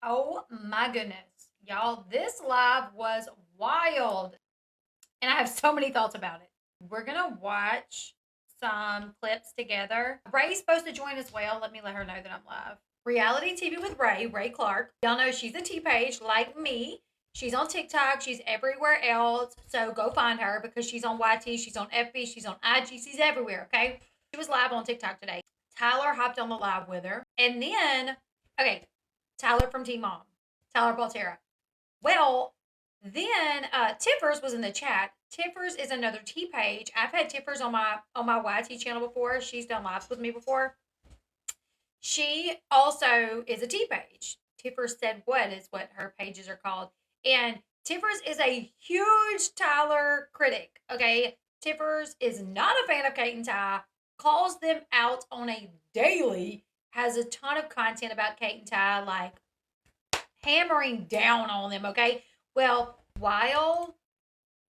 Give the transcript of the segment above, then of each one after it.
Oh my goodness. Y'all, this live was wild. And I have so many thoughts about it. We're going to watch some clips together. Ray's supposed to join as well. Let her know that I'm live. Reality TV with Rei Clarke. Y'all know she's a T page like me. She's on TikTok. She's everywhere else. So go find her because she's on YT. She's on FB. She's on IG. She's everywhere, okay? She was live on TikTok today. Tyler hopped on the live with her. And then, okay, Tyler from Team Mom, Tyler Baltierra. Well, then Tiffers was in the chat. Tiffers is another T page. I've had Tiffers on my YT channel before. She's done lives with me before. She also is a T page. Tiffersaidwhat is what her pages are called. And Tiffers is a huge Tyler critic. Okay. Tiffers is not a fan of Kate and Ty, calls them out on a daily, has a ton of content about Kate and Ty, like hammering down on them, okay? Well, while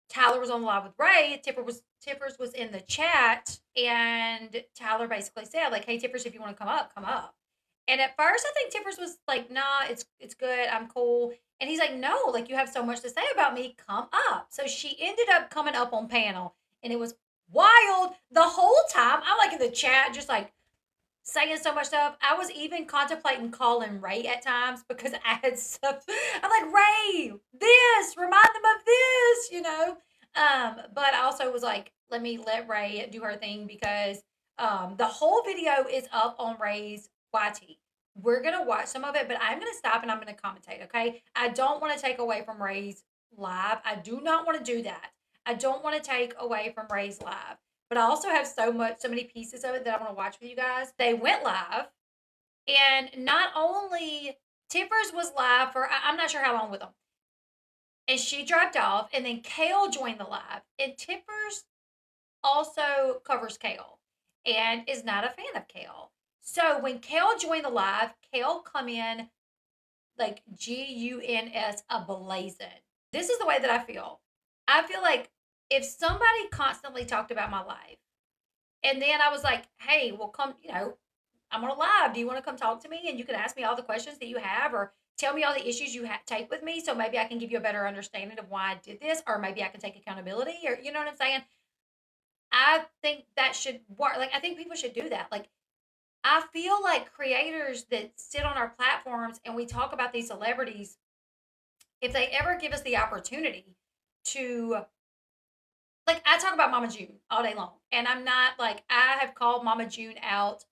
Tyler was on the live with Rei, Tiffers was in the chat, and Tyler basically said, like, hey, Tiffers, if you want to come up, come up. And at first, I think Tiffers was like, nah, it's good, I'm cool. And he's like, no, like, you have so much to say about me, come up. So she ended up coming up on panel, and it was wild the whole time. I'm like in the chat, just like saying so much stuff. I was even contemplating calling Rei at times because I had stuff. I'm like, Rei, this, remind them of this, you know? But I also was like, let me let Rei do her thing because the whole video is up on Rei's YT. We're going to watch some of it, but I'm going to stop and I'm going to commentate, okay? I don't want to take away from Rei's live. I do not want to do that. I don't want to take away from Rei's live. But I also have so many pieces of it that I want to watch with you guys. They went live, and not only Tiffers was live for, I'm not sure how long with them, and she dropped off, and then Kail joined the live, and Tiffers also covers Kail, and is not a fan of Kail. So when Kail joined the live, Kail come in like GUNS ablazing. This is the way that I feel. I feel like if somebody constantly talked about my life, and then I was like, hey, well, come, I'm on a live. Do you want to come talk to me? And you can ask me all the questions that you have, or tell me all the issues you take with me. So maybe I can give you a better understanding of why I did this, or maybe I can take accountability, or you know what I'm saying? I think that should work. Like, I think people should do that. Like, I feel like creators that sit on our platforms and we talk about these celebrities, if they ever give us the opportunity to, like, I talk about Mama June all day long, and I'm not like, I have called Mama June out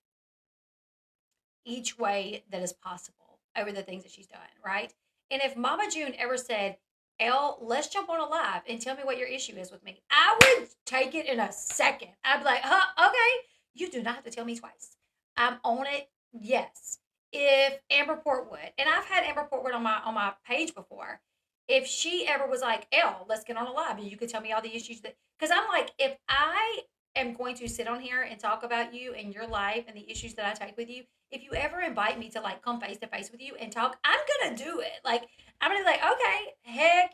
each way that is possible over the things that she's done, right? And if Mama June ever said, Elle, let's jump on a live and tell me what your issue is with me, I would take it in a second. I'd be like, okay, you do not have to tell me twice. I'm on it, yes. If Amber Portwood, and I've had Amber Portwood on my page before, if she ever was like, Elle, let's get on a live and you could tell me all the issues that, because I'm like, if I am going to sit on here and talk about you and your life and the issues that I take with you, if you ever invite me to like come face to face with you and talk, I'm gonna do it. Like, I'm gonna be like, okay, heck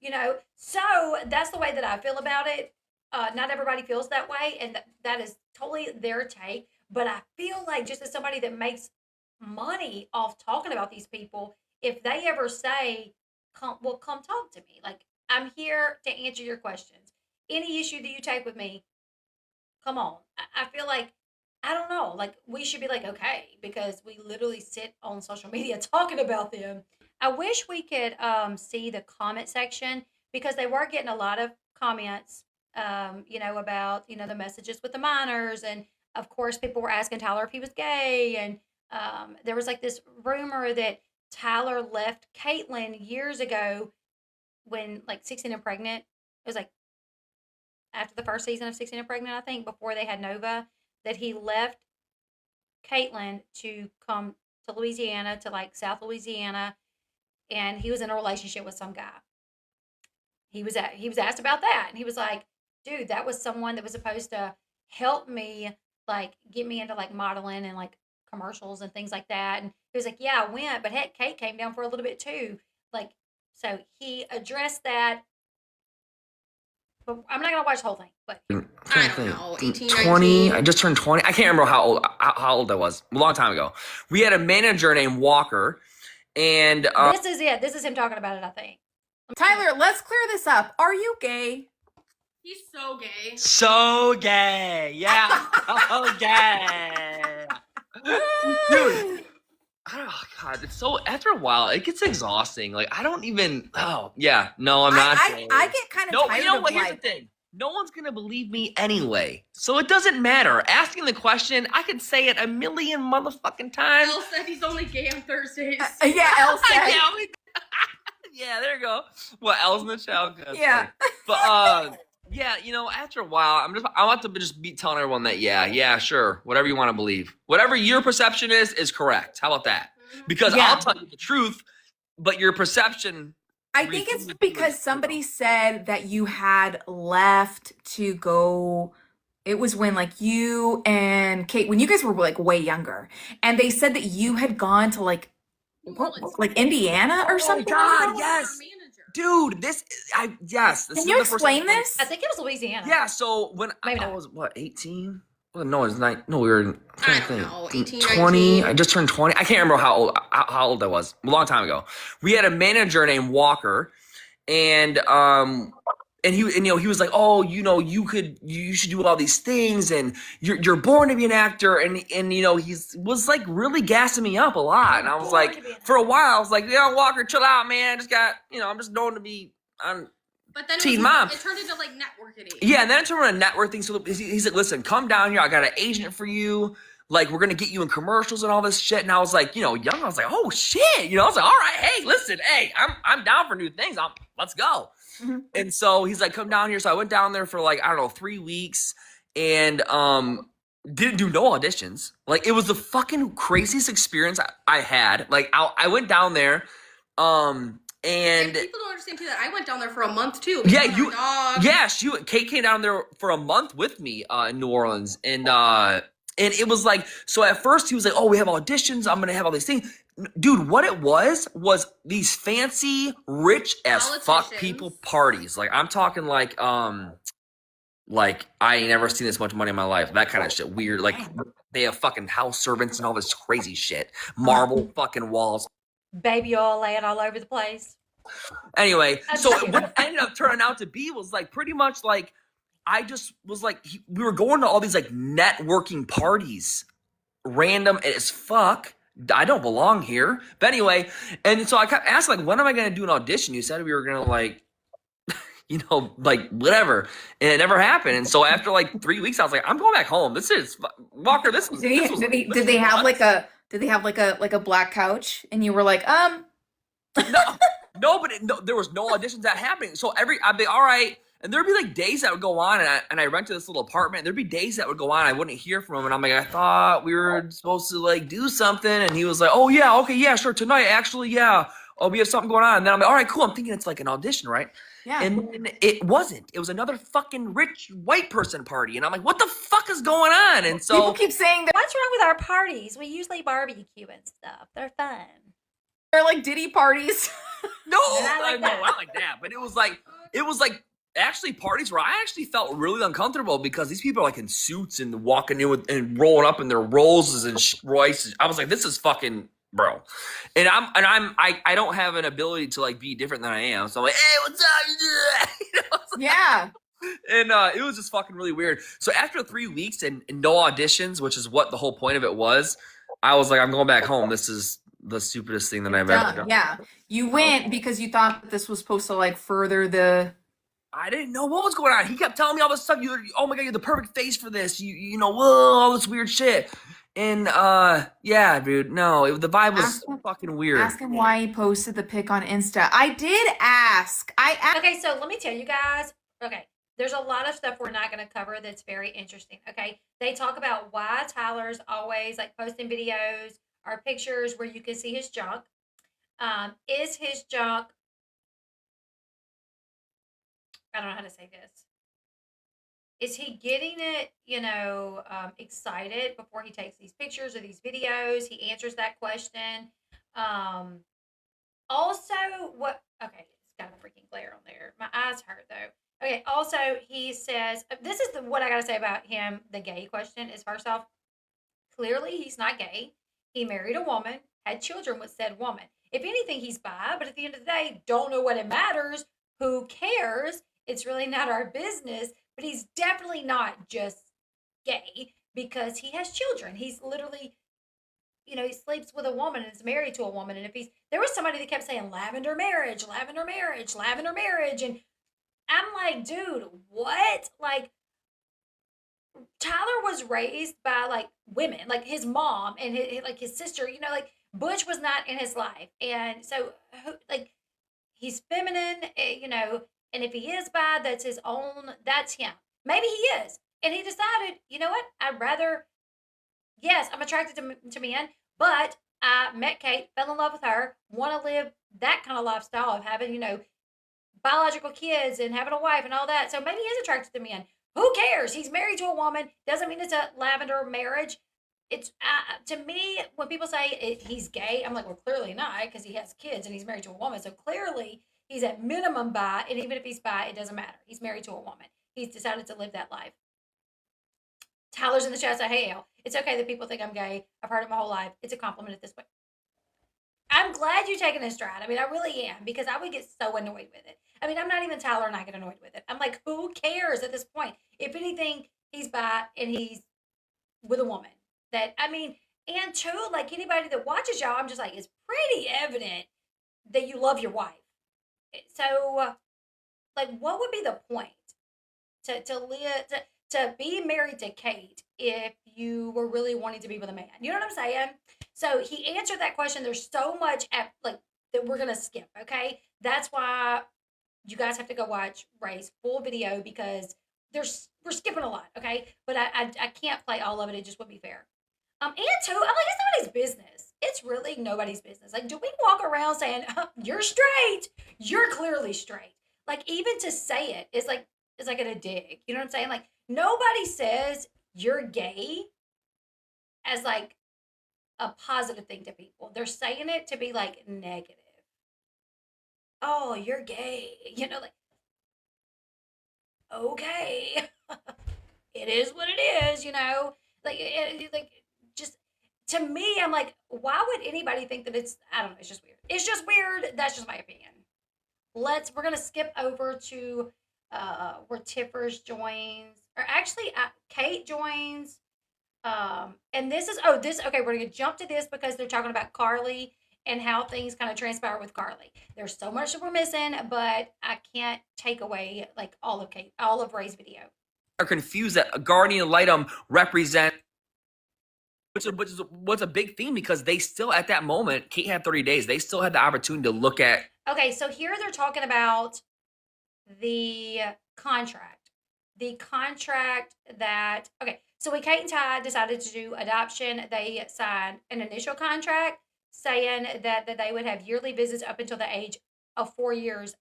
yeah, So that's the way that I feel about it. Not everybody feels that way, and that is totally their take. But I feel like, just as somebody that makes money off talking about these people, if they ever say, come talk to me. Like, I'm here to answer your questions. Any issue that you take with me, come on. I feel like, I don't know, like, we should be like, okay, because we literally sit on social media talking about them. I wish we could see the comment section, because they were getting a lot of comments, about, the messages with the minors. And of course, people were asking Tyler if he was gay. And there was like this rumor that Tyler left Caitlyn years ago when, like, 16 and Pregnant. It was like after the first season of 16 and Pregnant, I think, before they had Nova, that he left Caitlyn to come to Louisiana, to like South Louisiana, and he was in a relationship with some guy. He was asked about that, and he was like, dude, that was someone that was supposed to help me, like, get me into like modeling and like commercials and things like that. And he was like, yeah, I went, but heck, Kate came down for a little bit too. Like, so he addressed that. But I'm not gonna watch the whole thing. But I don't know, 18, 20. I just turned 20. I can't remember how old I was. A long time ago. We had a manager named Walker, And this is it. This is him talking about it, I think. Tyler, let's clear this up. Are you gay? He's so gay. So gay. Yeah. So gay. Dude. Oh God, it's so, after a while, it gets exhausting. Like, I don't even, oh, yeah, no, I'm not. I get kind of tired of, here's the thing. No one's going to believe me anyway. So it doesn't matter. Asking the question, I could say it a million motherfucking times. Elle said he's only gay on Thursdays. Yeah, Elle said. Yeah, there you go. Well, Elle's in the chat. Yeah. But, yeah, you know, after a while, I want to just be telling everyone that, yeah, sure, whatever you want to believe. Whatever your perception is correct. How about that? Because I'll tell you the truth, but your perception... I think it's because somebody said that you had left to go. It was when like you and Kate, when you guys were like way younger, and they said that you had gone to like Indiana or something. Oh God, yes, dude. Yes. Can you explain this? I think it was Louisiana. Yeah. So when I was 18. Well, no, it's not. No, we were. I don't know, 18, 20. 19. I just turned 20. I can't remember how old I was. A long time ago. We had a manager named Walker, and he was like, oh, you should do all these things, and you're born to be an actor, and he was like really gassing me up a lot, and I was like, for a while, I was like, yeah, Walker, chill out, man. I'm just known to be on. But then Teen Mom. It turned into like networking. Yeah, and then it turned into a network thing. So he's like, listen, come down here. I got an agent for you. Like, we're going to get you in commercials and all this shit. And I was like, young. I was like, oh, shit. I was like, all right, hey, listen, hey, I'm down for new things. Let's go. Mm-hmm. And so he's like, come down here. So I went down there for like, I don't know, 3 weeks and didn't do no auditions. Like, it was the fucking craziest experience I had. Like, I went down there. And people don't understand too that I went down there for a month too. Yeah, Kate came down there for a month with me in New Orleans, and it was like, so at first he was like, oh, we have auditions, I'm gonna have all these things, dude. What it was these fancy, rich as fuck people parties. Like, I'm talking like I ain't never seen this much money in my life. That kind of shit, weird. Like, they have fucking house servants and all this crazy shit, marble fucking walls. Baby oil laying all over the place. Anyway, so what ended up turning out to be was like pretty much like I just was like we were going to all these like networking parties, random as fuck. I don't belong here. But anyway, and so I kept asking like, when am I going to do an audition? You said we were going to like, like whatever, and it never happened. And so after like 3 weeks, I was like, I'm going back home. This is Walker. This was. Did they have like a black couch, and you were like, No, there was no auditions that happening. So I'd be all right, and there'd be like days that would go on, and I rented this little apartment. There'd be days that would go on, I wouldn't hear from him, and I'm like, I thought we were supposed to like do something, and he was like, oh yeah, okay, yeah, sure, tonight, actually, yeah, oh, we have something going on. And then I'm like, all right, cool. I'm thinking it's like an audition, right? Yeah. And it wasn't. It was another fucking rich white person party, and I'm like, what the fuck is going on? And so people keep saying that. What's wrong with our parties? We usually barbecue and stuff. They're fun. They're like Diddy parties. No, I like that. But it was like actually parties where I actually felt really uncomfortable because these people are like in suits and walking in and rolling up in their Rollses and Royces. I was like, this is fucking bro. And I don't have an ability to like be different than I am. So I'm like, hey, what's up? Yeah. And it was just fucking really weird. So after 3 weeks and no auditions, which is what the whole point of it was, I was like, I'm going back home. This is the stupidest thing that I've ever done. Yeah. You went because you thought that this was supposed to like further the... I didn't know what was going on. He kept telling me all this stuff. Oh my God, you're the perfect face for this. You know, whoa, all this weird shit. And yeah, dude, no, the vibe was fucking weird. Ask him why he posted the pic on Insta. I did ask. Okay, so let me tell you guys. Okay, there's a lot of stuff we're not going to cover that's very interesting. Okay, they talk about why Tyler's always like posting videos or pictures where you can see his junk. Is his junk? I don't know how to say this. Is he getting it, excited before he takes these pictures or these videos? He answers that question. Also, okay, it's got a freaking glare on there. My eyes hurt though. Okay, also he says, this is what I got to say about him, the gay question is, first off, clearly he's not gay. He married a woman, had children with said woman. If anything, he's bi, but at the end of the day, don't know what it matters. Who cares? It's really not our business. But he's definitely not just gay because he has children. He's literally, he sleeps with a woman and is married to a woman. And there was somebody that kept saying lavender marriage, lavender marriage, lavender marriage. And I'm like, dude, what? Like, Tyler was raised by like women, like his mom and his sister, like Butch was not in his life. And so, like, he's feminine, and if he is bi, that's his own, that's him. Maybe he is. And he decided, you know what? Yes, I'm attracted to men, but I met Kate, fell in love with her, want to live that kind of lifestyle of having, biological kids and having a wife and all that. So maybe he is attracted to men. Who cares? He's married to a woman. Doesn't mean it's a lavender marriage. It's to me, when people say he's gay, I'm like, well, clearly not, because he has kids and he's married to a woman. So clearly he's at minimum bi, and even if he's bi, it doesn't matter. He's married to a woman. He's decided to live that life. Tyler's in the chat saying, hey, Elle, it's okay that people think I'm gay. I've heard it my whole life. It's a compliment at this point. I'm glad you're taking this stride. I mean, I really am, because I would get so annoyed with it. I mean, I'm not even Tyler and I get annoyed with it. I'm like, who cares at this point? If anything, he's bi and he's with a woman. And too, like anybody that watches y'all, I'm just like, it's pretty evident that you love your wife. So, like, what would be the point to be married to Kate if you were really wanting to be with a man? You know what I'm saying? So he answered that question. There's so much that we're gonna skip. Okay, that's why you guys have to go watch Rei's full video, because we're skipping a lot. Okay, but I can't play all of it. It just wouldn't be fair. And two, I'm like, it's nobody's business. It's really nobody's business. Like, do we walk around saying, you're straight? You're clearly straight. Like, even to say it is like, it's like a dig. You know what I'm saying? Like, nobody says you're gay as like a positive thing to people. They're saying it to be like negative. Oh, you're gay. Like, okay. It is what it is, like, just to me, I'm like, why would anybody think that I don't know, it's just weird. It's just weird. That's just my opinion. We're going to skip over to where Tiffers joins, or actually Kate joins. And okay, we're going to jump to this because they're talking about Carly and how things kind of transpire with Carly. There's so much that we're missing, but I can't take away like all of Rei's video. Are confused that a guardian ad litem represent, which was a big theme, because they still, at that moment, Kate had 30 days. They still had the opportunity to look at. Okay, so here they're talking about the contract. So when Kate and Ty decided to do adoption, they signed an initial contract saying that they would have yearly visits up until the age of 4 years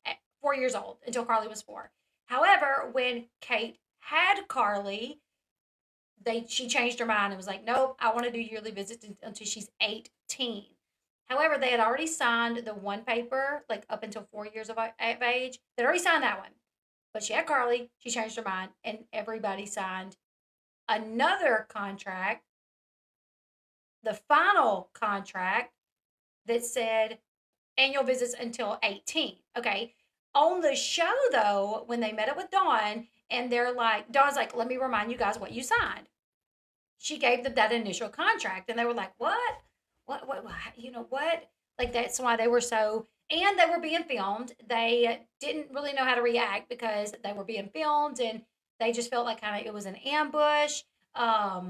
old, until Carly was 4. However, when Kate had Carly, she changed her mind and was like, nope, I want to do yearly visits until she's 18. However, they had already signed the one paper, like up until 4 years of age. They'd already signed that one. But she had Carly, she changed her mind, and everybody signed another contract, the final contract, that said annual visits until 18. Okay. On the show, though, when they met up with Dawn, and Dawn's like, let me remind you guys what you signed. She gave them that initial contract, and they were like, what? What? Like, that's why they were and they were being filmed. They didn't really know how to react because they were being filmed, and they just felt like it was an ambush. But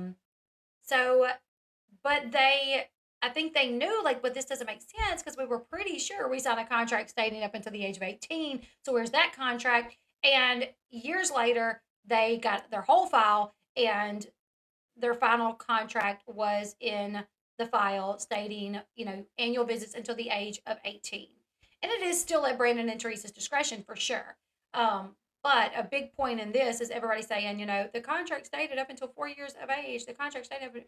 I think they knew, like, but this doesn't make sense because we were pretty sure we signed a contract stating up until the age of 18. So where's that contract? And years later, they got their whole file, and their final contract was in the file stating, annual visits until the age of 18. And it is still at Brandon and Teresa's discretion for sure. But a big point in this is everybody saying, the contract stated up until 4 years of age. The contract stated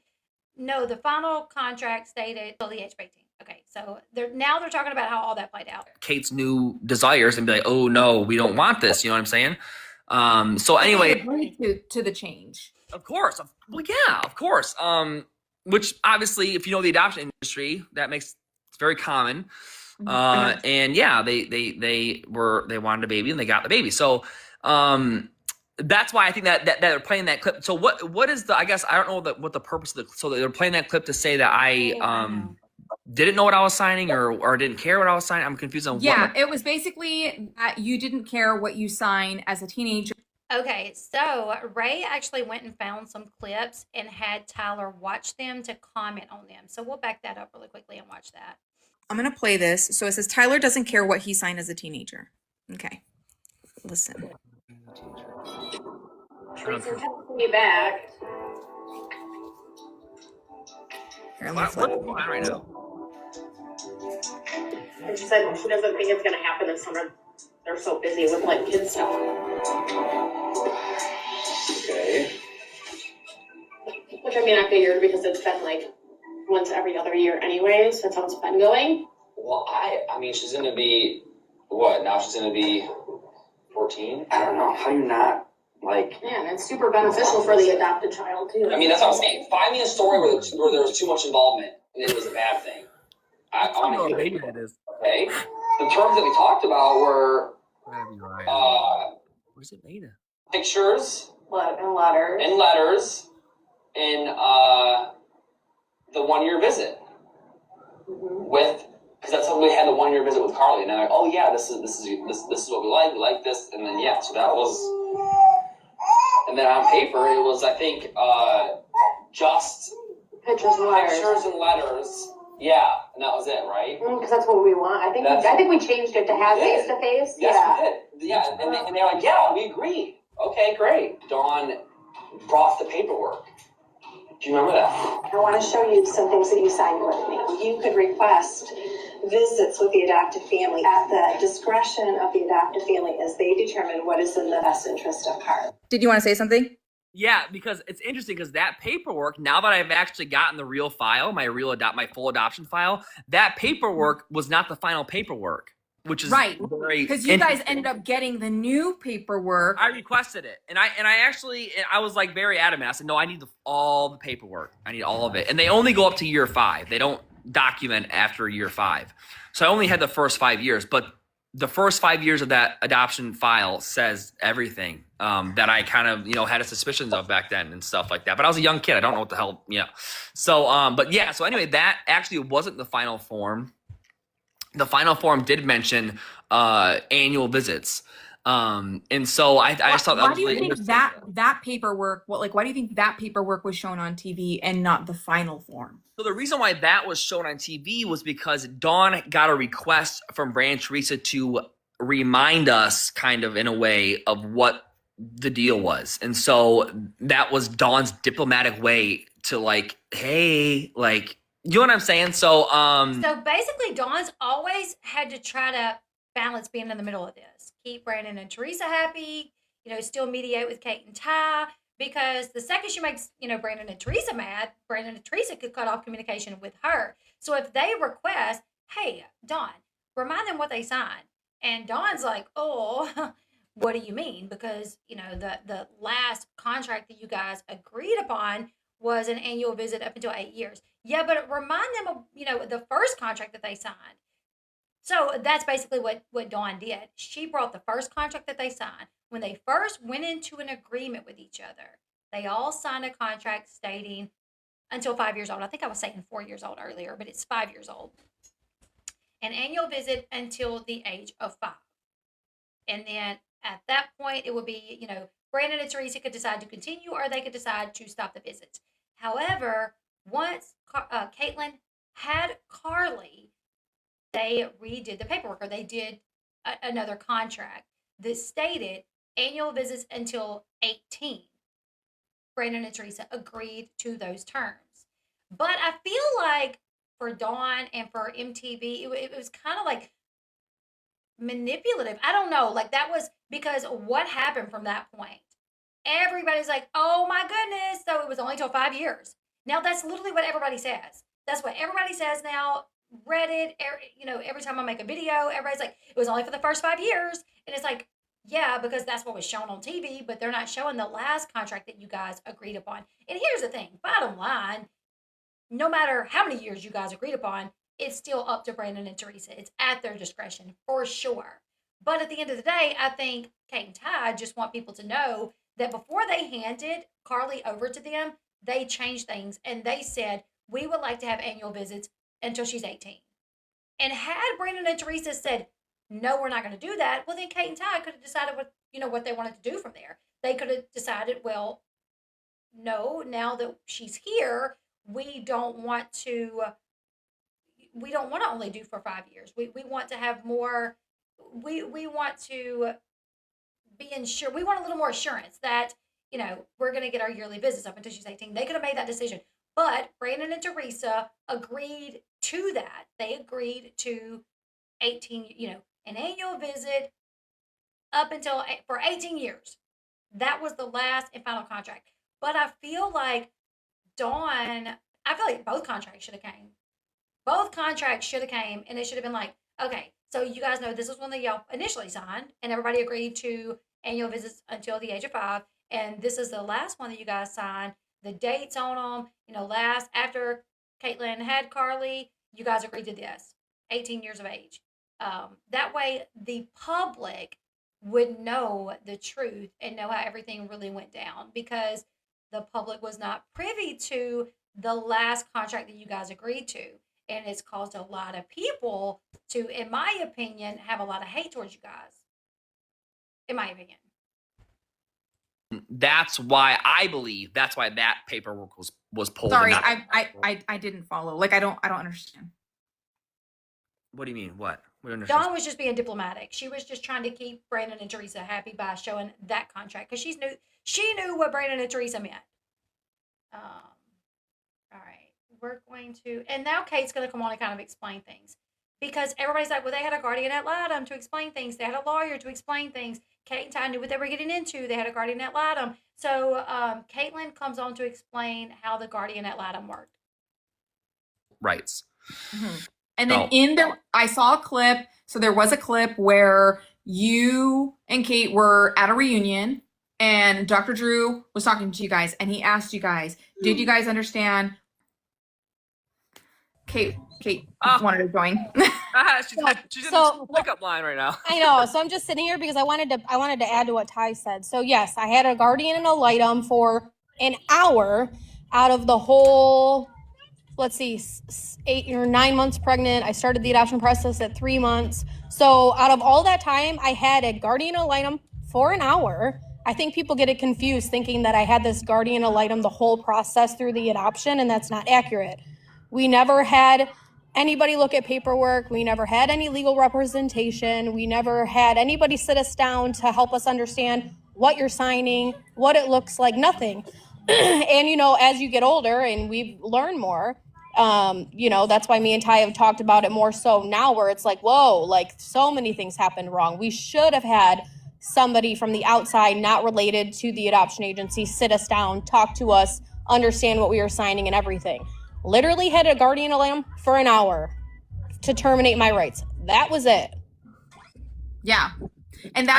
no, the final contract stated until the age of 18. Okay, so they're talking about how all that played out. Kate's new desires and be like, oh no, we don't want this. You know what I'm saying? So anyway, to the change. Of course. Well, yeah, of course. Which obviously, if you know the adoption industry, it's very common. And yeah, they wanted a baby and they got the baby. So that's why I think that they're playing that clip. So what is the, I guess I don't know what the purpose of so they're playing that clip to say that I didn't know what I was signing or didn't care what I was signing. I'm confused on what. It was basically that you didn't care what you signed as a teenager. Okay, so Rei actually went and found some clips and had Tyler watch them to comment on them. So we'll back that up really quickly and watch that. I'm going to play this. So it says Tyler doesn't care what he signed as a teenager. Okay. Listen. Teresa's helping me back. Here, I'm What's gonna going on right now? And she said she doesn't think it's going to happen this summer. They're so busy with like kids stuff. Okay. Which I mean, I figured because it's been like once every other year anyways. That's how it's been going. Well, I mean, she's going to be, what, now she's going to be 14? I don't know. How do you not, like... Yeah, and it's super beneficial for the adopted child, too. I mean, that's what I'm saying. Find me a story where there was too much involvement and it was a bad thing. I want to hear it. That is. Okay? The terms that we talked about were, Where's it made? pictures And letters. and letters and the 1 year visit with, because that's how we had the 1 year visit with Carly, and they're like, oh yeah, this is what we like this, and then yeah, so that was, and then on paper it was, I think, just Pictures and letters. pictures and letters, yeah, and that was it, right? Because that's what we want. I think we changed it to have We did. face to face. Yes, we did. Yeah, and they're like, yeah, we agreed. Okay, great. Dawn brought the paperwork. Do you remember that? I want to show you some things that you signed with me. You could request visits with the adoptive family at the discretion of the adoptive family as they determine what is in the best interest of Carly. Did you want to say something? Yeah, because it's interesting because that paperwork, now that I've actually gotten the real file, my full adoption file, that paperwork was not the final paperwork, which is Right. very Because you guys interesting. ended up getting the new paperwork. I requested it, and I was like very adamant. I said, no, I need all the paperwork. I need all of it, and they only go up to year 5. They don't document after year 5. So I only had the first 5 years, but the first 5 years of that adoption file says everything that I kind of, had a suspicions of back then and stuff like that. But I was a young kid. I don't know what the hell, So, but yeah, so anyway, that actually wasn't the final form. The final form did mention annual visits. And so I just thought that Why was do you really think interesting. that paperwork, why do you think that paperwork was shown on TV and not the final form? So the reason why that was shown on TV was because Dawn got a request from Brandon and Teresa to remind us kind of in a way of what the deal was. And so that was Dawn's diplomatic way to like, hey, like, you know what I'm saying? So So basically, Dawn's always had to try to balance being in the middle of this. Keep Brandon and Teresa happy, still mediate with Kate and Ty. Because the second she makes, Brandon and Teresa mad, Brandon and Teresa could cut off communication with her. So if they request, hey, Dawn, remind them what they signed. And Dawn's like, oh, what do you mean? Because, the last contract that you guys agreed upon was an annual visit up until 8 years. Yeah, but remind them of, the first contract that they signed. So that's basically what Dawn did. She brought the first contract that they signed. When they first went into an agreement with each other, they all signed a contract stating until 5 years old. I think I was saying 4 years old earlier, but it's 5 years old. An annual visit until the age of 5. And then at that point, it would be, Brandon and Teresa could decide to continue or they could decide to stop the visits. However, once Caitlin had Carly, they redid the paperwork, or they did another contract that stated annual visits until 18. Brandon and Teresa agreed to those terms. But I feel like for Dawn and for MTV, it was kind of like manipulative. I don't know. Like that was because what happened from that point? Everybody's like, oh my goodness. So it was only till 5 years. Now that's literally what everybody says. That's what everybody says now. Reddit, every time I make a video, everybody's like, it was only for the first 5 years. And it's like, yeah, because that's what was shown on TV, but they're not showing the last contract that you guys agreed upon. And here's the thing, bottom line, no matter how many years you guys agreed upon, it's still up to Brandon and Teresa. It's at their discretion for sure. But at the end of the day, I think Kate and Ty just want people to know that before they handed Carly over to them, they changed things and they said, we would like to have annual visits until she's 18. And had Brandon and Teresa said, no, we're not going to do that, well, then Kate and Ty could have decided what they wanted to do from there. They could have decided, well, no, now that she's here, we don't want to only do for 5 years. We want to have more, we want to be insured. We want a little more assurance that, we're going to get our yearly visits up until she's 18. They could have made that decision. But Brandon and Teresa agreed to that. They agreed to 18, an annual visit up until for 18 years. That was the last and final contract. But I feel like both contracts should have came. Both contracts should have came, and it should have been like, okay, so you guys know this is when y'all initially signed, and everybody agreed to annual visits until the age of 5, and this is the last one that you guys signed. The dates on them, last after Caitlin had Carly, you guys agreed to this, 18 years of age. That way, the public would know the truth and know how everything really went down, because the public was not privy to the last contract that you guys agreed to. And it's caused a lot of people to, in my opinion, have a lot of hate towards you guys. In my opinion. That's why that paperwork was pulled. Sorry, I didn't follow. Like, I don't understand. What do you mean? What? We don't understand. Dawn was just being diplomatic. She was just trying to keep Brandon and Teresa happy by showing that contract, because she knew what Brandon and Teresa meant. All right, we're going to, and now Kate's going to come on and kind of explain things, because everybody's like, well, they had a guardian ad litem to explain things. They had a lawyer to explain things. Kate and Ty knew what they were getting into. They had a guardian ad litem. So Caitlin comes on to explain how the guardian ad litem worked. Rights. Mm-hmm. And then I saw a clip. So there was a clip where you and Kate were at a reunion, and Dr. Drew was talking to you guys, and he asked you guys, did you guys understand? Kate wanted to join. She's in the pickup line right now. I know. So I'm just sitting here because I wanted to add to what Ty said. So yes, I had a guardian ad litem for an hour out of the whole, let's see, 8 or 9 months pregnant. I started the adoption process at 3 months. So out of all that time, I had a guardian ad litem for an hour. I think people get it confused thinking that I had this guardian ad litem the whole process through the adoption, and that's not accurate. We never had anybody look at paperwork. We never had any legal representation. We never had anybody sit us down to help us understand what you're signing, what it looks like, nothing. And, as you get older and we've learned more, that's why me and Ty have talked about it more so now, where it's like, whoa, like so many things happened wrong. We should have had somebody from the outside, not related to the adoption agency, sit us down, talk to us, understand what we were signing and everything. Literally had a guardian ad litem for an hour to terminate my rights. That was it. Yeah. And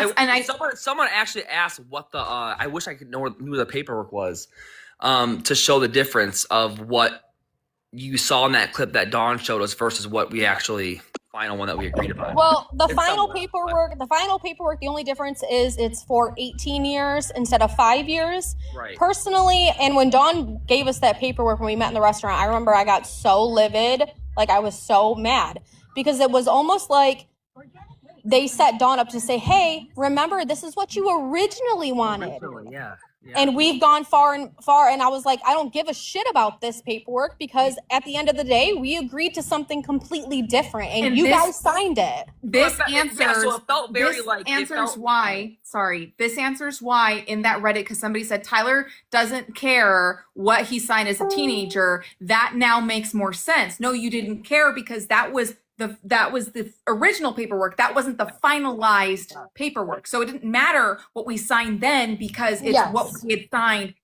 someone actually asked what the I wish I knew what the paperwork was, to show the difference of what you saw in that clip that Dawn showed us versus what we actually final one that we agreed upon. Well, the final paperwork, the only difference is it's for 18 years instead of 5 years. Right. Personally, and when Dawn gave us that paperwork when we met in the restaurant, I remember I got so livid, like I was so mad, because it was almost like they set Dawn up to say, hey, remember, this is what you originally wanted. Yeah. And we've gone far, and I was like, I don't give a shit about this paperwork, because at the end of the day, we agreed to something completely different, and you guys signed it. This answers why in that Reddit, because somebody said Tyler doesn't care what he signed as a teenager. That now makes more sense. No, you didn't care, because that was the original paperwork. That wasn't the finalized paperwork. So it didn't matter what we signed then, because it's what we had signed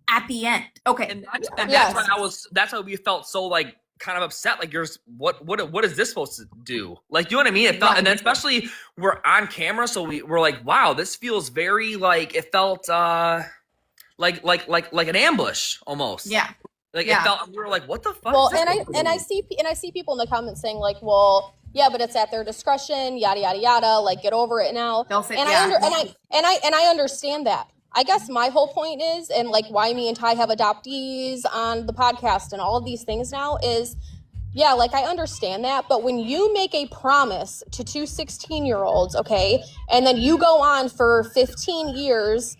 at the end. Okay. And that's why we felt so like kind of upset. Like, what is this supposed to do? Like, you know what I mean? It felt, and then especially we're on camera, so we're like, wow, this feels very like, it felt like an ambush almost. Yeah. Like Yeah. it felt. We were like, what the fuck? Well, is this? and I see people in the comments saying like, well, yeah, but it's at their discretion, yada yada yada. Like, get over it now. They'll say, And yeah. I understand that. I guess my whole point is, and like why me and Ty have adoptees on the podcast and all of these things now is, yeah, like I understand that, but when you make a promise to two 16-year-olds, okay, and then you go on for 15 years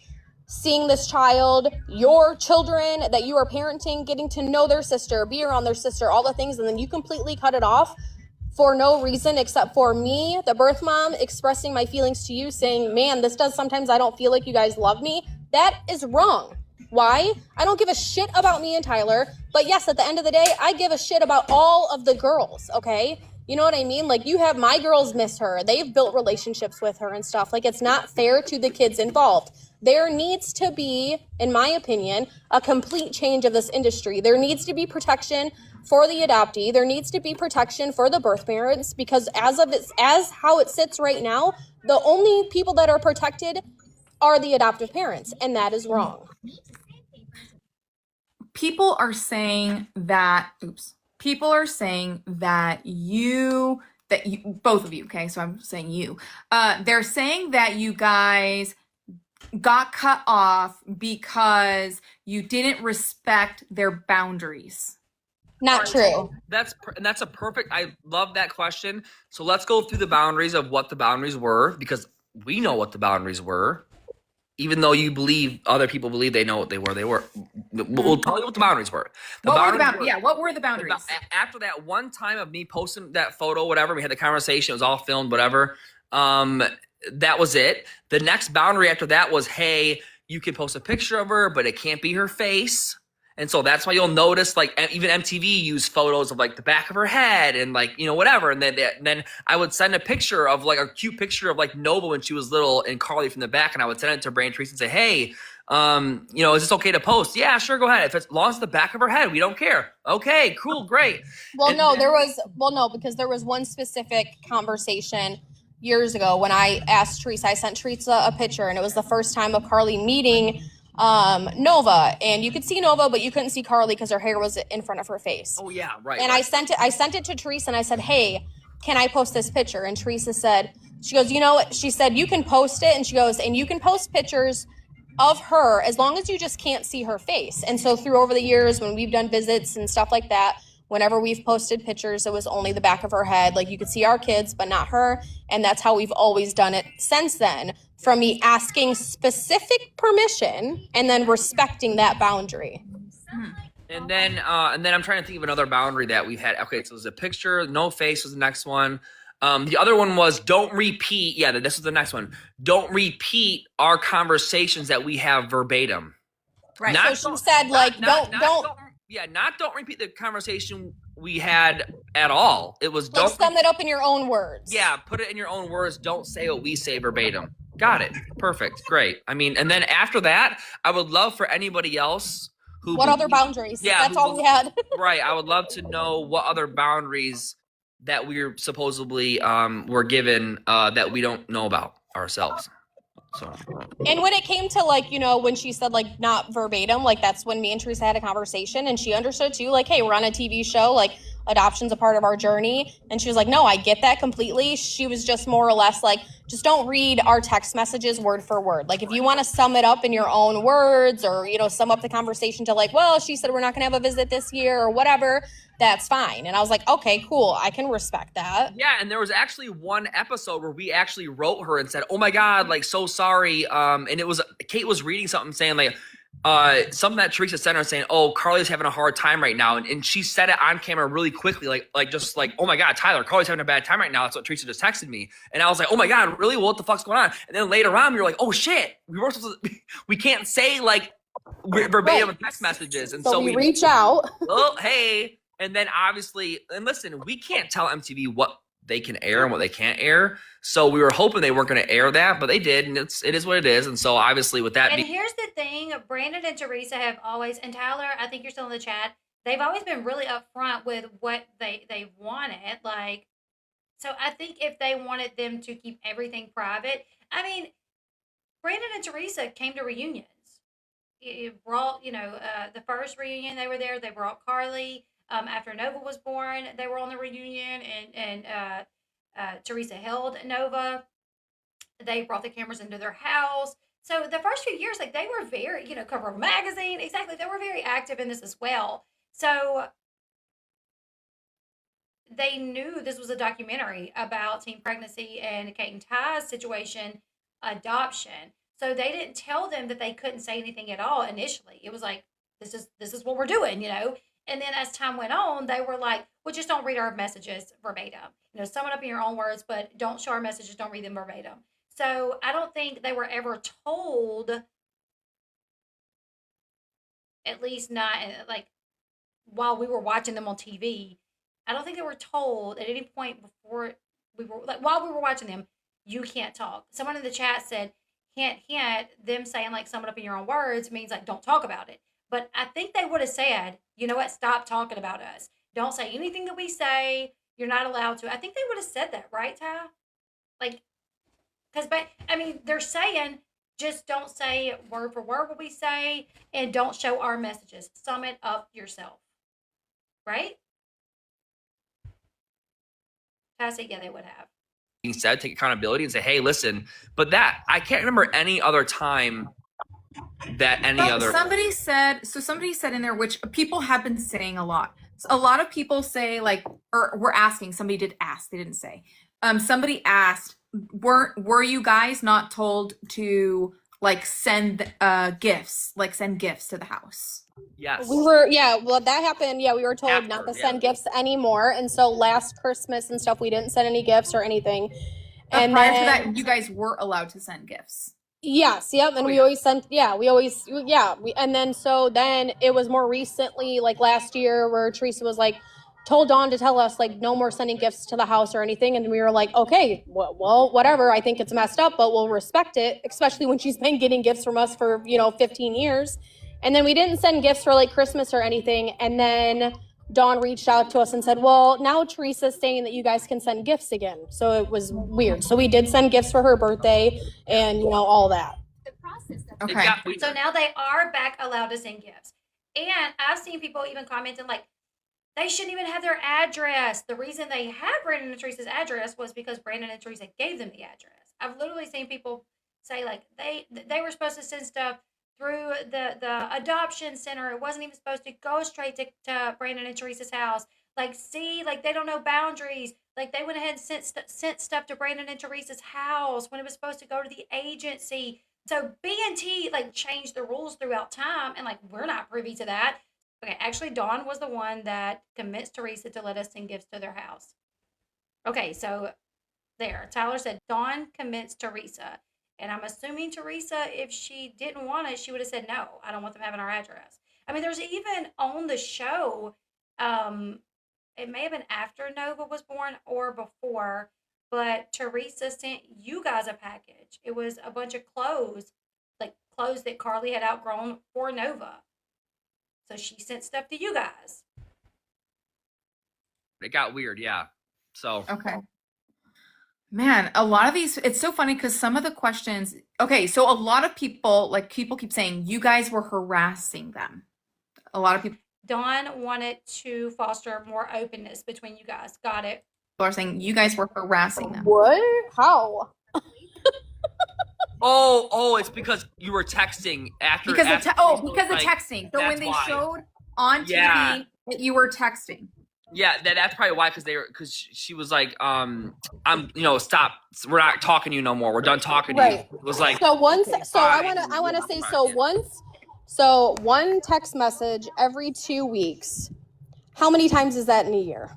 seeing this child, your children that you are parenting, getting to know their sister, be around their sister, all the things, and then you completely cut it off for no reason except for me, the birth mom, expressing my feelings to you, saying, man, this does sometimes I don't feel like you guys love me. That is wrong. Why? I don't give a shit about me and Tyler, but yes, at the end of the day, I give a shit about all of the girls, okay? You know what I mean? Like, you have my girls miss her. They've built relationships with her and stuff. Like, it's not fair to the kids involved. There needs to be, in my opinion, a complete change of this industry. There needs to be protection for the adoptee. There needs to be protection for the birth parents, because as how it sits right now, the only people that are protected are the adoptive parents, and that is wrong. People are saying that both of you, okay, so I'm saying you, they're saying that you guys got cut off because you didn't respect their boundaries. Not true. That's a perfect. I love that question. So let's go through the boundaries of what the boundaries were, because we know what the boundaries were. Even though you believe other people believe they know what they were, we'll tell you what the boundaries were. What were the boundaries? After that one time of me posting that photo, whatever, we had the conversation, it was all filmed, whatever. That was it. The next boundary after that was, hey, you can post a picture of her, but it can't be her face. And so that's why you'll notice, like, even MTV used photos of, like, the back of her head and, like, you know, whatever. And then I would send a picture of, like, a cute picture of, like, Nova when she was little and Carly from the back. And I would send it to Brand Teresa and say, hey, you know, is this okay to post? Yeah, sure, go ahead. If it's as long as the back of her head, we don't care. Okay, cool, great. Because there was one specific conversation years ago when I asked Teresa, I sent Teresa a picture, and it was the first time of Carly meeting Nova, and you could see Nova, but you couldn't see Carly because her hair was in front of her face. Oh yeah, right. And right. I sent it to Teresa, and I said, hey, can I post this picture? And Teresa said, she goes, you know what? She said, you can post it. And she goes, and you can post pictures of her as long as you just can't see her face. And so through over the years, when we've done visits and stuff like that, whenever we've posted pictures, it was only the back of her head. Like, you could see our kids, but not her. And that's how we've always done it since then, from me asking specific permission and then respecting that boundary. And then I'm trying to think of another boundary that we've had. Okay, so there's a picture, no face was the next one. The other one was don't repeat. Yeah, this was the next one. Don't repeat our conversations that we have verbatim. Right. So she said, like, don't repeat the conversation we had at all. It was don't sum it up in your own words. Yeah, put it in your own words. Don't say what we say verbatim. Got it. Perfect. Great. I mean, and then after that, I would love for anybody else who. What other boundaries? Yeah, that's all we had. Right. I would love to know what other boundaries that we're supposedly were given that we don't know about ourselves. So. And when it came to, like, you know, when she said, like, not verbatim, like, that's when me and Teresa had a conversation, and she understood too, like, hey, we're on a TV show, like, adoption's a part of our journey. And she was like, no, I get that completely. She was just more or less like, just don't read our text messages word for word. Like, if you want to sum it up in your own words, or, you know, sum up the conversation to, like, well, she said we're not going to have a visit this year or whatever, that's fine. And I was like, okay, cool. I can respect that. Yeah. And there was actually one episode where we actually wrote her and said, oh my God, like, so sorry. And it was, Kate was reading something saying, like, something that Teresa sent her saying, oh, Carly's having a hard time right now. And she said it on camera really quickly, like just like, oh my God, Tyler, Carly's having a bad time right now. That's what Teresa just texted me. And I was like, oh my God, really? What the fuck's going on? And then later on, we were like, oh shit, we can't say like verbatim text messages. And so we reach out. Oh, hey. And then obviously, and listen, we can't tell MTV what they can air and what they can't air. So we were hoping they weren't going to air that, but they did, and it is what it is. And so obviously with that, and here's the thing: Brandon and Teresa have always, and Tyler, I think you're still in the chat. They've always been really upfront with what they wanted. Like, so I think if they wanted them to keep everything private, I mean, Brandon and Teresa came to reunions. it brought, the first reunion they were there. They brought Carly. After Nova was born, they were on the reunion, and Teresa held Nova. They brought the cameras into their house. So the first few years, like they were very, cover of a magazine. Exactly. They were very active in this as well. So they knew this was a documentary about teen pregnancy and Kate and Ty's situation, adoption. So they didn't tell them that they couldn't say anything at all initially. It was like, this is what we're doing, And then as time went on, they were like, well, just don't read our messages verbatim. Sum it up in your own words, but don't show our messages, don't read them verbatim. So I don't think they were ever told, at least not like while we were watching them on TV. I don't think they were told at any point before while we were watching them, you can't talk. Someone in the chat said, hint, them saying like sum it up in your own words means like don't talk about it. But I think they would have said, you know what, stop talking about us. Don't say anything that we say. You're not allowed to. I think they would have said that, right, Ty? Like, they're saying just don't say word for word what we say and don't show our messages. Sum it up yourself. Right? Ty said, yeah, they would have. Being said, take accountability and say, hey, listen. But that, I can't remember any other time that somebody said in there, which people have been saying a lot. So a lot of people say like, or we're asking, somebody did ask, they didn't say. Somebody asked, were you guys not told to like send gifts to the house? Yes. We were, well, that happened. Yeah, we were told not to send gifts anymore. And so last Christmas and stuff, we didn't send any gifts or anything. And prior to that, you guys were allowed to send gifts. Yes, yep, and we always sent, and then it was more recently, like last year, where Teresa was like, told Dawn to tell us, like, no more sending gifts to the house or anything, and we were like, okay, well, whatever, I think it's messed up, but we'll respect it, especially when she's been getting gifts from us for, 15 years, and then we didn't send gifts for, like, Christmas or anything, and then Dawn reached out to us and said, well, now Teresa's saying that you guys can send gifts again. So it was weird. So we did send gifts for her birthday and, all that. Okay. So now they are back allowed to send gifts. And I've seen people even commenting like, they shouldn't even have their address. The reason they had Brandon and Teresa's address was because Brandon and Teresa gave them the address. I've literally seen people say like, they were supposed to send stuff through the adoption center. It wasn't even supposed to go straight to Brandon and Teresa's house. Like, see, like they don't know boundaries. Like they went ahead and sent stuff to Brandon and Teresa's house when it was supposed to go to the agency. So B&T like changed the rules throughout time, and like we're not privy to that. Okay, actually Dawn was the one that convinced Teresa to let us send gifts to their house. Okay, so there. Tyler said Dawn convinced Teresa. And I'm assuming Teresa, if she didn't want it, she would have said, no, I don't want them having our address. I mean, there's even on the show, it may have been after Nova was born or before, but Teresa sent you guys a package. It was a bunch of clothes, like clothes that Carly had outgrown for Nova. So she sent stuff to you guys. It got weird, yeah. So. Okay. Man, a lot of these, it's so funny because some of the questions, okay, so a lot of people keep saying you guys were harassing them. A lot of people. Dawn wanted to foster more openness between you guys. Got it. People are saying you guys were harassing them. What? How? Oh, it's because you were texting after. Because of texting. So when they showed on TV that you were texting. Yeah, that's probably why. Because she was like, stop. We're not talking to you no more. We're done talking to you. It was like so once. So I wanna say so once. So one text message every 2 weeks. How many times is that in a year?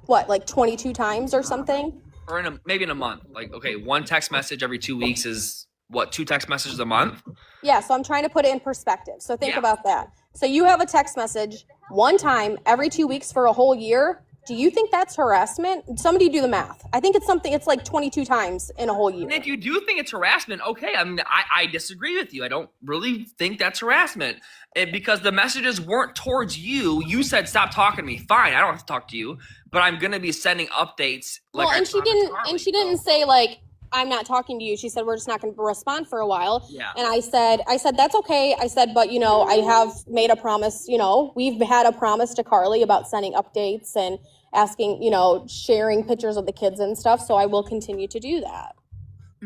What, like 22 times or something? Or maybe in a month. Like, okay, one text message every 2 weeks is what, 2 text messages a month? Yeah, so I'm trying to put it in perspective. So think about that. So you have a text message one time every 2 weeks for a whole year. Do you think that's harassment? Somebody do the math. I think it's like 22 times in a whole year. And if you do think it's harassment, okay. I mean, I disagree with you. I don't really think that's harassment. Because the messages weren't towards you. You said, stop talking to me. Fine, I don't have to talk to you. But I'm going to be sending updates. Like, well, and she didn't say like, I'm not talking to you. She said, we're just not going to respond for a while. Yeah. And I said, that's okay. I said, but I have made a promise, we've had a promise to Carly about sending updates and asking, sharing pictures of the kids and stuff. So I will continue to do that.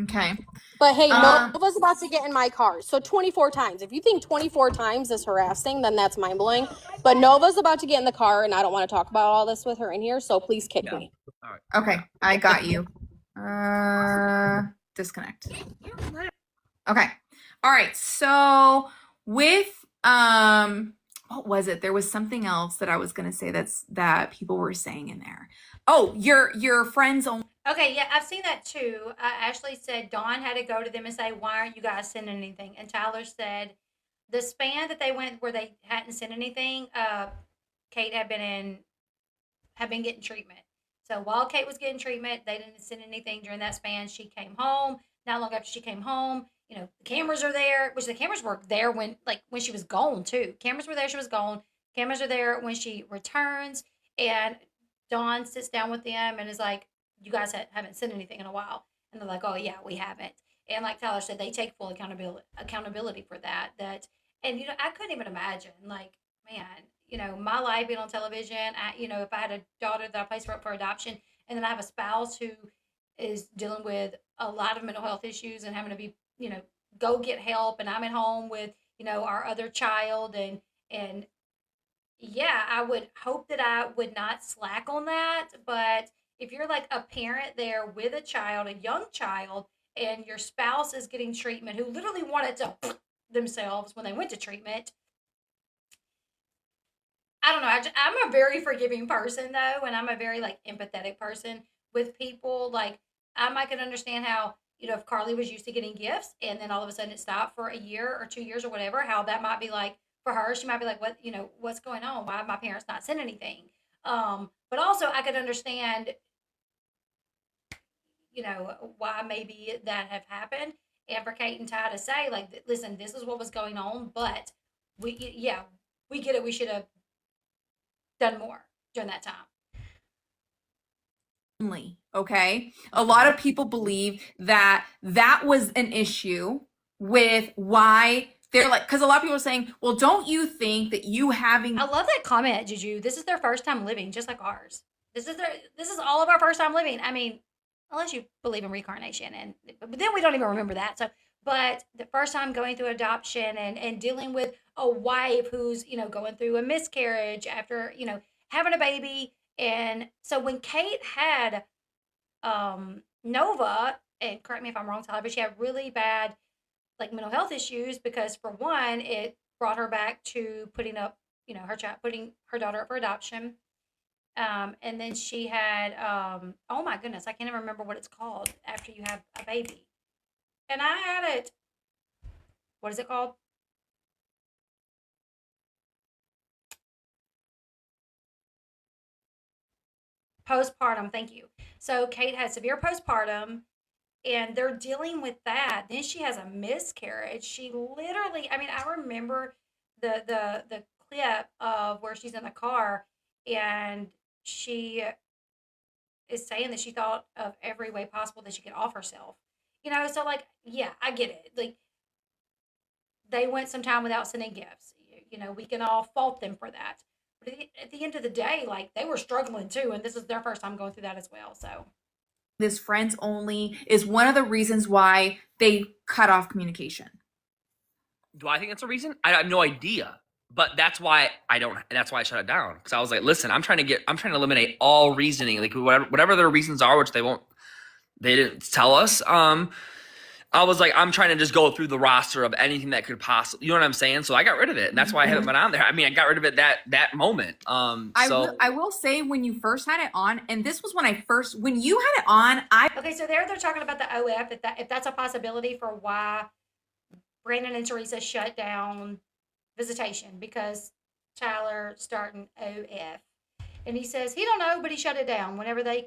Okay. But hey, Nova's about to get in my car. So 24 times. If you think 24 times is harassing, then that's mind blowing. But Nova's about to get in the car, and I don't want to talk about all this with her in here. So please kick me. All right. Okay, I got you. Disconnect. Okay. All right. So with what was it? There was something else that I was gonna say that people were saying in there. Oh, your friends only. Okay, yeah, I've seen that too. Ashley said Dawn had to go to them and say, "Why aren't you guys sending anything?" And Tyler said the span that they went where they hadn't sent anything. Kate had been getting treatment. So while Kate was getting treatment, they didn't send anything during that span. She came home. Not long after she came home, the cameras are there, which the cameras were there when she was gone too. Cameras were there, she was gone. Cameras are there when she returns, and Dawn sits down with them and is like, "You guys haven't sent anything in a while," and they're like, "Oh yeah, we haven't." And like Tyler said, they take full accountability for that. And I couldn't even imagine, like, man, my life being on television. If I had a daughter that I placed up for adoption, and then I have a spouse who is dealing with a lot of mental health issues and having to be, go get help, and I'm at home with, our other child, and yeah, I would hope that I would not slack on that. But if you're like a parent there with a child, a young child, and your spouse is getting treatment, who literally wanted to themselves when they went to treatment, I don't know. I'm a very forgiving person though, and I'm a very empathetic person with people. Like I can understand how if Carly was used to getting gifts and then all of a sudden it stopped for a year or 2 years or whatever, how that might be like for her. She might be like, "What what's going on? Why have my parents not sent anything?" But also I could understand why maybe that have happened, and for Kate and Ty to say listen, this is what was going on, but we get it. We should have done more during that time. Okay. A lot of people believe that was an issue with why they're because a lot of people are saying, well, don't you think that you having. I love that comment, Juju. This is their first time living, just like ours. This is all of our first time living. I mean, unless you believe in reincarnation, but then we don't even remember that. So, but the first time going through adoption and dealing with a wife who's going through a miscarriage after having a baby. And so when Kate had Nova, and correct me if I'm wrong, Tyler, but she had really bad mental health issues because for one, it brought her back to putting her daughter up for adoption. And then she had oh my goodness, I can't even remember what it's called after you have a baby. And I had it. What is it called? Postpartum, thank you. So Kate had severe postpartum and they're dealing with that. Then she has a miscarriage. She literally, I remember the clip of where she's in the car and she is saying that she thought of every way possible that she could off herself. So yeah, I get it. They went some time without sending gifts. We can all fault them for that. But at the end of the day, they were struggling too, and this is their first time going through that as well. So this friends only is one of the reasons why they cut off communication. Do I think that's a reason? I have no idea. But that's why I shut it down. Because I was like, listen, I'm trying to eliminate all reasoning. Whatever their reasons are, which they didn't tell us. I was like, I'm trying to just go through the roster of anything that could possibly, you know what I'm saying? So I got rid of it. And that's why I haven't been on there. I got rid of it that moment. I will say when you first had it on, and this was when you had it on, okay, so they're talking about the OF, if that's a possibility for why Brandon and Teresa shut down visitation, because Tyler starting OF. And he says he don't know, but he shut it down. Whenever they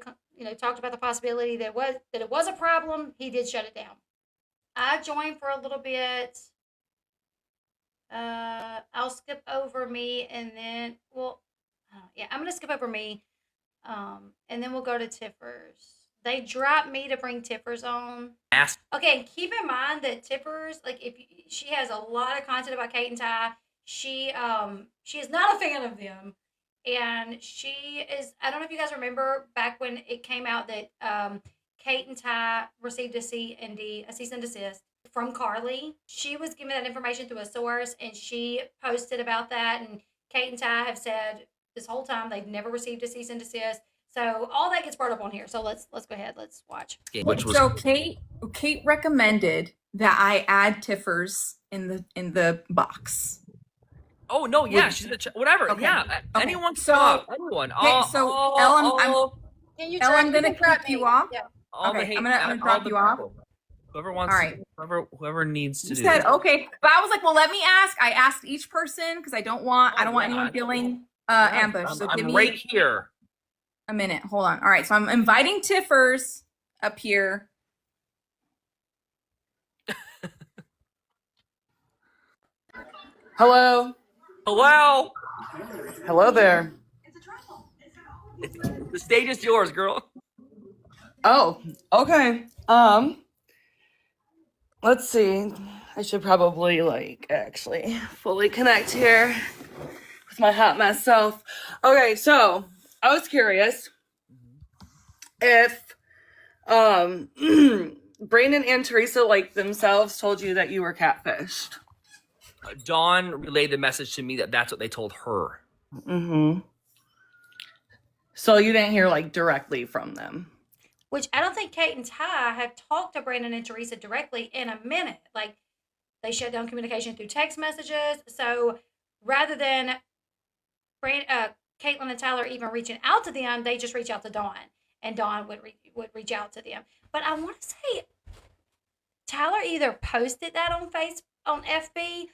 talked about the possibility that it was a problem, he did shut it down. I joined for a little bit. I'll skip over me and then I'm gonna skip over me. And then we'll go to Tiffers. They dropped me to bring Tiffers on. Ask. Okay, and keep in mind that Tiffers, like, she has a lot of content about Kate and Ty. She is not a fan of them, and she is. I don't know if you guys remember back when it came out that Kate and Ty received a cease and desist from Carly. She was given that information through a source, and she posted about that. And Kate and Ty have said this whole time they've never received a cease and desist. So all that gets brought up on here. So let's go ahead. Let's watch. Which was So Kate recommended that I add Tiffers in the box. Oh no, yeah, she's whatever. Okay. Yeah, Okay. anyone. So anyone. okay, so Elle, Can you Elle, try- I'm you gonna can prep kick you me. off. Yeah. all the Okay, hate, I'm gonna all drop the you off. people. Whoever wants. All right. Whoever needs to You do. said okay, but I was like, well, let me ask. I asked each person because I don't want Oh, yeah, anyone feeling Yeah, ambushed. So I'm give me right here. a minute. Hold on. All right, so I'm inviting Tiffers up here. Hello. Hello. Hello there. The stage is yours, girl. Oh, okay. Let's see. I should probably actually fully connect here with my hot mess self. Okay, so I was curious if Brandon and Teresa themselves told you that you were catfished. Dawn relayed the message to me that that's what they told her. Mm-hmm. So you didn't hear directly from them. Which I don't think Kate and Ty have talked to Brandon and Teresa directly in a minute. Like, they shut down communication through text messages. So rather than Caitlin and Tyler even reaching out to them, they just reach out to Dawn, and Dawn would reach out to them. But I want to say Tyler either posted that on FB,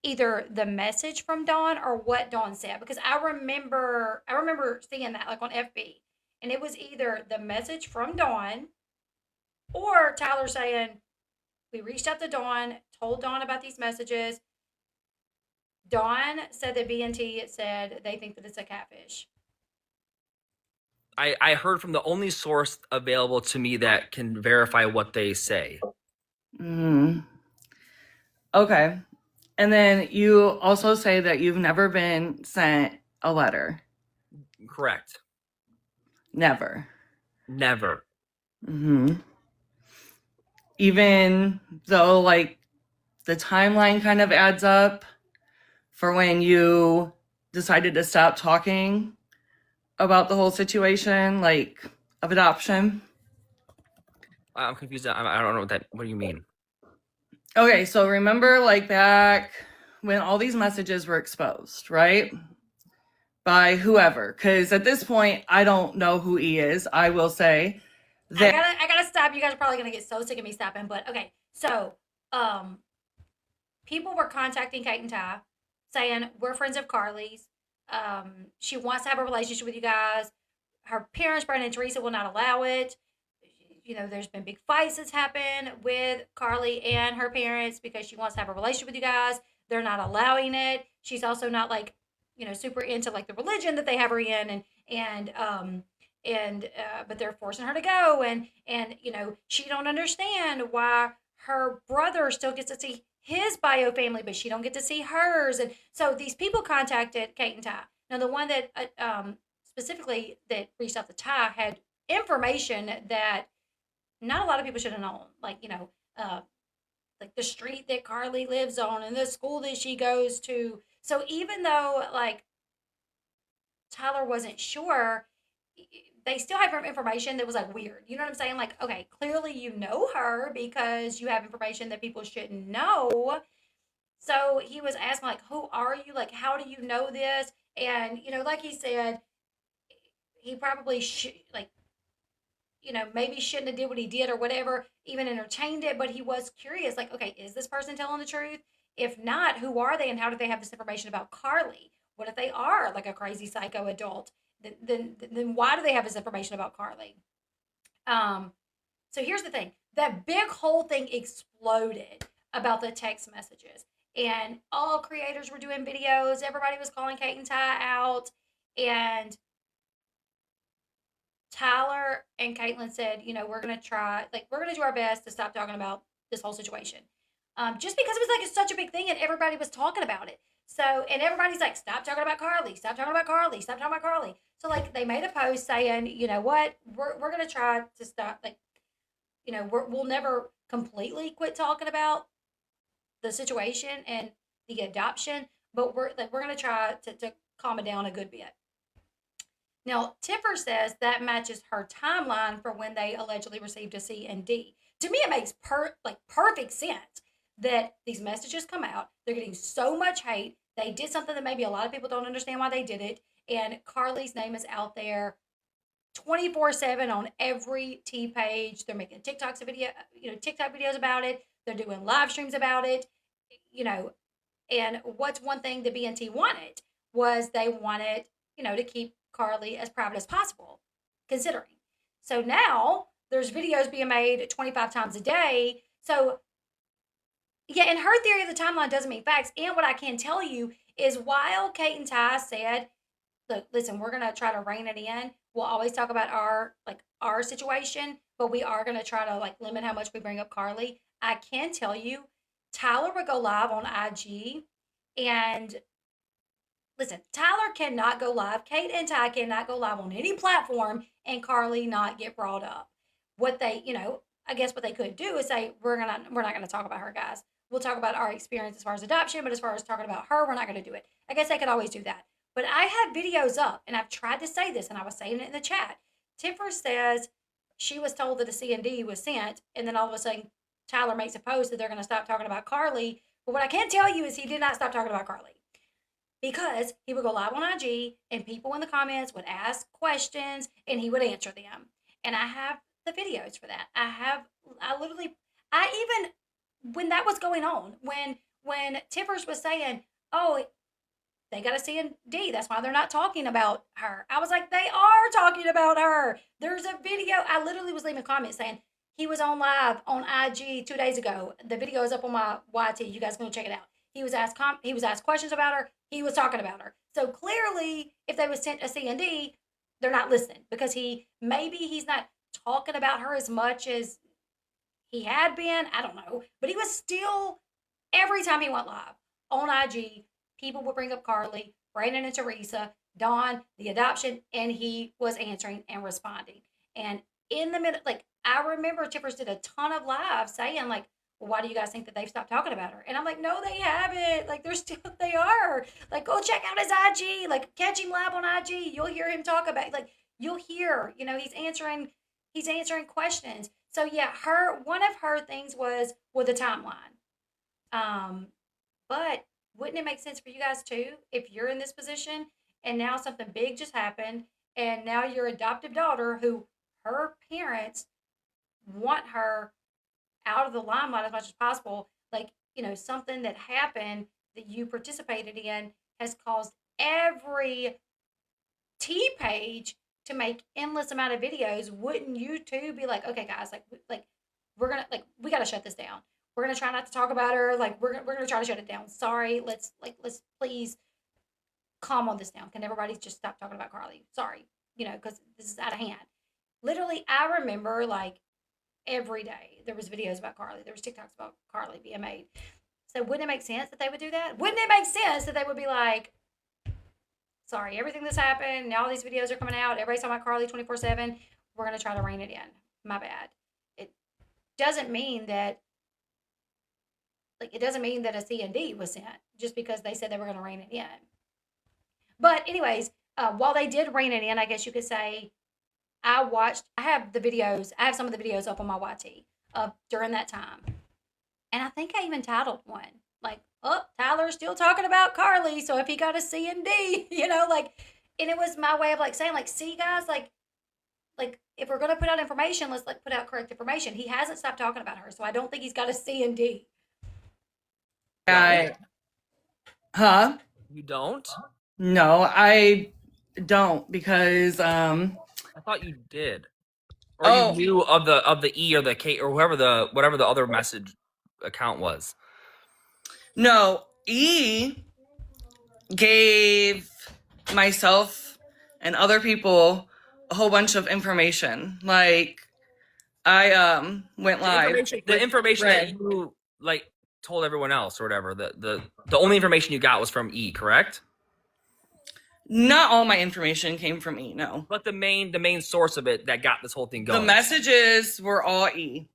either the message from Dawn or what Dawn said, because I remember seeing that on FB, and it was either the message from Dawn or Tyler saying, we reached out to Dawn, told Dawn about these messages. Dawn said that BNT said they think that it's a catfish. I heard from the only source available to me that can verify what they say. Okay. And then you also say that you've never been sent a letter. Correct. Never. Never. Even though the timeline kind of adds up for when you decided to stop talking about the whole situation, of adoption. I'm confused. I don't know what do you mean? Okay, so remember back when all these messages were exposed, right? By whoever. Because at this point, I don't know who he is. I will say that I gotta stop. You guys are probably gonna get so sick of me stopping, but okay. So, people were contacting Kate and Ty saying, we're friends of Carly's. She wants to have a relationship with you guys. Her parents, Brandon and Teresa, will not allow it. There's been big fights that's happened with Carly and her parents because she wants to have a relationship with you guys. They're not allowing it. She's also not super into the religion that they have her in, but they're forcing her to go, and she don't understand why her brother still gets to see his bio family, but she don't get to see hers. And so these people contacted Kate and Ty. Now, the one that specifically that reached out to Ty had information that not a lot of people should have known, the street that Carly lives on and the school that she goes to. So even though Tyler wasn't sure, they still have information that was weird. You know what I'm saying? Okay, clearly you know her because you have information that people shouldn't know. So he was asking who are you? How do you know this? And like he said, he probably maybe shouldn't have did what he did or whatever, even entertained it, but he was curious, okay, is this person telling the truth? If not, who are they and how do they have this information about Carly? What if they are a crazy psycho adult? Then why do they have this information about Carly? So here's the thing. That big whole thing exploded about the text messages. And all creators were doing videos. Everybody was calling Kate and Ty out. And Tyler and Caitlin said, we're going to try, we're going to do our best to stop talking about this whole situation. Just because it was like such a big thing and everybody was talking about it. So, and everybody's like, stop talking about Carly, stop talking about Carly, stop talking about Carly. So, they made a post saying, you know what, we're going to try to stop, we'll never completely quit talking about the situation and the adoption, but we're going to try to calm it down a good bit. Now, Tiffer says that matches her timeline for when they allegedly received a C and D. To me, it makes perfect sense that these messages come out. They're getting so much hate. They did something that maybe a lot of people don't understand why they did it. And Carly's name is out there 24/7 on every T page. They're making TikTok videos about it. They're doing live streams about it. And what's one thing the BNT wanted was they wanted, to keep Carly as private as possible, considering. So now there's videos being made 25 times a day. So yeah, in her theory of the timeline doesn't mean facts. And what I can tell you is while Kate and Ty said, look, listen, we're going to try to rein it in. We'll always talk about our situation, but we are going to try to limit how much we bring up Carly. I can tell you, Tyler would go live on IG and listen, Tyler cannot go live. Kate and Ty cannot go live on any platform and Carly not get brought up. What they, I guess what they could do is say, we're not going to talk about her, guys. We'll talk about our experience as far as adoption, but as far as talking about her, we're not going to do it. I guess they could always do that. But I have videos up, and I've tried to say this, and I was saying it in the chat. Tiffer says she was told that a C&D was sent, and then all of a sudden, Tyler makes a post that they're going to stop talking about Carly. But what I can tell you is he did not stop talking about Carly. Because he would go live on IG, and people in the comments would ask questions, and he would answer them. And I have the videos for that. When that was going on, when Tiffers was saying, oh, they got a C and D, that's why they're not talking about her. I was like, they are talking about her. There's a video. I literally was leaving comments saying he was on live on IG 2 days ago. The video is up on my YT. You guys can go check it out. He was asked questions about her. He was talking about her. So clearly, if they was sent a C and D, they're not listening because maybe he's not talking about her as much as he had been. I don't know. But he was still, every time he went live on IG, people would bring up Carly, Brandon and Teresa, Dawn, the adoption, and he was answering and responding. And in the middle, I remember Tippers did a ton of lives saying, well, why do you guys think that they've stopped talking about her? And I'm like, no, they haven't. They are. Go check out his IG. Catch him live on IG. You'll hear him talk about, you'll hear, he's answering questions. So yeah, one of her things was with the timeline. But wouldn't it make sense for you guys too, if you're in this position and now something big just happened and now your adoptive daughter, who her parents want her out of the limelight as much as possible, something that happened that you participated in has caused every T page to make endless amount of videos. Wouldn't you too be like, okay guys, we're gonna we gotta shut this down. We're gonna try not to talk about her. We're gonna try to shut it down. Sorry, let's please calm on this down. Can everybody just stop talking about Carly? Sorry, because this is out of hand. Literally, I remember every day there was videos about Carly. There was TikToks about Carly being made. So wouldn't it make sense that they would do that? Wouldn't it make sense that they would be like, sorry, everything that's happened, now all these videos are coming out, everybody's talking about Carly 24/7, we're going to try to rein it in. My bad. It doesn't mean that a C and D was sent just because they said they were going to rein it in. But anyways, while they did rein it in, I guess you could say, I have some of the videos up on my YT during that time. And I think I even titled one, Tyler's still talking about Carly, so if he got a C and D, and it was my way of saying, see guys, if we're going to put out information, let's put out correct information. He hasn't stopped talking about her, so I don't think he's got a C and D. Huh? You don't? No, I don't because I thought you did. Or you knew of the E or the K or whatever the other message account was. No, E gave myself and other people a whole bunch of information. Like, I went live. The information Ray. that you like told everyone else or whatever. The only information you got was from E, correct? Not all my information came from E, no. But the main source of it that got this whole thing going. The messages were all E.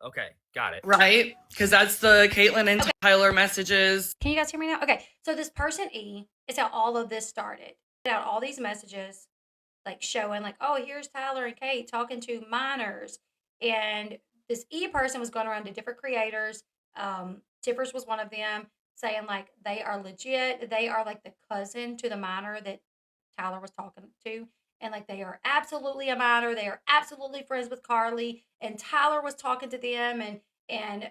Okay, got it. Right? Because that's the Caitlin and Tyler messages. Can you guys hear me now? Okay, so this person E is how all of this started. Out all these messages, like showing, like, oh, here's Tyler and Kate talking to minors, and this E person was going around to different creators. Tiffers was one of them, saying like they are legit. They are like the cousin to the minor that Tyler was talking to, and like they are absolutely a minor. They are absolutely friends with Carly, and Tyler was talking to them, and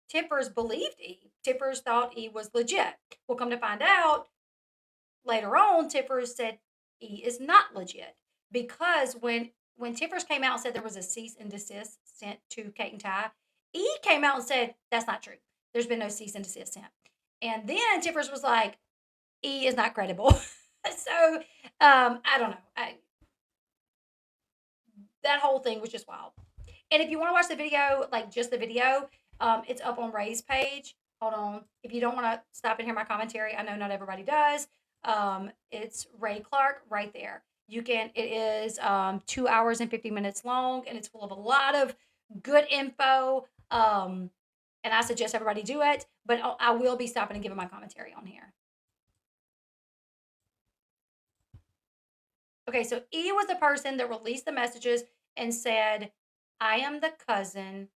Tiffers believed E. Tiffers thought E was legit. We'll come to find out later on, Tiffers said E is not legit, because when Tiffers came out and said there was a cease and desist sent to Kate and Ty, E came out and said that's not true. There's been no cease and desist sent. And then Tiffers was like, E is not credible. So I don't know. That whole thing was just wild. And if you want to watch the video, like just the video, it's up on Rei's page. Hold on. If you don't want to stop and hear my commentary, I know not everybody does. It's Rei Clarke right there. You can, it is 2 hours and 50 minutes long, and it's full of a lot of good info. And I suggest everybody do it, but I will be stopping and giving my commentary on here. Okay, so E was the person that released the messages and said, I am the cousin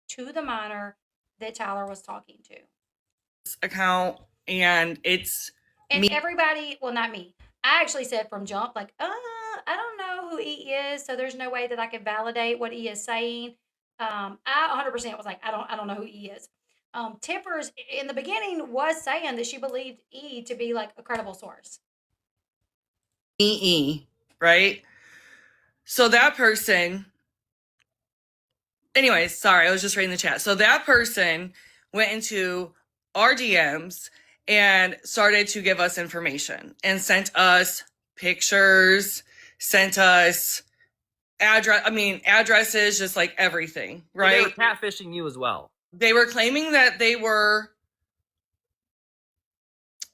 to the minor that Tyler was talking to. Account, and it's and me. Everybody, well, not me. I actually said from jump, like, I don't know who E is, so there's no way that I can validate what E is saying. I 100% was like, I don't know who E is. Tiffers in the beginning was saying that she believed E to be like a credible source. E, right? So that person, anyways, sorry, I was just reading the chat. So that person went into our DMs and started to give us information and sent us pictures, sent us addresses, just like everything, right? They were catfishing you as well. They were claiming that they were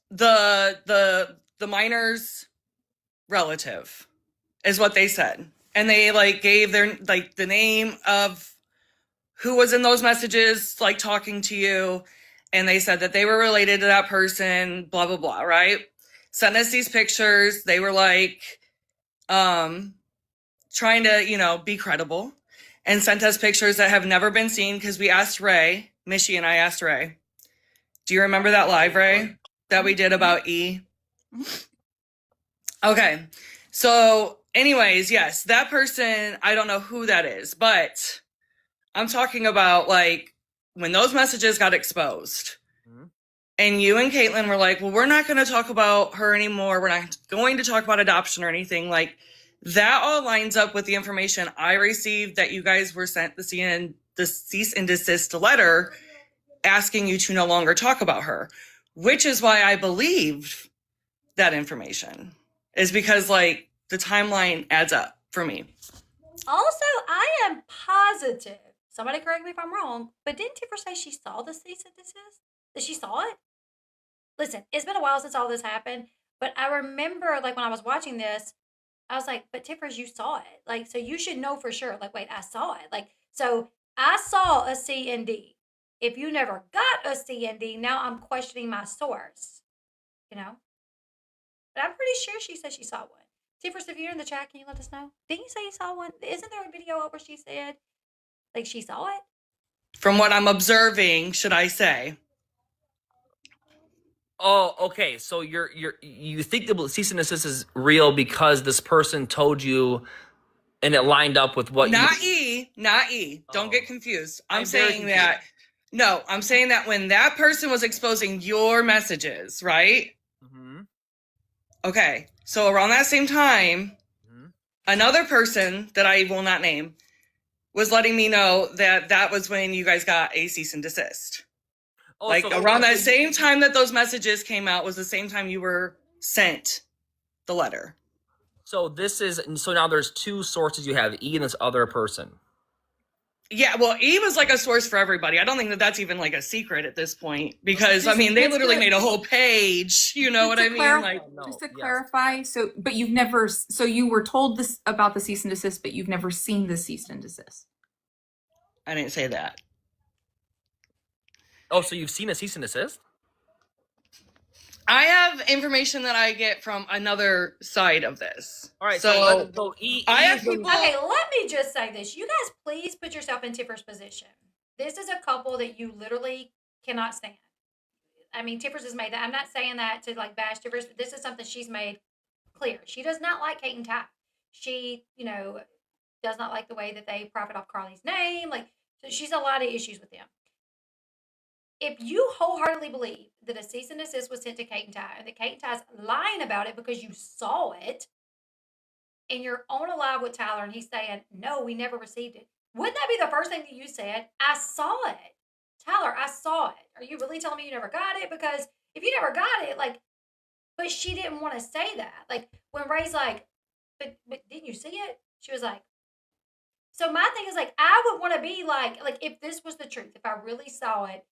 the minor's relative, is what they said. And they like gave their like the name of who was in those messages, like talking to you. And they said that they were related to that person, blah, blah, blah, right? Sent us these pictures. They were like, trying to, be credible, and sent us pictures that have never been seen, because we asked Rei, Mishy and I asked Rei. Do you remember that live, Rei, that we did about E? Okay. So anyways, yes, that person, I don't know who that is, but I'm talking about like when those messages got exposed, and you and Caitlin were like, well, we're not going to talk about her anymore. We're not going to talk about adoption or anything. Like, that all lines up with the information I received, that you guys were sent the cease and desist letter asking you to no longer talk about her, which is why I believed that information, is because like the timeline adds up for me. Also, I am positive, somebody correct me if I'm wrong, but didn't Tiffer say she saw the cease and desist? That she saw it? Listen, it's been a while since all this happened, but I remember like when I was watching this, I was like, but Tiffers, you saw it. Like, so you should know for sure. Like, wait, I saw it. Like, so I saw a C and D. If you never got a C and D, now I'm questioning my source, But I'm pretty sure she said she saw one. Tiffers, if you're in the chat, can you let us know? Didn't you say you saw one? Isn't there a video where she said, like, she saw it? From what I'm observing, should I say? Oh, okay. So you think the cease and desist is real because this person told you, and it lined up with what not E. Don't get confused. I'm saying that. No, I'm saying that when that person was exposing your messages, right? Mm-hmm. Okay. So around that same time, another person that I will not name was letting me know that that was when you guys got a cease and desist. Oh, like so around that same time that those messages came out was the same time you were sent the letter. So now there's two sources you have, E and this other person. Yeah, well, Eve is like a source for everybody. I don't think that that's even like a secret at this point because I mean they literally made a whole page. You know what I mean? Just to clarify, but you've never, so you were told this about the cease and desist, but you've never seen the cease and desist. I didn't say that. Oh, so you've seen a cease and desist? I have information that I get from another side of this. All right, so I have people. Okay, let me just say this. You guys, please put yourself in Tiffer's position. This is a couple that you literally cannot stand. I mean, Tiffer's has made that. I'm not saying that to like bash Tiffer's. This is something she's made clear. She does not like Kate and Ty. She, does not like the way that they profit off Carly's name. Like, so she's a lot of issues with them. If you wholeheartedly believe that a cease and desist was sent to Kate and Ty, and that Kate and Ty's lying about it because you saw it, and you're on a live with Tyler, and he's saying, no, we never received it. Wouldn't that be the first thing that you said? I saw it. Tyler, I saw it. Are you really telling me you never got it? Because if you never got it, but she didn't want to say that. Like, when Ray's like, but didn't you see it? She was like, so my thing is, I would want to be like, if this was the truth, if I really saw it,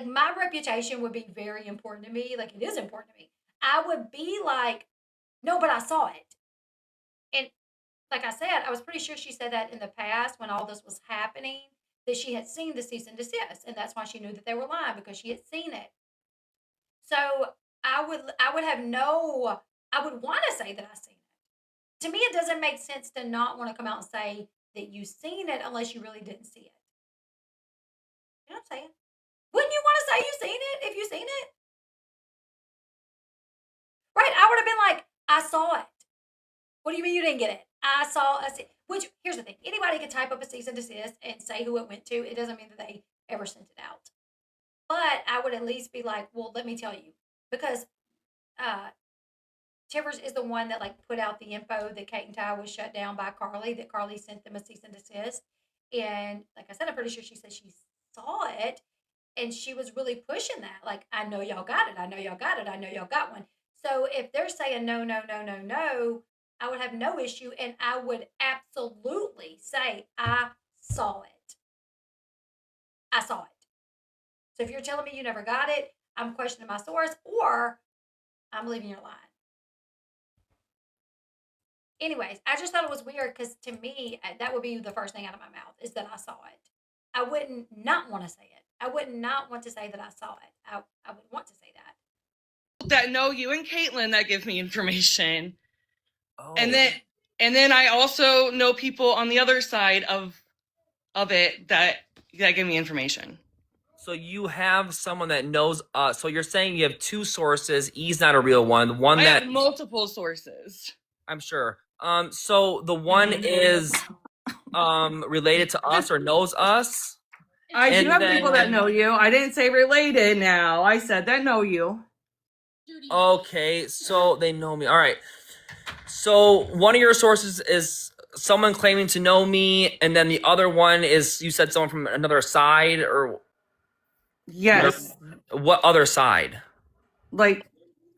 my reputation would be very important to me. Like, it is important to me. I would be like, no, but I saw it. And like I said, I was pretty sure she said that in the past when all this was happening, that she had seen the cease and desist. And that's why she knew that they were lying, because she had seen it. So I would want to say that I seen it. To me, it doesn't make sense to not want to come out and say that you seen it unless you really didn't see it. You know what I'm saying? Wouldn't you want to say you seen it if you seen it? Right? I would have been like, I saw it. What do you mean you didn't get it? I saw a cease. Which, here's the thing. Anybody can type up a cease and desist and say who it went to. It doesn't mean that they ever sent it out. But I would at least be like, well, let me tell you. Because Tivers is the one that put out the info that Kate and Ty was shut down by Carly, that Carly sent them a cease and desist. And like I said, I'm pretty sure she said she saw it. And she was really pushing that. I know y'all got it. I know y'all got it. I know y'all got one. So if they're saying no, no, no, no, no, I would have no issue. And I would absolutely say, I saw it. I saw it. So if you're telling me you never got it, I'm questioning my source, or I'm believing you're lying. Anyways, I just thought it was weird because to me, that would be the first thing out of my mouth is that I saw it. I wouldn't not want to say it. I would not want to say that I saw it. I would want to say that. That know you and Caitlin that give me information. Oh. And then I also know people on the other side of it that give me information. So you have someone that knows so you're saying you have two sources. E's not a real one. The one I that have multiple sources. I'm sure. So the one is related to us or knows us. I do have people that know you. I didn't say related now. I said that know you. Okay, so they know me. All right. So one of your sources is someone claiming to know me, and then the other one is you said someone from another side, or yes. What other side? I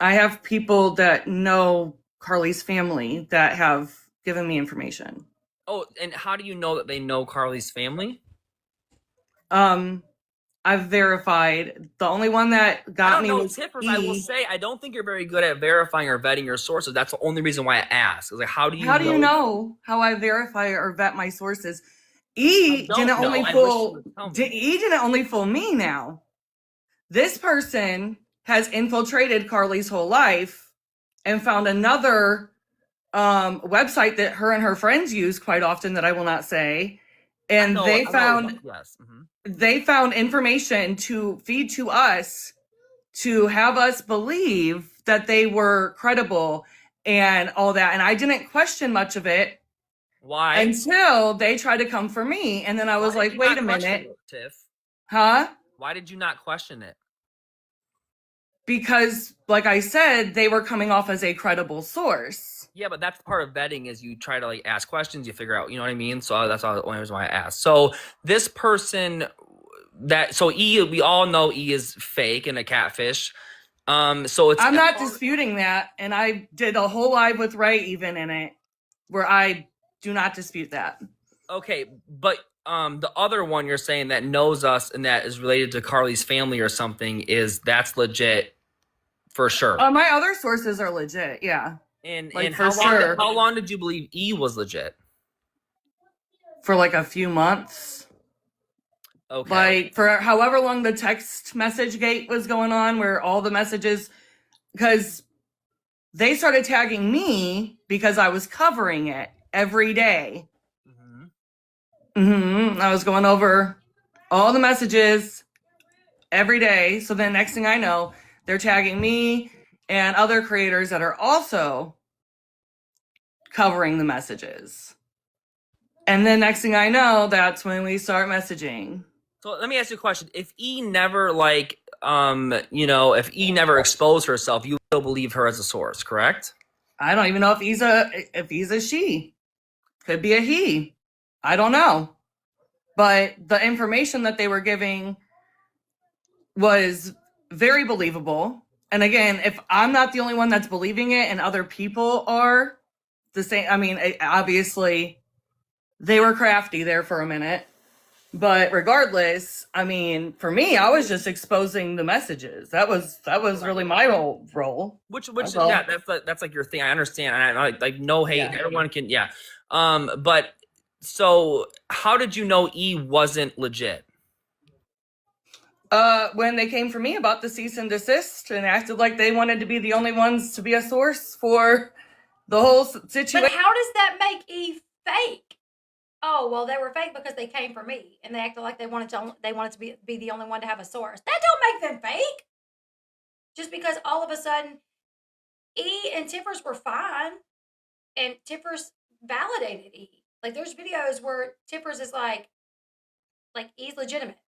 have people that know Carly's family that have given me information. Oh, and how do you know that they know Carly's family? I've verified. The only one that got me was Tiffers. I will say I don't think you're very good at verifying or vetting your sources. That's the only reason why I asked. It's how do you know how I verify or vet my sources? E didn't only fool me now. This person has infiltrated Carly's whole life and found another website that her and her friends use quite often that I will not say. And they found information to feed to us to have us believe that they were credible and all that. And I didn't question much of it. Why? Until they tried to come for me. And then I was like, wait a minute. Tiff? Huh? Why did you not question it? Because, like I said, they were coming off as a credible source. Yeah, but that's part of vetting is you try to ask questions, you figure out, you know what I mean? So that's the only reason why I asked. So this person so E, we all know E is fake and a catfish. So it's I'm not disputing that, and I did a whole live with Rei even in it, where I do not dispute that. okay, but the other one you're saying that knows us and that is related to Carly's family or something that's legit for sure. My other sources are legit, yeah. And like, and for sure. how long did you believe E was legit? For like a few months. Okay. Like for however long the text message gate was going on, where all the messages, because they started tagging me because I was covering it every day. I was going over all the messages every day. So then next thing I know, they're tagging me and other creators that are also covering the messages. And then next thing I know, that's when we start messaging. So let me ask you a question. If E never if E never exposed herself, you still believe her as a source, correct? I don't even know if he's a she. Could be a he. I don't know. But the information that they were giving was very believable. And again, if I'm not the only one that's believing it and other people are the same, I mean, obviously they were crafty there for a minute. But regardless, I mean, for me, I was just exposing the messages. That was really my whole role. Which that's like your thing. I understand. And I like no hate. Yeah. Everyone can, yeah. But so how did you know E wasn't legit? When they came for me about the cease and desist and acted like they wanted to be the only ones to be a source for the whole situation. But how does that make E fake? Oh, well, they were fake because they came for me and they acted like they wanted to be the only one to have a source. That don't make them fake. Just because all of a sudden E and Tiffers were fine and Tiffers validated E. Like there's videos where Tiffers is like E's legitimate.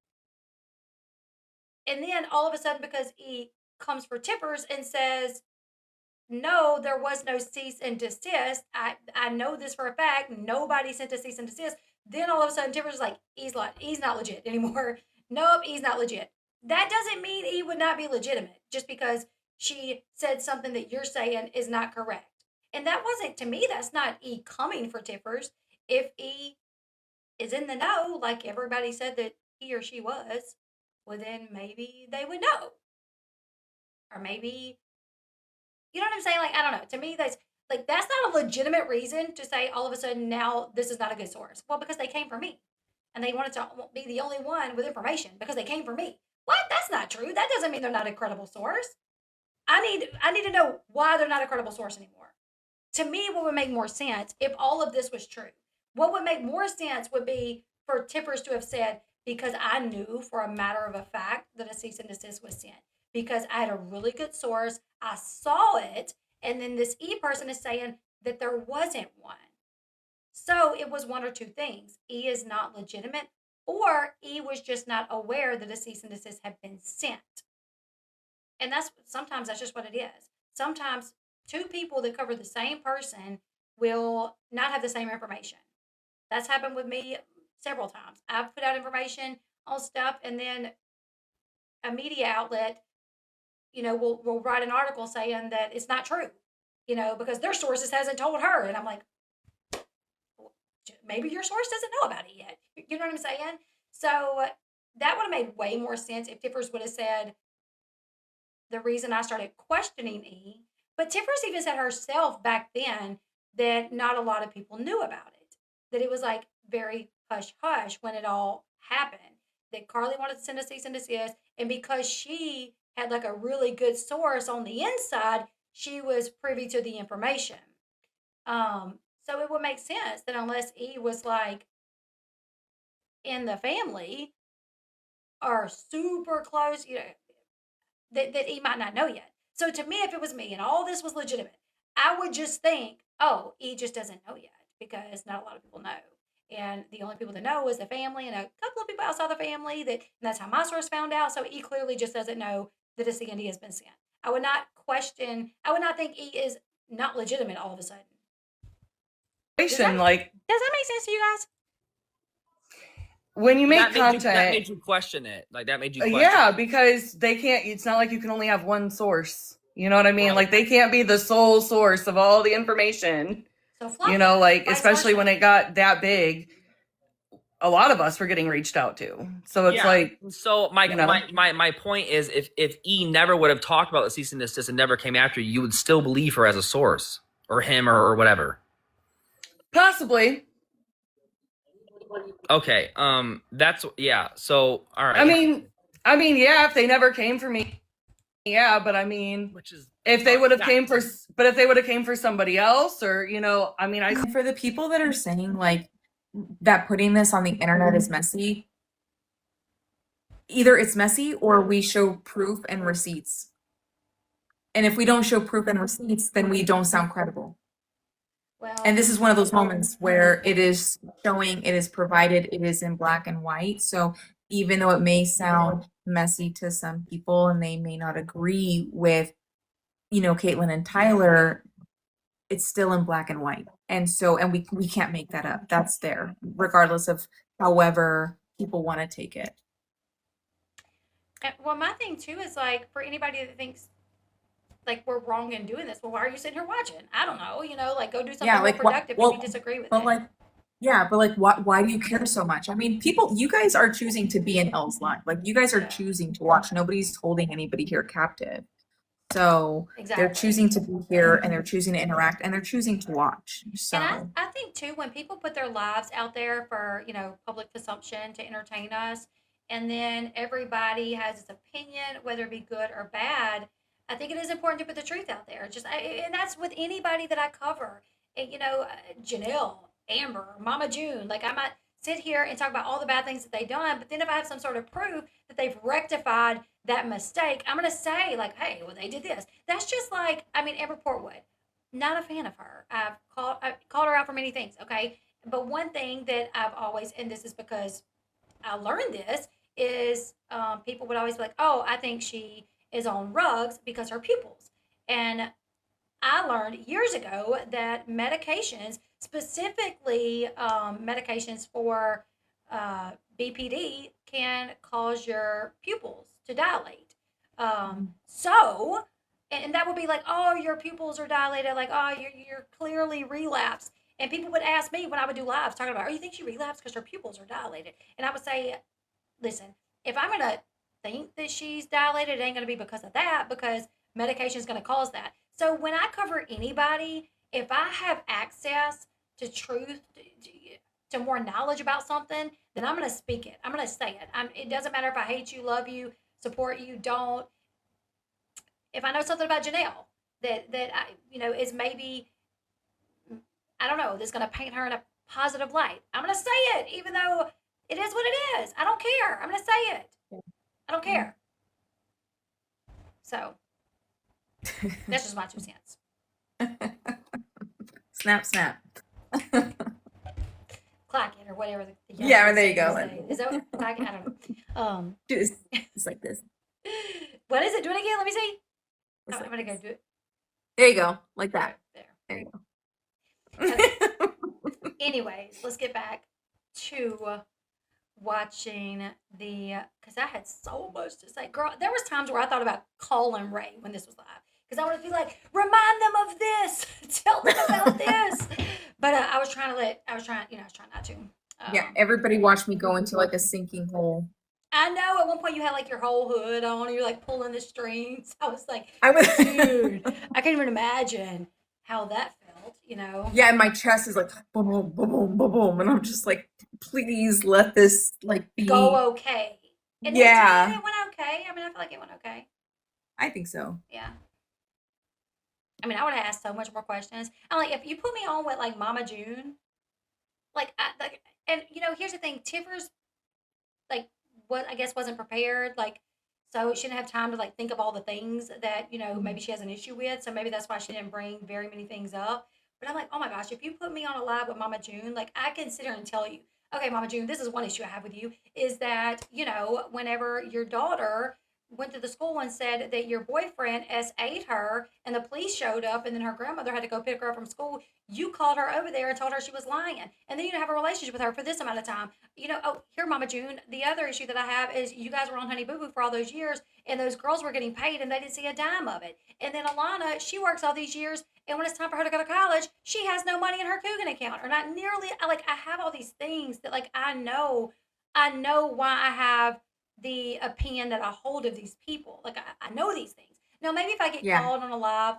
And then all of a sudden, because E comes for Tippers and says, no, there was no cease and desist. I know this for a fact. Nobody sent a cease and desist. Then all of a sudden, Tippers is like, E's not legit anymore. Nope, E's not legit. That doesn't mean E would not be legitimate just because she said something that you're saying is not correct. And that wasn't, to me, that's not E coming for Tippers. If E is in the know, like everybody said that he or she was, well, then maybe they would know. Or maybe, you know what I'm saying? Like, I don't know. To me, that's not a legitimate reason to say all of a sudden now this is not a good source. Well, because they came for me. And they wanted to be the only one with information because they came for me. What? That's not true. That doesn't mean they're not a credible source. I need to know why they're not a credible source anymore. To me, what would make more sense if all of this was true? What would make more sense would be for Tippers to have said, because I knew for a matter of a fact that a cease and desist was sent. Because I had a really good source. I saw it. And then this E person is saying that there wasn't one. So it was one or two things. E is not legitimate, or E was just not aware that a cease and desist had been sent. And sometimes that's just what it is. Sometimes two people that cover the same person will not have the same information. That's happened with me several times. I've put out information on stuff, and then a media outlet, will write an article saying that it's not true, because their sources hasn't told her. And I'm like, maybe your source doesn't know about it yet. You know what I'm saying? So that would have made way more sense if Tiffers would have said the reason I started questioning E. But Tiffers even said herself back then that not a lot of people knew about it. That it was like very hush-hush when it all happened. That Carly wanted to send a cease and desist. And because she had like a really good source on the inside, she was privy to the information. So it would make sense that unless E was like in the family or super close, that E might not know yet. So to me, if it was me and all this was legitimate, I would just think, oh, E just doesn't know yet because not a lot of people know. And the only people that know is the family and a couple of people outside the family. And that's how my source found out. So E clearly just doesn't know that a CND has been sent. I would not think E is not legitimate all of a sudden. Does that make sense to you guys? when you make that content, made you question it. Like that made you question yeah, it. because they can't. It's not like you can only have one source. You know what I mean? Right. Like they can't be the sole source of all the information. So flop You know, it, like vice especially versa. when it got that big, a lot of us were getting reached out to. So it's Yeah. like, So you know. my point is, if E never would have talked about the cease and desist and never came after you, you would still believe her as a source, or him, or whatever. Possibly. Okay. That's yeah. So all right. I mean, yeah. If they never came for me, yeah. But I mean, which is if they would have yeah. came for, but if they would have came for somebody else, or you know, I mean, For the people that are saying like that putting this on the internet is messy, either it's messy or we show proof and receipts. And if we don't show proof and receipts, then we don't sound credible. Well, And this is one of those moments where it is showing, it is provided, it is in black and white. So even though it may sound messy to some people and they may not agree with, you know, Caitlin and Tyler, it's still in black and white. And so, and we can't make that up. That's there, regardless of however people want to take it. well, my thing too is like for anybody that thinks like we're wrong in doing this, well, why are you sitting here watching? I don't know, you know, like go do something more like productive if you disagree with but it. like, yeah, but like, why do you care so much? I mean, people, you guys are choosing to be in Elle's life. Like you guys are choosing to watch. Nobody's holding anybody here captive. So they're choosing to be here and they're choosing to interact and they're choosing to watch. So And I think too, when people put their lives out there for, you know, public consumption to entertain us, and then everybody has its opinion, whether it be good or bad, I think it is important to put the truth out there. And that's with anybody that I cover. And, you know, Janelle, Amber, Mama June, like I might sit here and talk about all the bad things that they've done, but then if I have some sort of proof that they've rectified that mistake, I'm going to say like, hey, well, they did this. That's just like, I mean, Amber Portwood, not a fan of her. I've called her out for many things. Okay. But one thing that I've always, and this is because I learned this, is people would always be like, oh, I think she is on rugs because her pupils. And I learned years ago that medications, specifically medications for BPD, can cause your pupils to dilate. So, and that would be like, oh, your pupils are dilated, like, oh, you're clearly relapsed. And people would ask me when I would do lives talking about, oh, you think she relapsed because her pupils are dilated? And I would say, listen, if I'm going to think that she's dilated, it ain't going to be because of that, because medication is going to cause that. So when I cover anybody, if I have access to truth, to more knowledge about something, then I'm going to speak it. I'm going to say it. It doesn't matter if I hate you, love you, support you, don't. If I know something about Janelle that I, you know, is maybe, I don't know, that's going to paint her in a positive light, I'm going to say it, even though it is what it is. I don't care. I'm going to say it. I don't care. So that's just my 2 cents. snap, snap. Clack it or whatever. Yeah, there you go. Is that what clack it? I don't know. It's like this. What is it? Do it again. Let me see. It's I'm like going to go this. do it. There you go. Like that. There you go. Okay. Anyways, let's get back to watching because I had so much to say. Girl, there was times where I thought about calling Ray when this was live. Because I would be like, remind them of this. Tell them about this. But I was trying not to. Yeah, everybody watched me go into like a sinking hole. I know at one point you had like your whole hood on and you're like pulling the strings. I was like, dude, I can't even imagine how that felt, you know? Yeah, and my chest is like boom, boom, boom, boom, boom, boom. And I'm just like, please let this like be go okay. And yeah. it went okay. I mean, I feel like it went okay. I think so. Yeah. I mean, I would have asked so much more questions. I'm like, if you put me on with like Mama June, and you know, here's the thing, Tiffer's like what I guess wasn't prepared, like so she didn't have time to like think of all the things that, you know, maybe she has an issue with. So maybe that's why she didn't bring very many things up. But I'm like, oh my gosh, if you put me on a live with Mama June, like I can sit here and tell you, okay, Mama June, this is one issue I have with you, is that, you know, whenever your daughter went to the school and said that your boyfriend SA'd her and the police showed up and then her grandmother had to go pick her up from school, you called her over there and told her she was lying. And then you didn't have a relationship with her for this amount of time. Oh, here, Mama June, the other issue that I have is you guys were on Honey Boo Boo for all those years and those girls were getting paid and they didn't see a dime of it. And then Alana, she works all these years and when it's time for her to go to college, she has no money in her Coogan account or not nearly. I have all these things that I know why I have the opinion that I hold of these people. I know these things. Now, maybe if I get Yeah. called on a live,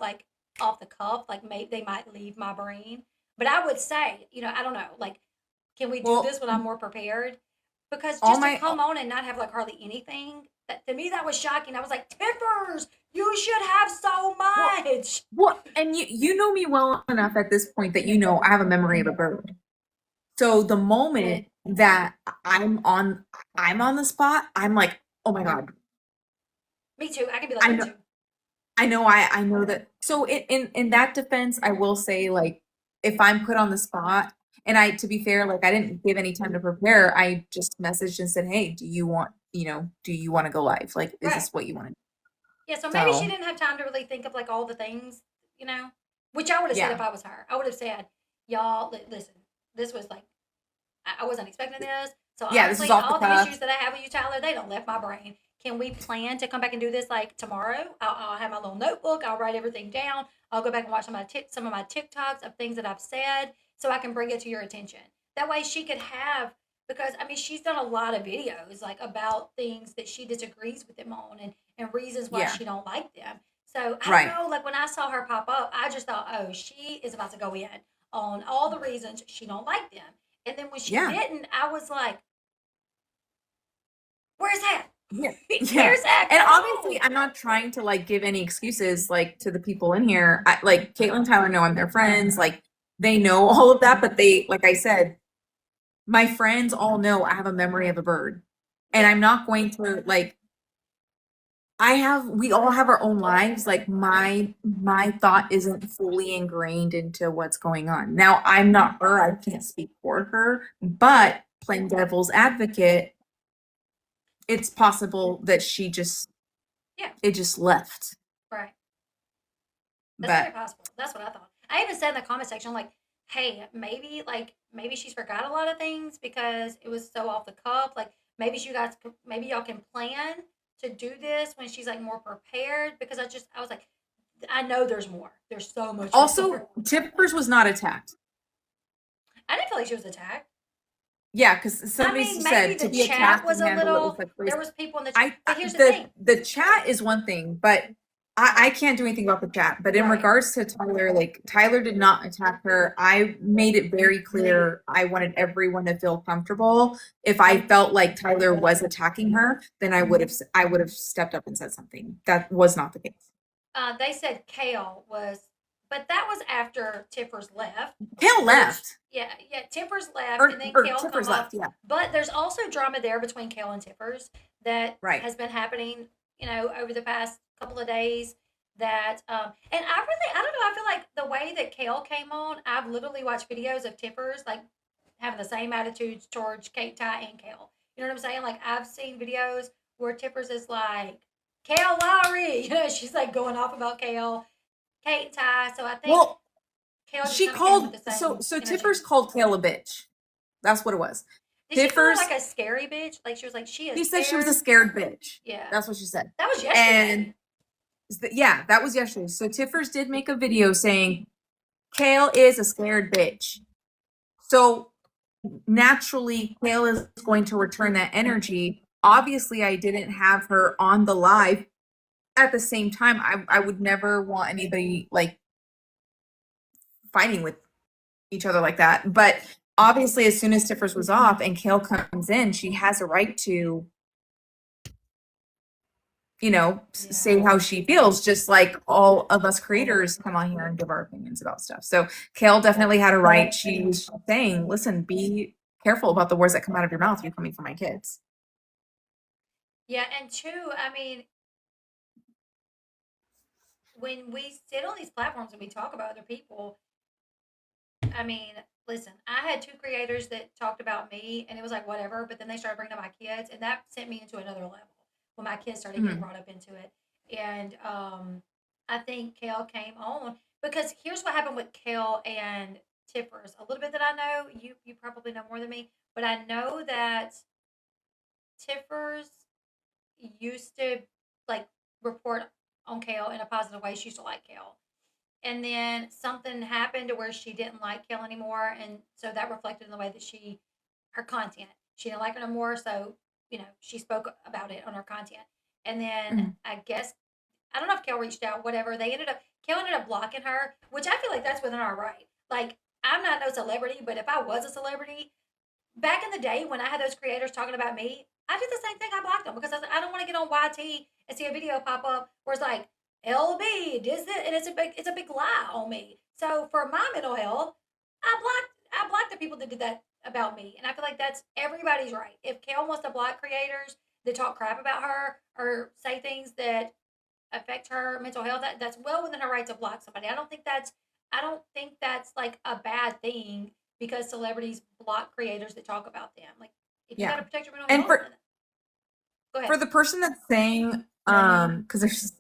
off the cuff, maybe they might leave my brain. But I would say, I don't know, can we do Well, this when I'm more prepared? Because all just to my come on and not have hardly anything, that to me that was shocking. I was like, Tiffers, you should have so much. well, and you know me well enough at this point that I have a memory of a bird. So the moment that I'm on the spot, I'm like, oh my God. Me too. I can be I like know. that too. I know that. So in that defense, I will say if I'm put on the spot, and to be fair, I didn't give any time to prepare. I just messaged and said, hey, do you want to go live? Is Right. this what you want to do? Yeah, so maybe she So didn't have time to really think of all the things, which I would have said if yeah, I was her. I would have said, y'all, listen, this was I wasn't expecting this. So yeah, this is honestly, off the all the cuff. issues that I have with you, Tyler, they don't left my brain. Can we plan to come back and do this tomorrow? I'll have my little notebook. I'll write everything down. I'll go back and watch some of my TikToks of things that I've said so I can bring it to your attention. That way she could have, because she's done a lot of videos about things that she disagrees with them on and reasons why Yeah, she don't like them. So I don't right. know, when I saw her pop up, I just thought, oh, she is about to go in on all the reasons she don't like them. And then when she Yeah, didn't, I was like, where's that? yeah, Where's that? And Come obviously, on. I'm not trying to give any excuses to the people in here. Caitlin and Tyler know I'm their friends. They know all of that, but they, like I said, my friends all know I have a memory of a bird, and I'm not going to we all have our own lives. My thought isn't fully ingrained into what's going on. Now, I'm not her, I can't speak for her, but playing devil's advocate, it's possible that Yeah, it just left. right. That's very But possible. That's what I thought. I even said in the comment section, hey, maybe she's forgot a lot of things because it was so off the cuff. Maybe maybe y'all can plan to do this when she's more prepared because I was like, I know there's more. There's so much more. also, Tippers was not attacked. I didn't feel like she was attacked. Yeah, because somebody maybe said to the be chat attacked was and a handle it little. with grace. There was people in the chat, but here's the the thing. the chat is one thing, but I can't do anything about the chat. But in Right. regards to Tyler, Tyler did not attack her. I made it very clear I wanted everyone to feel comfortable. If I felt like Tyler was attacking her, then I would have stepped up and said something. That was not the case. They said Kail was, but that was after Tiffers left. Kail left. Yeah, Tiffers left, Or and then Kail Tippers come up. left, yeah. But there's also drama there between Kail and Tiffers that Right. has been happening, over the past couple of days. That and I don't know. I feel like the way that Kail came on, I've literally watched videos of Tiffers having the same attitudes towards Kate, Ty, and Kail. You know what I'm saying? I've seen videos where Tiffers is like, Kail Lowry, she's going off about Kail, Kate, and Ty. So I think Kail just She kinda came with called the same so energy. Tiffers called Kail a bitch. That's what it was. Did she call her Tiffers, a scary bitch? She was like, she is. He said she was a scared bitch. Yeah. That's what she said. That was yesterday. And yeah, that was yesterday. So Tiffers did make a video saying Kail is a scared bitch. So naturally, Kail is going to return that energy. Obviously, I didn't have her on the live at the same time. I would never want anybody fighting with each other like that. But obviously, as soon as Tiffers was off and Kail comes in, she has a right to say how she feels, just like all of us creators come on here and give our opinions about stuff. So Kail definitely had a right. She was saying, listen, be careful about the words that come out of your mouth. You're coming for my kids. Yeah, and two, when we sit on these platforms and we talk about other people, listen, I had two creators that talked about me and it was like whatever, but then they started bringing up my kids and that sent me into another level when my kids started getting brought up into it. And I think Kail came on because here's what happened with Kail and Tiffers. A little bit that I know, you probably know more than me, but I know that Tiffers used to like report on Kail in a positive way. She used to like Kail. And then something happened to where she didn't like Kail anymore. And so that reflected in the way that her content. She didn't like her no more. So, she spoke about it on her content. And then I guess, I don't know if Kail reached out, whatever. Kail ended up blocking her, which I feel like that's within our right. Like, I'm not no celebrity, but if I was a celebrity, back in the day when I had those creators talking about me, I did the same thing. I blocked them because I don't want to get on YT and see a video pop up where it's like, Elle Bee does this, and it's a big lie on me. So for my mental health, I blocked the people that did that about me, and I feel like that's everybody's right. If Kail wants to block creators that talk crap about her or say things that affect her mental health, that's well within her right to block somebody. I don't think that's like a bad thing because celebrities block creators that talk about them. Like, if you got to protect your mental health, go ahead. For the person that's saying, because there's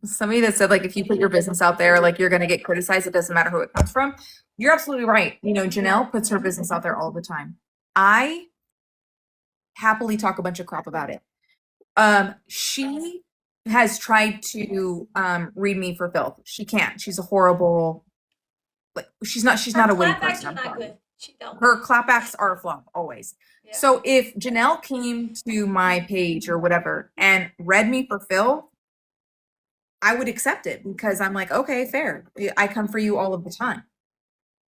somebody that said, like, if you put your business out there, like, you're going to get criticized. It doesn't matter who it comes from. You're absolutely right. Janelle puts her business out there all the time. I happily talk a bunch of crap about it. She has tried to read me for filth. She can't. She's a horrible, like, she's not a witty person. Are not good. She don't. Her clapbacks are a flop always. Yeah. So if Janelle came to my page or whatever and read me for filth, I would accept it because I'm like, okay, fair. I come for you all of the time.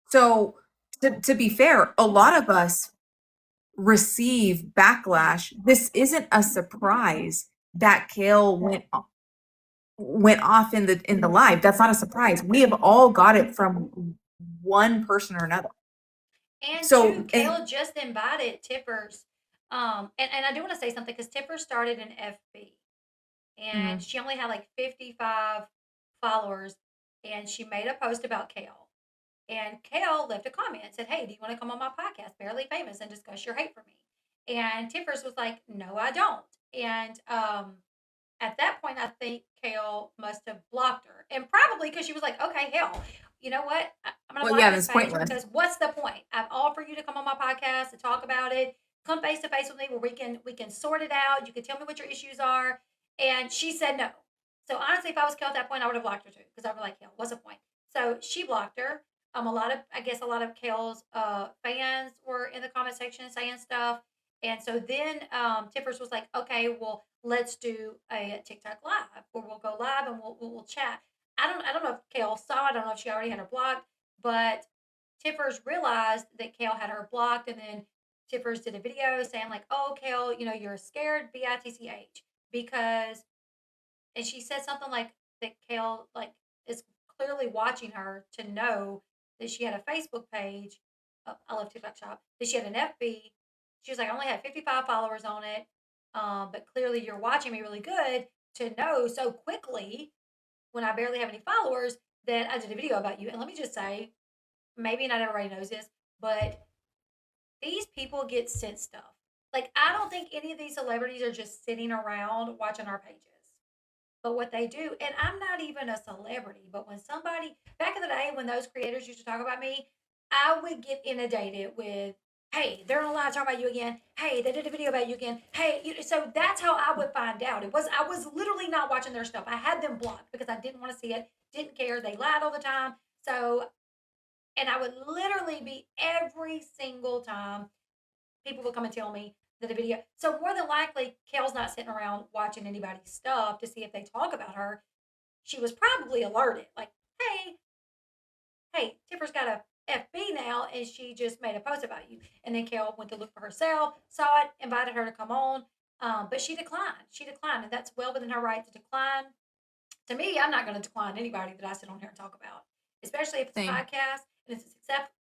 So to be fair, a lot of us receive backlash. This isn't a surprise that Kail went off in the live. That's not a surprise. We have all got it from one person or another. And so Kail just invited Tiffers. And I do want to say something because Tiffers started an FB. And she only had like 55 followers, and she made a post about Kail. And Kail left a comment and said, "Hey, do you want to come on my podcast, Barely Famous, and discuss your hate for me?" And Tiffers was like, "No, I don't." And at that point, I think Kail must have blocked her, and probably because she was like, "Okay, hell, you know what? I'm gonna block this page because what's the point? I've offered you to come on my podcast to talk about it. Come face to face with me where we can sort it out. You can tell me what your issues are." And she said no. So honestly, if I was Kail at that point, I would have blocked her too because I would like, Kail, what's the point? So she blocked her. A lot of Kail's fans were in the comment section saying stuff. And so then Tiffers was like, okay, well, let's do a TikTok live where we'll go live and we'll chat. I don't know if Kail saw it. I don't know if she already had her blocked, but Tiffers realized that Kail had her blocked, and then Tiffers did a video saying like, oh, Kail, you're scared, BITCH. Because, and she said something like that Kail like is clearly watching her to know that she had a Facebook page. I love TikTok Shop. That she had an FB. She was like, I only had 55 followers on it, but clearly you're watching me really good to know so quickly when I barely have any followers that I did a video about you. And let me just say, maybe not everybody knows this, but these people get sent stuff. Like, I don't think any of these celebrities are just sitting around watching our pages. But what they do, and I'm not even a celebrity, but when somebody, back in the day when those creators used to talk about me, I would get inundated with, hey, they're on a live talking about you again. Hey, they did a video about you again. Hey, so that's how I would find out. I was literally not watching their stuff. I had them blocked because I didn't want to see it, didn't care. They lied all the time. So, and I would literally be every single time people would come and tell me that a video. So more than likely, Kail's not sitting around watching anybody's stuff to see if they talk about her. She was probably alerted, like, hey, Tiffer's got a FB now, and she just made a post about you. And then Kail went to look for herself, saw it, invited her to come on, but she declined. And that's well within her right to decline. To me, I'm not going to decline anybody that I sit on here and talk about, especially if it's a podcast and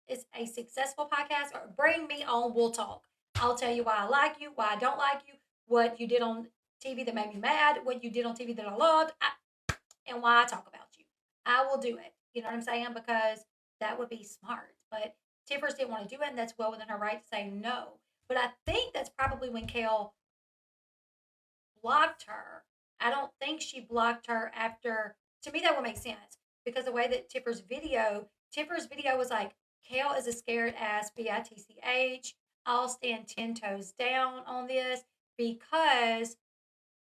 it's a successful podcast. Or bring me on, we'll talk. I'll tell you why I like you, why I don't like you, what you did on TV that made me mad, what you did on TV that I loved, and why I talk about you. I will do it. You know what I'm saying? Because that would be smart. But Tiffers didn't want to do it, and that's well within her right to say no. But I think that's probably when Kail blocked her. I don't think she blocked her after. To me, that would make sense because the way that Tiffer's video was like, Kail is a scared ass bitch. I'll stand 10 toes down on this because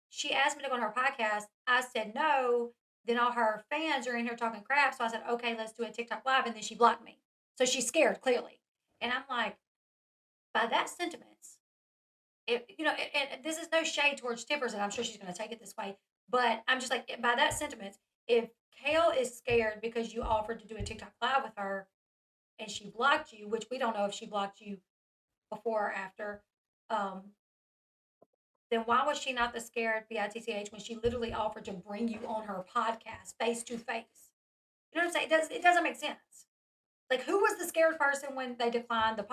she asked me to go on her podcast. I said no. Then all her fans are in here talking crap. So I said, okay, let's do a TikTok live. And then she blocked me. So she's scared, clearly. And I'm like, by that sentiments, and this is no shade towards Tippers, and I'm sure she's going to take it this way. But I'm just like, by that sentiments, if Kail is scared because you offered to do a TikTok live with her and she blocked you, which we don't know if she blocked you before or after, then why was she not the scared bitch when she literally offered to bring you on her podcast face to face? You know what I'm saying? It doesn't make sense. Like, who was the scared person when they declined the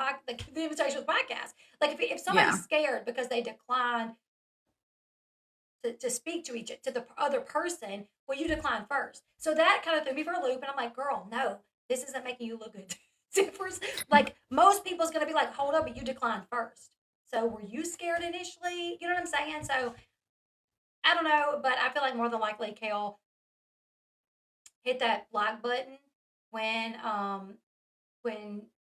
invitation to the podcast? Like, if somebody's scared because they declined to speak to the other person, well, you decline first. So that kind of threw me for a loop, and I'm like, girl, no, this isn't making you look good. Like, most people's going to be like, hold up, but you declined first. So were you scared initially? You know what I'm saying? So I don't know, but I feel like more than likely Kail hit that block button when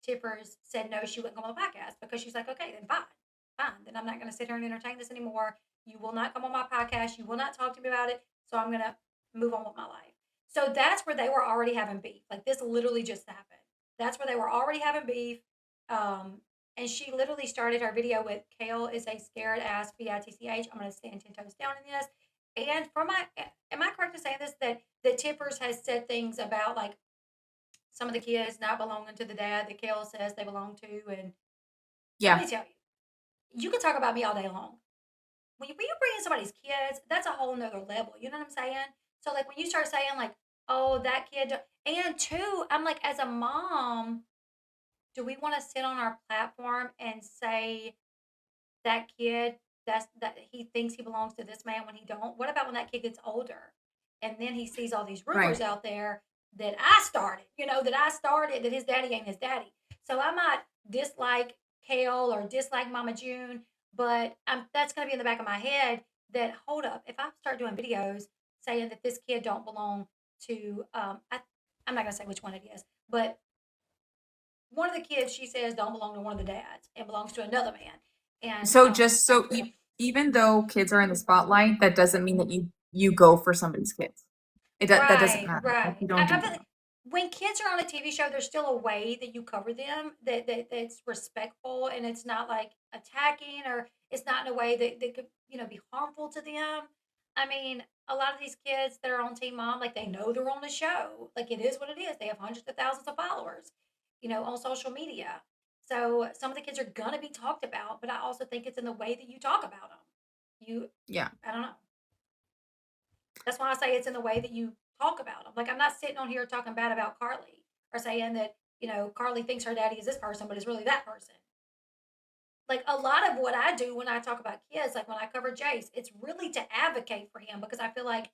Tiffers said no, she wouldn't come on the podcast because she's like, okay, then fine. Then I'm not going to sit here and entertain this anymore. You will not come on my podcast. You will not talk to me about it. So I'm going to move on with my life. So that's where they were already having beef. Like, this literally just happened. That's where they were already having beef. And she literally started her video with, Kail is a scared ass bitch. I'm going to stand 10 toes down in this. And am I correct in saying this, that Tippers has said things about, like, some of the kids not belonging to the dad that Kail says they belong to? And let me tell you can talk about me all day long. When you bring in somebody's kids, that's a whole nother level. You know what I'm saying? So, like, when you start saying, like, oh, that kid, and two, I'm like, as a mom, do we want to sit on our platform and say that kid that he thinks he belongs to this man when he don't? What about when that kid gets older and then he sees all these rumors out there that I started, that his daddy ain't his daddy? So I might dislike Kail or dislike Mama June, but that's going to be in the back of my head that, hold up, if I start doing videos saying that this kid don't belong to, I'm not going to say which one it is, but one of the kids, she says, don't belong to one of the dads and belongs to another man. And so even though kids are in the spotlight, that doesn't mean that you go for somebody's kids. That doesn't matter. Right. Like, you don't do I feel that. like when kids are on a TV show, there's still a way that you cover them that's respectful, and it's not like attacking, or it's not in a way that could be harmful to them. I mean, a lot of these kids that are on Teen Mom, like, they know they're on a show. Like, it is what it is. They have hundreds of thousands of followers, on social media. So some of the kids are gonna be talked about, but I also think it's in the way that you talk about them. I don't know. That's why I say it's in the way that you talk about them. Like, I'm not sitting on here talking bad about Carly or saying that, Carly thinks her daddy is this person, but it's really that person. Like, a lot of what I do when I talk about kids, like when I cover Jace, it's really to advocate for him because I feel like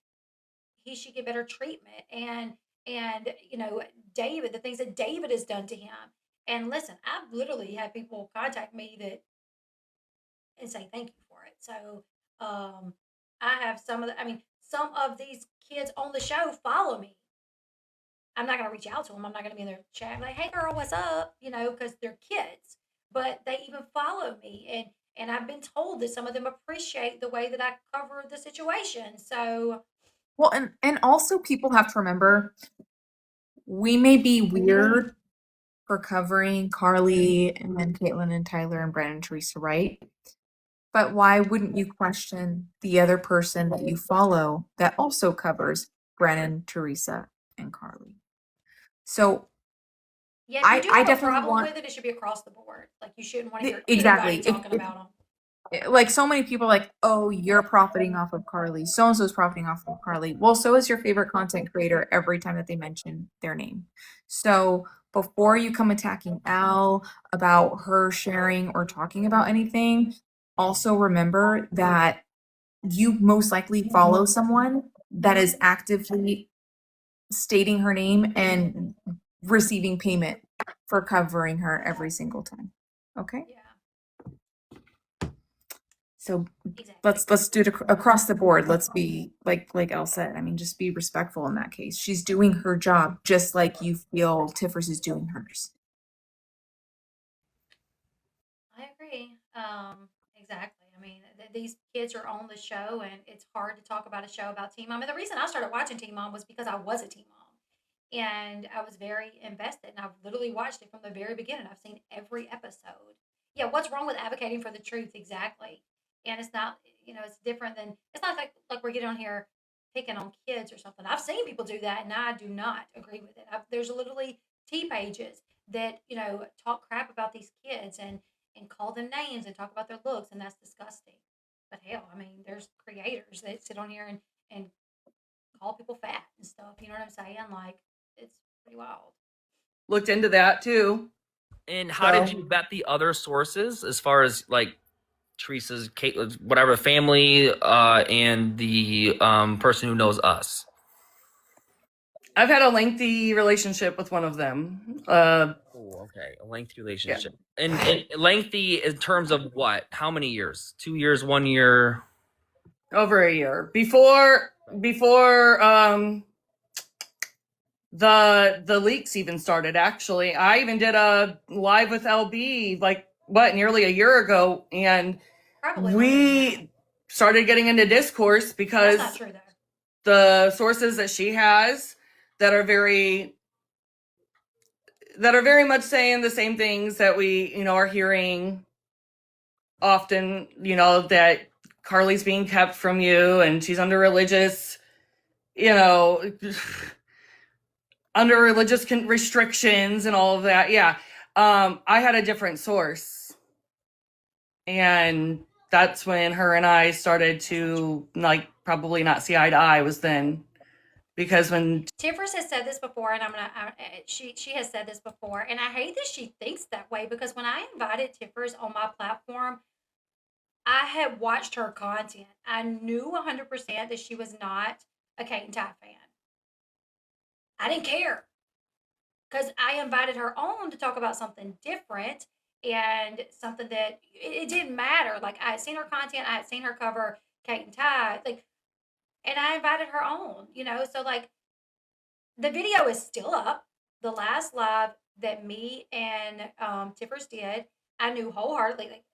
he should get better treatment. And David, the things that David has done to him. And listen, I've literally had people contact me and say thank you for it. So I have some of these kids on the show follow me. I'm not going to reach out to them. I'm not going to be in their chat like, hey girl, what's up? Because they're kids, but they even follow me. And I've been told that some of them appreciate the way that I cover the situation. So, well, and also people have to remember, we may be weird for covering Carly and then Caitlin and Tyler and Brandon and Teresa, right? But why wouldn't you question the other person that you follow that also covers Brandon, Teresa, and Carly? So yeah, if you do have a definitely problem want with it should be across the board. Like, you shouldn't want to hear exactly anybody talking about them. Like, so many people are like, oh, you're profiting off of Carly. So-and-so's profiting off of Carly. Well, so is your favorite content creator every time that they mention their name. So before you come attacking Elle about her sharing or talking about anything, also remember that you most likely follow someone that is actively stating her name and receiving payment for covering her every single time. Okay? Yeah. So Exactly. let's do it across the board. Let's be like Elle said. I mean, just be respectful in that case. She's doing her job just like you feel Tiffers is doing hers. I agree. Exactly. I mean, these kids are on the show, and it's hard to talk about a show about Teen Mom. And the reason I started watching Teen Mom was because I was a Teen Mom, and I was very invested. And I've literally watched it from the very beginning. I've seen every episode. Yeah, what's wrong with advocating for the truth? Exactly. And it's not, it's different than it's not like we're getting on here picking on kids or something. I've seen people do that, and I do not agree with it. There's literally T pages that talk crap about these kids and call them names and talk about their looks, and that's disgusting. But hell, I mean, there's creators that sit on here and call people fat and stuff. You know what I'm saying? Like, it's pretty wild. Looked into that too. And how did you vet the other sources as far as like Teresa's, Caitlin's, whatever family, and the person who knows us? I've had a lengthy relationship with one of them. Oh, okay, a lengthy relationship. And lengthy in terms of what? How many years? 2 years, 1 year? Over a year. Before the leaks even started, actually. I even did a live with Elle Bee nearly a year ago, and Probably we started getting into discourse because that's not true, though. the sources that she has that are very much saying the same things that we, are hearing often, that Carly's being kept from you and she's under religious, under religious restrictions and all of that. Yeah. I had a different source. And that's when her and I started to probably not see eye to eye was then. Because when Tiffers has said this before, and she has said this before, and I hate that she thinks that way because when I invited Tiffers on my platform, I had watched her content. I knew 100% that she was not a Kate and Ty fan. I didn't care because I invited her on to talk about something different and something that it didn't matter. Like I had seen her content, I had seen her cover Kate and Ty, and I invited her on. So the video is still up. The last live that me and Tiffers did, I knew wholeheartedly.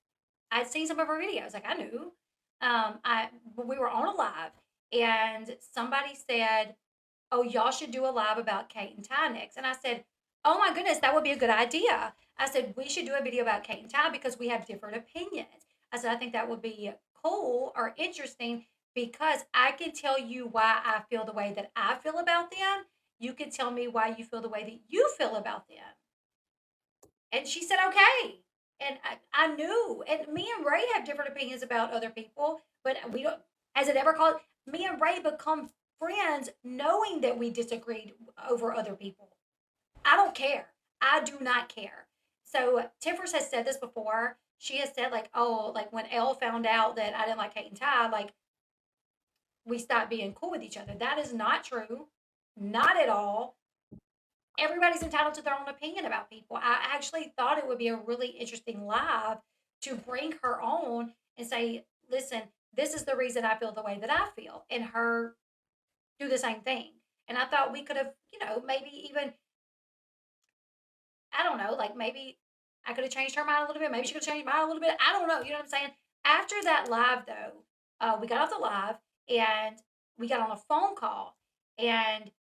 I'd seen some of her videos. I knew. We were on a live, and somebody said, "Oh, y'all should do a live about Kate and Ty next." And I said, "Oh my goodness, that would be a good idea." I said, "We should do a video about Kate and Ty because we have different opinions." I said, "I think that would be cool or interesting because I can tell you why I feel the way that I feel about them. You can tell me why you feel the way that you feel about them." And she said, "Okay." And I knew. And me and Ray have different opinions about other people, but we don't, has it ever called, me and Ray become friends knowing that we disagreed over other people. I don't care. I do not care. So Tiffers has said this before. She has said when Elle found out that I didn't like Kate and Ty, we stopped being cool with each other. That is not true. Not at all. Everybody's entitled to their own opinion about people. I actually thought it would be a really interesting live to bring her on and say, "Listen, this is the reason I feel the way that I feel," and her do the same thing. And I thought we could have, maybe even, I don't know, maybe I could have changed her mind a little bit. Maybe she could have changed mine a little bit. I don't know. You know what I'm saying? After that live, though, we got off the live and we got on a phone call, and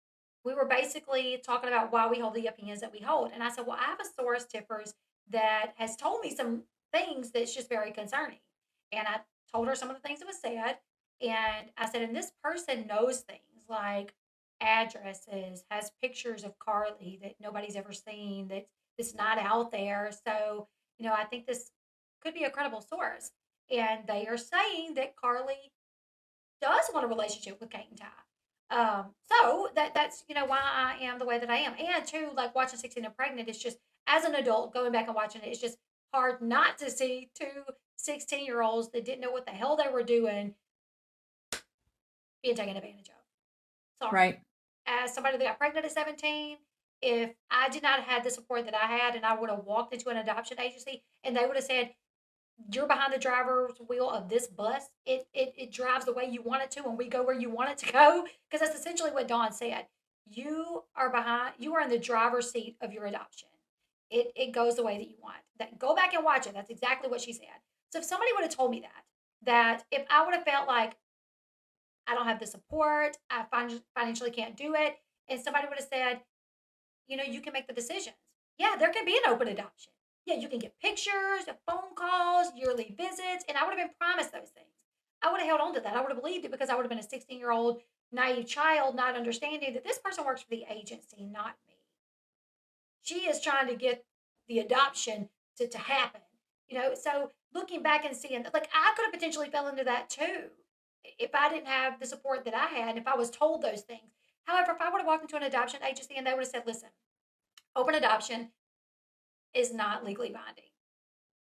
we were basically talking about why we hold the opinions that we hold. And I said, "Well, I have a source, Tiffers, that has told me some things that's just very concerning." And I told her some of the things that was said. And I said, "And this person knows things like addresses, has pictures of Carly that nobody's ever seen, that's not out there. So, I think this could be a credible source." And they are saying that Carly does want a relationship with Kate and Ty. So that's why I am the way that I am. And too, watching 16 and Pregnant, it's just, as an adult going back and watching it, it's just hard not to see two 16-year-olds that didn't know what the hell they were doing being taken advantage of. Sorry. Right. As somebody that got pregnant at 17, if I did not have the support that I had and I would have walked into an adoption agency and they would have said, you're behind the driver's wheel of this bus. It drives the way you want it to, and we go where you want it to go. Because that's essentially what Dawn said. You are in the driver's seat of your adoption. It goes the way that you want. That go back and watch it. That's exactly what she said. So if somebody would have told me that if I would have felt like I don't have the support, I financially can't do it, and somebody would have said, you can make the decisions. Yeah, there can be an open adoption. Yeah, you can get pictures, phone calls, yearly visits, and I would have been promised those things. I would have held on to that. I would have believed it because I would have been a 16-year-old naive child, not understanding that this person works for the agency, not me. She is trying to get the adoption to happen. So looking back and seeing that, like, I could have potentially fell into that too if I didn't have the support that I had, and if I was told those things. However, if I would have walked into an adoption agency and they would have said, listen, open adoption is not legally binding.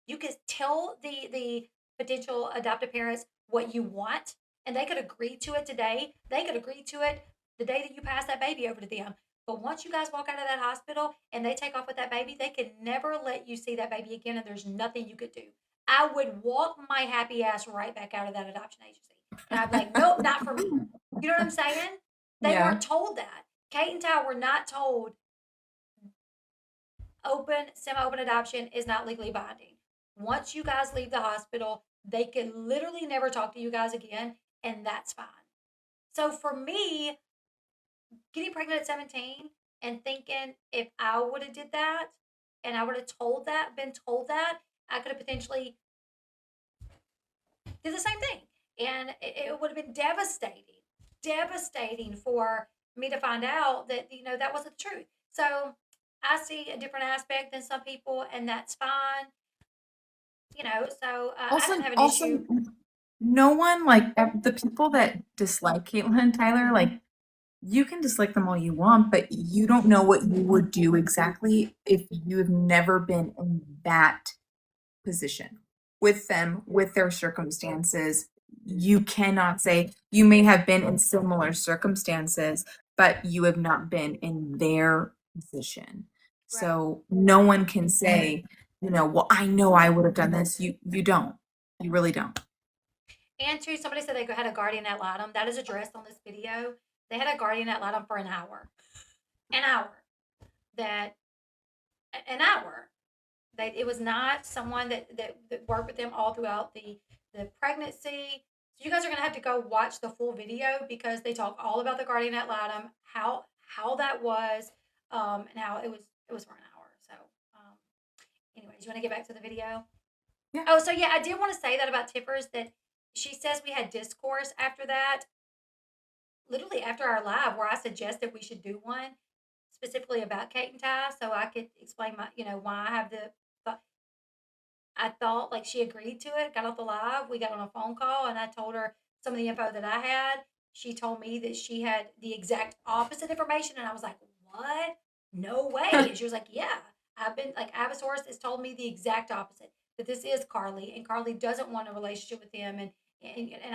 You can tell the potential adoptive parents what you want, and they could agree to it today. They could agree to it the day that you pass that baby over to them. But once you guys walk out of that hospital and they take off with that baby, they can never let you see that baby again, and there's nothing you could do. I would walk my happy ass right back out of that adoption agency. And I'd be like, nope, not for me. You know what I'm saying? They weren't told that. Kate and Ty were not told semi-open adoption is not legally binding. Once you guys leave the hospital, they can literally never talk to you guys again, and that's fine. So for me, getting pregnant at 17 and thinking if I would have did that and I would have been told that, I could have potentially did the same thing. And it would have been devastating for me to find out that, that wasn't the truth. So I see a different aspect than some people, and that's fine. So I don't have an issue. No one, like, the people that dislike Caitlin and Tyler, like, you can dislike them all you want, but you don't know what you would do exactly if you have never been in that position with them, with their circumstances. You cannot say you may have been in similar circumstances, but you have not been in their position. Right. So no one can say, well, I know I would have done this. You don't. You really don't. And two, somebody said they had a guardian ad litem. That is addressed on this video. They had a guardian ad litem for an hour. An hour. It was not someone that worked with them all throughout the pregnancy. So you guys are going to have to go watch the full video because they talk all about the guardian ad litem, how that was, and how it was for an hour. So, anyways, you want to get back to the video? Yeah. Oh, so yeah, I did want to say that about Tiffers, that she says we had discourse after that, literally after our live, where I suggested we should do one specifically about Kate and Ty, so I could explain why I have I thought like she agreed to it, got off the live, we got on a phone call, and I told her some of the info that I had. She told me that she had the exact opposite information, and I was like, what? No way. And she was like, yeah, I have a source that's told me the exact opposite, that this is Carly, and Carly doesn't want a relationship with him. And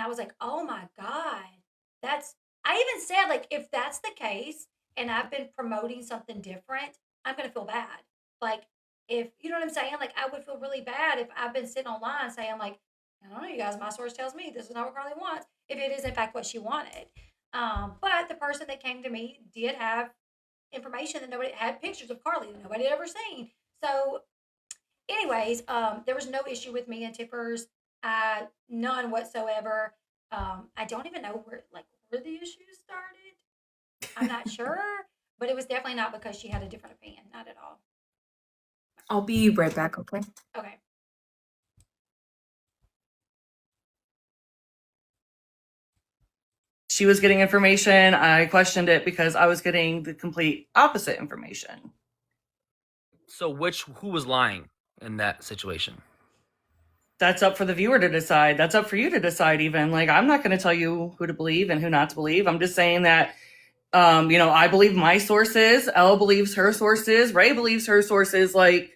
I was like, oh my God, I even said, like, if that's the case and I've been promoting something different, I'm going to feel bad. Like, if, you know what I'm saying? Like, I would feel really bad if I've been sitting online saying, like, I don't know, you guys, my source tells me this is not what Carly wants, if it is in fact what she wanted. But the person that came to me did have information that nobody had, pictures of Carly that nobody had ever seen. So anyways, there was no issue with me and Tiffers, none whatsoever. I don't even know where the issues started. I'm not sure, but it was definitely not because she had a different opinion, not at all. I'll be right back, okay? Okay. She was getting information. I questioned it because I was getting the complete opposite information. So who was lying in that situation? That's up for the viewer to decide. That's up for you to decide even. Like, I'm not going to tell you who to believe and who not to believe. I'm just saying that, I believe my sources. Elle believes her sources. Ray believes her sources. Like,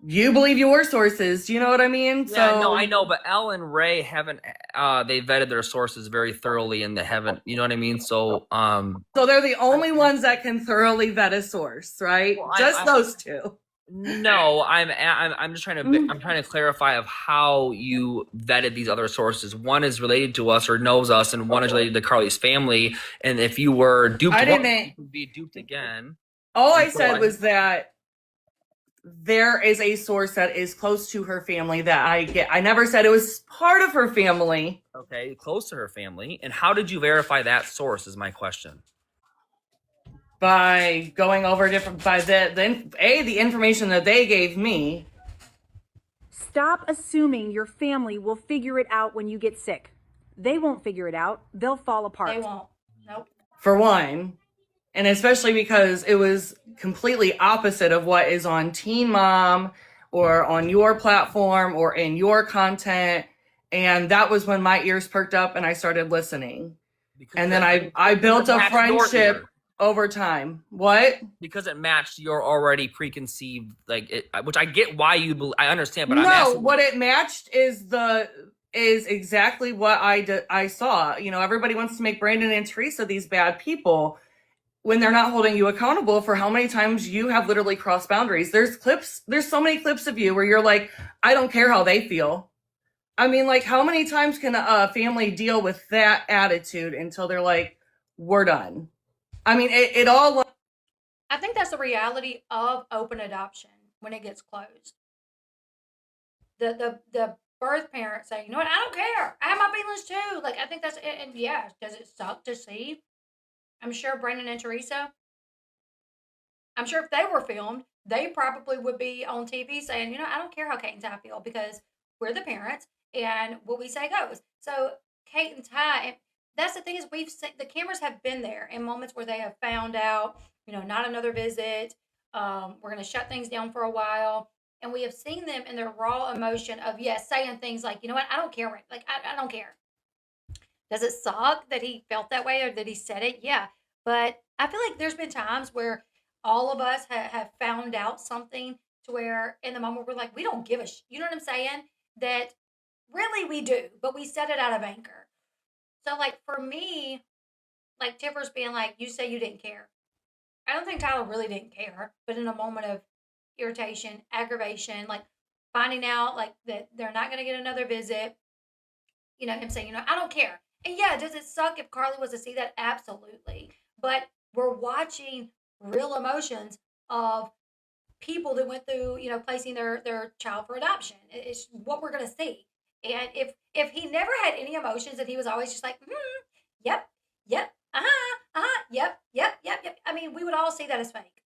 you believe your sources. Do you know what I mean? Yeah, no, I know, but Elle and Ray haven't, they vetted their sources very thoroughly and they haven't, you know what I mean? So, so they're the only ones that can thoroughly vet a source, right? Well, Just those two. No, I'm just trying to I'm trying to clarify of how you vetted these other sources. One is related to us or knows us, and one is related to Carly's family. And if you were duped, I once, didn't. you could be duped again. All I And so said was that there is a source that is close to her family that I get. I never said it was part of her family. okay, close to her family. And how did you verify that source? Is my question. By going over the information that they gave me. Stop assuming your family will figure it out when you get sick. They won't figure it out. They'll fall apart. They won't. Nope. For one, and especially because it was completely opposite of what is on Teen Mom or on your platform or in your content. And that was when my ears perked up and I started listening. And then I built a friendship over time. What? Because it matched your already preconceived, which I get why I understand, but no, I'm asking. What it matched is exactly what I saw. You know, everybody wants to make Brandon and Teresa these bad people when they're not holding you accountable for how many times you have literally crossed boundaries. There's so many clips of you where you're like, I don't care how they feel. I mean, like, how many times can a family deal with that attitude until they're like, we're done? I mean, it all. I think that's the reality of open adoption when it gets closed. The birth parent saying, you know what, I don't care. I have my feelings too. Like, I think that's it. And yeah, does it suck to see? I'm sure Brandon and Teresa, I'm sure if they were filmed, they probably would be on TV saying, you know, I don't care how Kate and Ty feel because we're the parents and what we say goes. So Kate and Ty, that's the thing is we've seen, the cameras have been there in moments where they have found out, you know, not another visit. We're going to shut things down for a while. And we have seen them in their raw emotion of, yes, saying things like, you know what, I don't care. Like, I don't care. Does it suck that he felt that way or that he said it? Yeah. But I feel like there's been times where all of us have found out something to where in the moment we're like, we don't give a you know what I'm saying? That really we do, but we said it out of anger. So, like, for me, like, Tiffer's being like, you say you didn't care. I don't think Tyler really didn't care, but in a moment of irritation, aggravation, like, finding out, like, that they're not going to get another visit, you know, him saying, you know, I don't care. And yeah, does it suck if Carly was to see that? Absolutely. But we're watching real emotions of people that went through, you know, placing their child for adoption. It's what we're going to see. And if he never had any emotions and he was always just like, yep, yep. I mean, we would all see that as fake.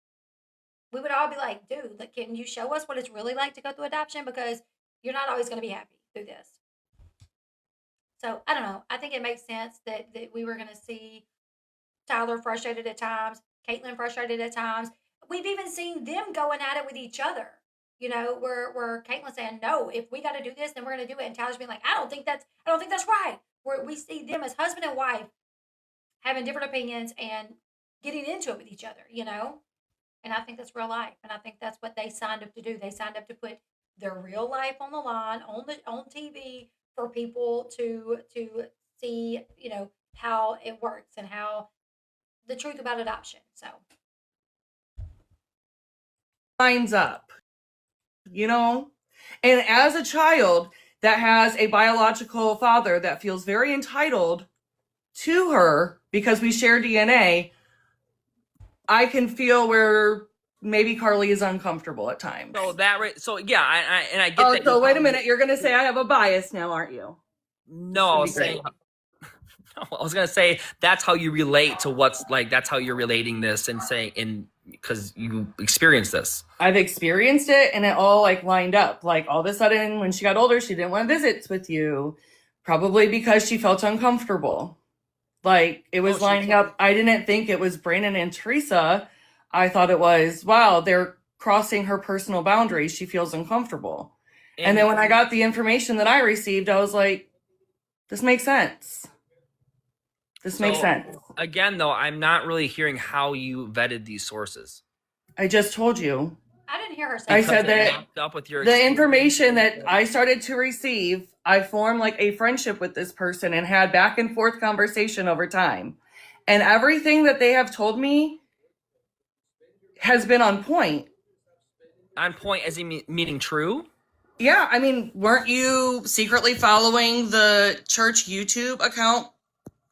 We would all be like, dude, like, can you show us what it's really like to go through adoption? Because you're not always going to be happy through this. So I don't know. I think it makes sense that we were going to see Tyler frustrated at times, Caitlyn frustrated at times. We've even seen them going at it with each other. You know, where Caitlyn saying, no, if we got to do this, then we're going to do it. And Tyler's being like, I don't think that's right. Where we see them as husband and wife having different opinions and getting into it with each other, you know? And I think that's real life. And I think that's what they signed up to do. They signed up to put their real life on the line, on TV for people to see, you know, how it works and how the truth about adoption. So Lines up, you know? And as a child that has a biological father that feels very entitled to her because we share DNA, I can feel where maybe Carly is uncomfortable at times. So yeah, I get that. So wait a minute, you're gonna say I have a bias now, aren't you? No, I was saying. No, I was gonna say that's how you relate to what's like. That's how you're relating this and saying because you experienced this. I've experienced it, and it all like lined up. Like all of a sudden, when she got older, she didn't want visits with you, probably because she felt uncomfortable. Like it was lining up. I didn't think it was Brandon and Teresa. I thought it was, wow, they're crossing her personal boundaries. She feels uncomfortable. And then when I got the information that I received, I was like, this makes sense. This makes sense. Again, though, I'm not really hearing how you vetted these sources. I just told you. I didn't hear her say I said that up with your the information that I started to receive, I formed like a friendship with this person and had back and forth conversation over time. And everything that they have told me has been on point. On point as in meaning true? Yeah, I mean, weren't you secretly following the church YouTube account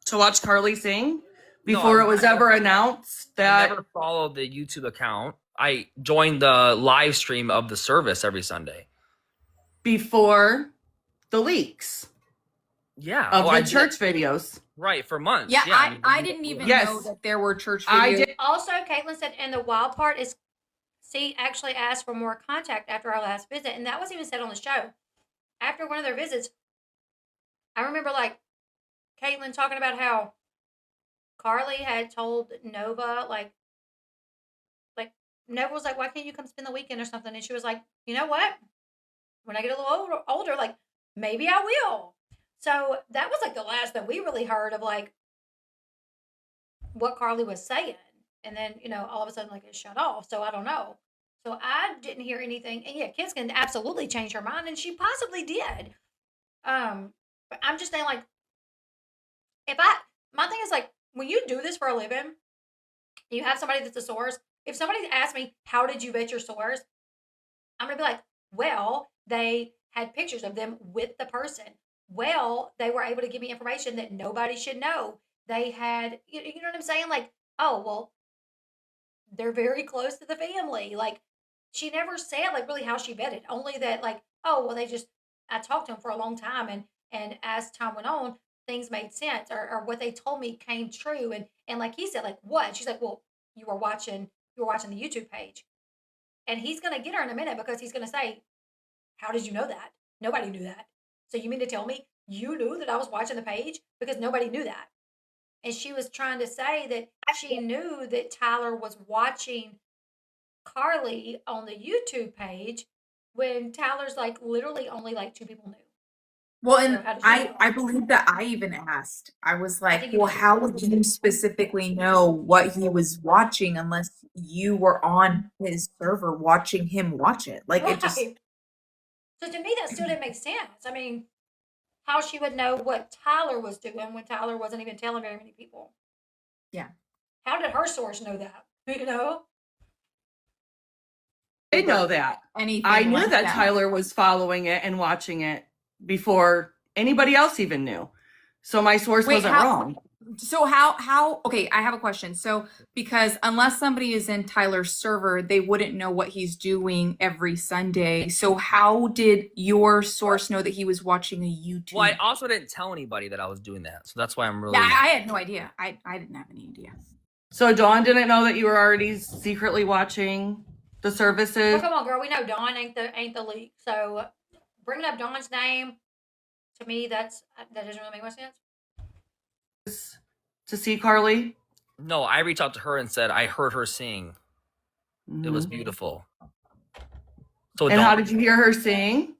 to watch Carly sing before it was ever announced I that never followed the YouTube account. I joined the live stream of the service every Sunday. before the leaks Yeah. of I the church videos? Right, for months. Yeah, Yeah, I didn't even Yes. know that there were church I videos. did. Also, Caitlin said, and the wild part is, C actually asked for more contact after our last visit, and that was even said on the show. After one of their visits, I remember like Caitlin talking about how Carly had told Nova, like Nova was like, "Why can't you come spend the weekend or something?" And she was like, "You know what? When I get a little older, like maybe I will." So that was like the last that we really heard of like what Carly was saying. And then, all of a sudden, like it shut off. So I don't know. So I didn't hear anything. And yeah, kids can absolutely change her mind, and she possibly did. But I'm just saying, like, my thing is like, when you do this for a living, you have somebody that's a source. If somebody asks me, how did you vet your source? I'm going to be like, well, they had pictures of them with the person. Well, they were able to give me information that nobody should know. They had, you know what I'm saying? Like, oh, well, they're very close to the family. Like, she never said, like, really how she vetted. Only that, like, oh, well, I talked to them for a long time. And as time went on, things made sense, or what they told me came true. And like he said, like, what? She's like, well, you were watching the YouTube page. And he's going to get her in a minute because he's going to say, how did you know that? Nobody knew that. So you mean to tell me you knew that I was watching the page? Because nobody knew that. And she was trying to say that she knew that Tyler was watching Carly on the YouTube page when Tyler's like literally only like 2 people knew. Well, and So how did you know? I believe that I even asked. I was like, think you well, did. how would you specifically know what he was watching unless you were on his server watching him watch it? Like it just Right. So to me, that still didn't make sense. I mean, how she would know what Tyler was doing when Tyler wasn't even telling very many people. Yeah. How did her source know that? You know? I did know that. anything I knew like that Tyler was following it and watching it before anybody else even knew. So my source Wait, wasn't how- wrong. So how okay, I have a question. So because unless somebody is in Tyler's server, they wouldn't know what he's doing every Sunday. So how did your source know that he was watching a YouTube? Well, I also didn't tell anybody that I was doing that. So that's why I'm really... Yeah, I had no idea. I didn't have any idea. So Dawn didn't know that you were already secretly watching the services. Well, come on, girl. We know Dawn ain't the leak. So bringing up Dawn's name, to me, that doesn't really make much sense. To see Carly. No, I reached out to her and said I heard her sing. It was Mhm. beautiful. So And how did you hear her sing?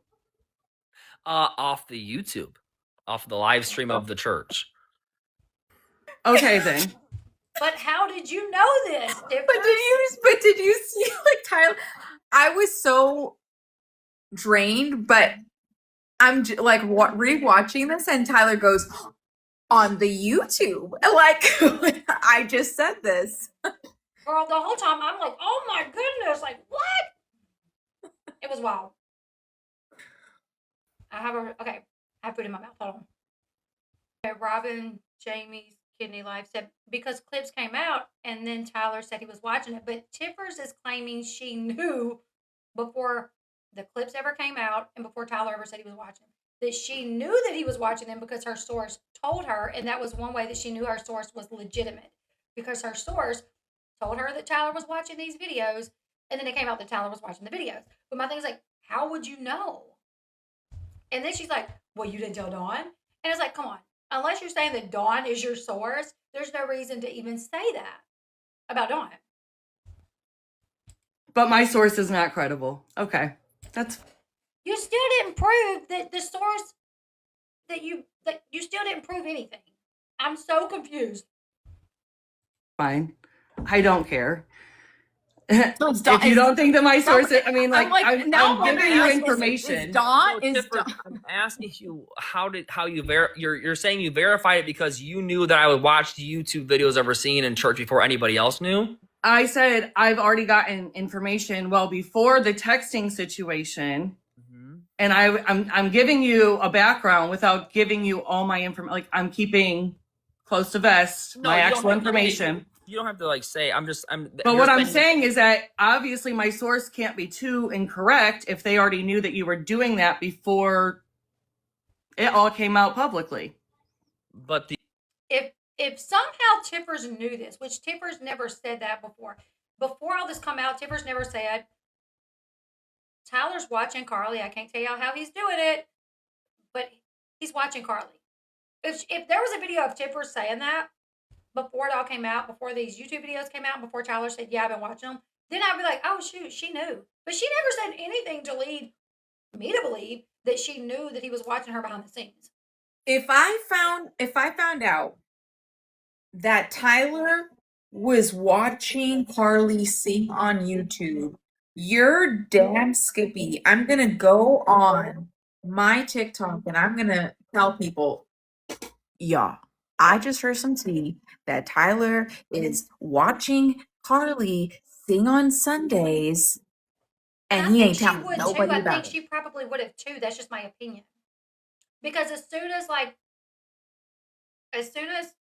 Off the YouTube, off the live stream of the church. Okay, then. But how did you know this? But did you see like Tyler? I was so drained, but I'm like rewatching this, and Tyler goes on the YouTube. Like I just said this. Girl, the whole time I'm like, oh my goodness, like what? It was wild. I have food in my mouth. Hold on. Okay, Robin Jamie's Kidney Life said because clips came out and then Tyler said he was watching it, but Tiffers is claiming she knew before the clips ever came out and before Tyler ever said he was watching that she knew that he was watching them because her source told her, and that was one way that she knew her source was legitimate because her source told her that Tyler was watching these videos, and then it came out that Tyler was watching the videos. But my thing is like, how would you know? And then she's like, well, you didn't tell Dawn? And it's like, come on. Unless you're saying that Dawn is your source, there's no reason to even say that about Dawn. But my source is not credible. Okay. That's You still didn't prove that the source that you still didn't prove anything. I'm so confused. fine. I don't care. So it's Dawn- If you don't think that my source is, I mean, I'm like, like, I'm now I'm giving you asking, information. Is Dawn? So, Is Tiffer, Dawn? I'm asking you you're saying you verified it because you knew that I would watch the YouTube videos I've ever seen in church before anybody else knew? I said I've already gotten information well before the texting situation, and I'm giving you a background without giving you all my information. Like, I'm keeping close to vest my actual information. You don't have to like say. But what I'm saying is that obviously my source can't be too incorrect if they already knew that you were doing that before it all came out publicly. But if somehow Tiffers knew this, which Tiffers never said that before all this come out, Tiffers never said, Tyler's watching Carly. I can't tell y'all how he's doing it, but he's watching Carly. If there was a video of Tiffers saying that before it all came out, before these YouTube videos came out, before Tyler said, yeah, I've been watching them, then I'd be like, oh, shoot, she knew. But she never said anything to lead me to believe that she knew that he was watching her behind the scenes. If I found out that Tyler was watching Carly sing on YouTube, you're damn Skippy. I'm gonna go on my TikTok and I'm gonna tell people, yeah, I just heard some tea that Tyler is watching Carly sing on Sundays, and he ain't telling nobody I about think it. she probably would have too. That's just my opinion. Because as soon as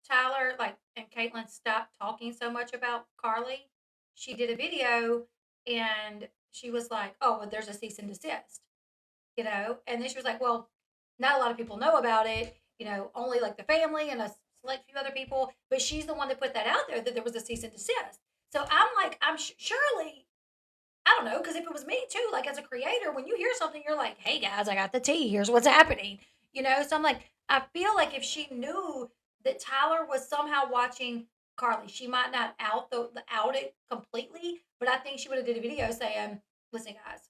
Tyler and Caitlyn stopped talking so much about Carly, she did a video and she was like, oh, well, there's a cease and desist, and then she was like, well, not a lot of people know about it, only like the family and a select few other people, but she's the one that put that out there, that there was a cease and desist. So I'm like, surely, I don't know, because if it was me too, like as a creator, when you hear something, you're like, hey guys, I got the tea, here's what's happening, so I'm like, I feel like if she knew that Tyler was somehow watching Carly, she might not out it completely, but I think she would have did a video saying, listen guys,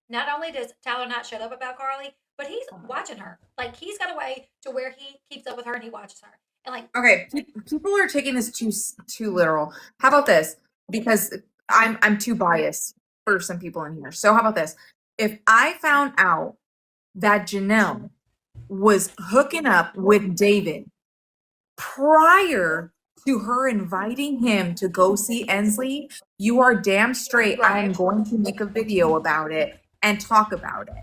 not only does Tyler not shut up about Carly, but he's watching her. Like, he's got a way to where he keeps up with her and he watches her. And like, okay, people are taking this too literal. How about this? Because I'm too biased for some people in here. So how about this? If I found out that Janelle was hooking up with David prior to her inviting him to go see Ensley, you are damn straight. I am going to make a video about it and talk about it.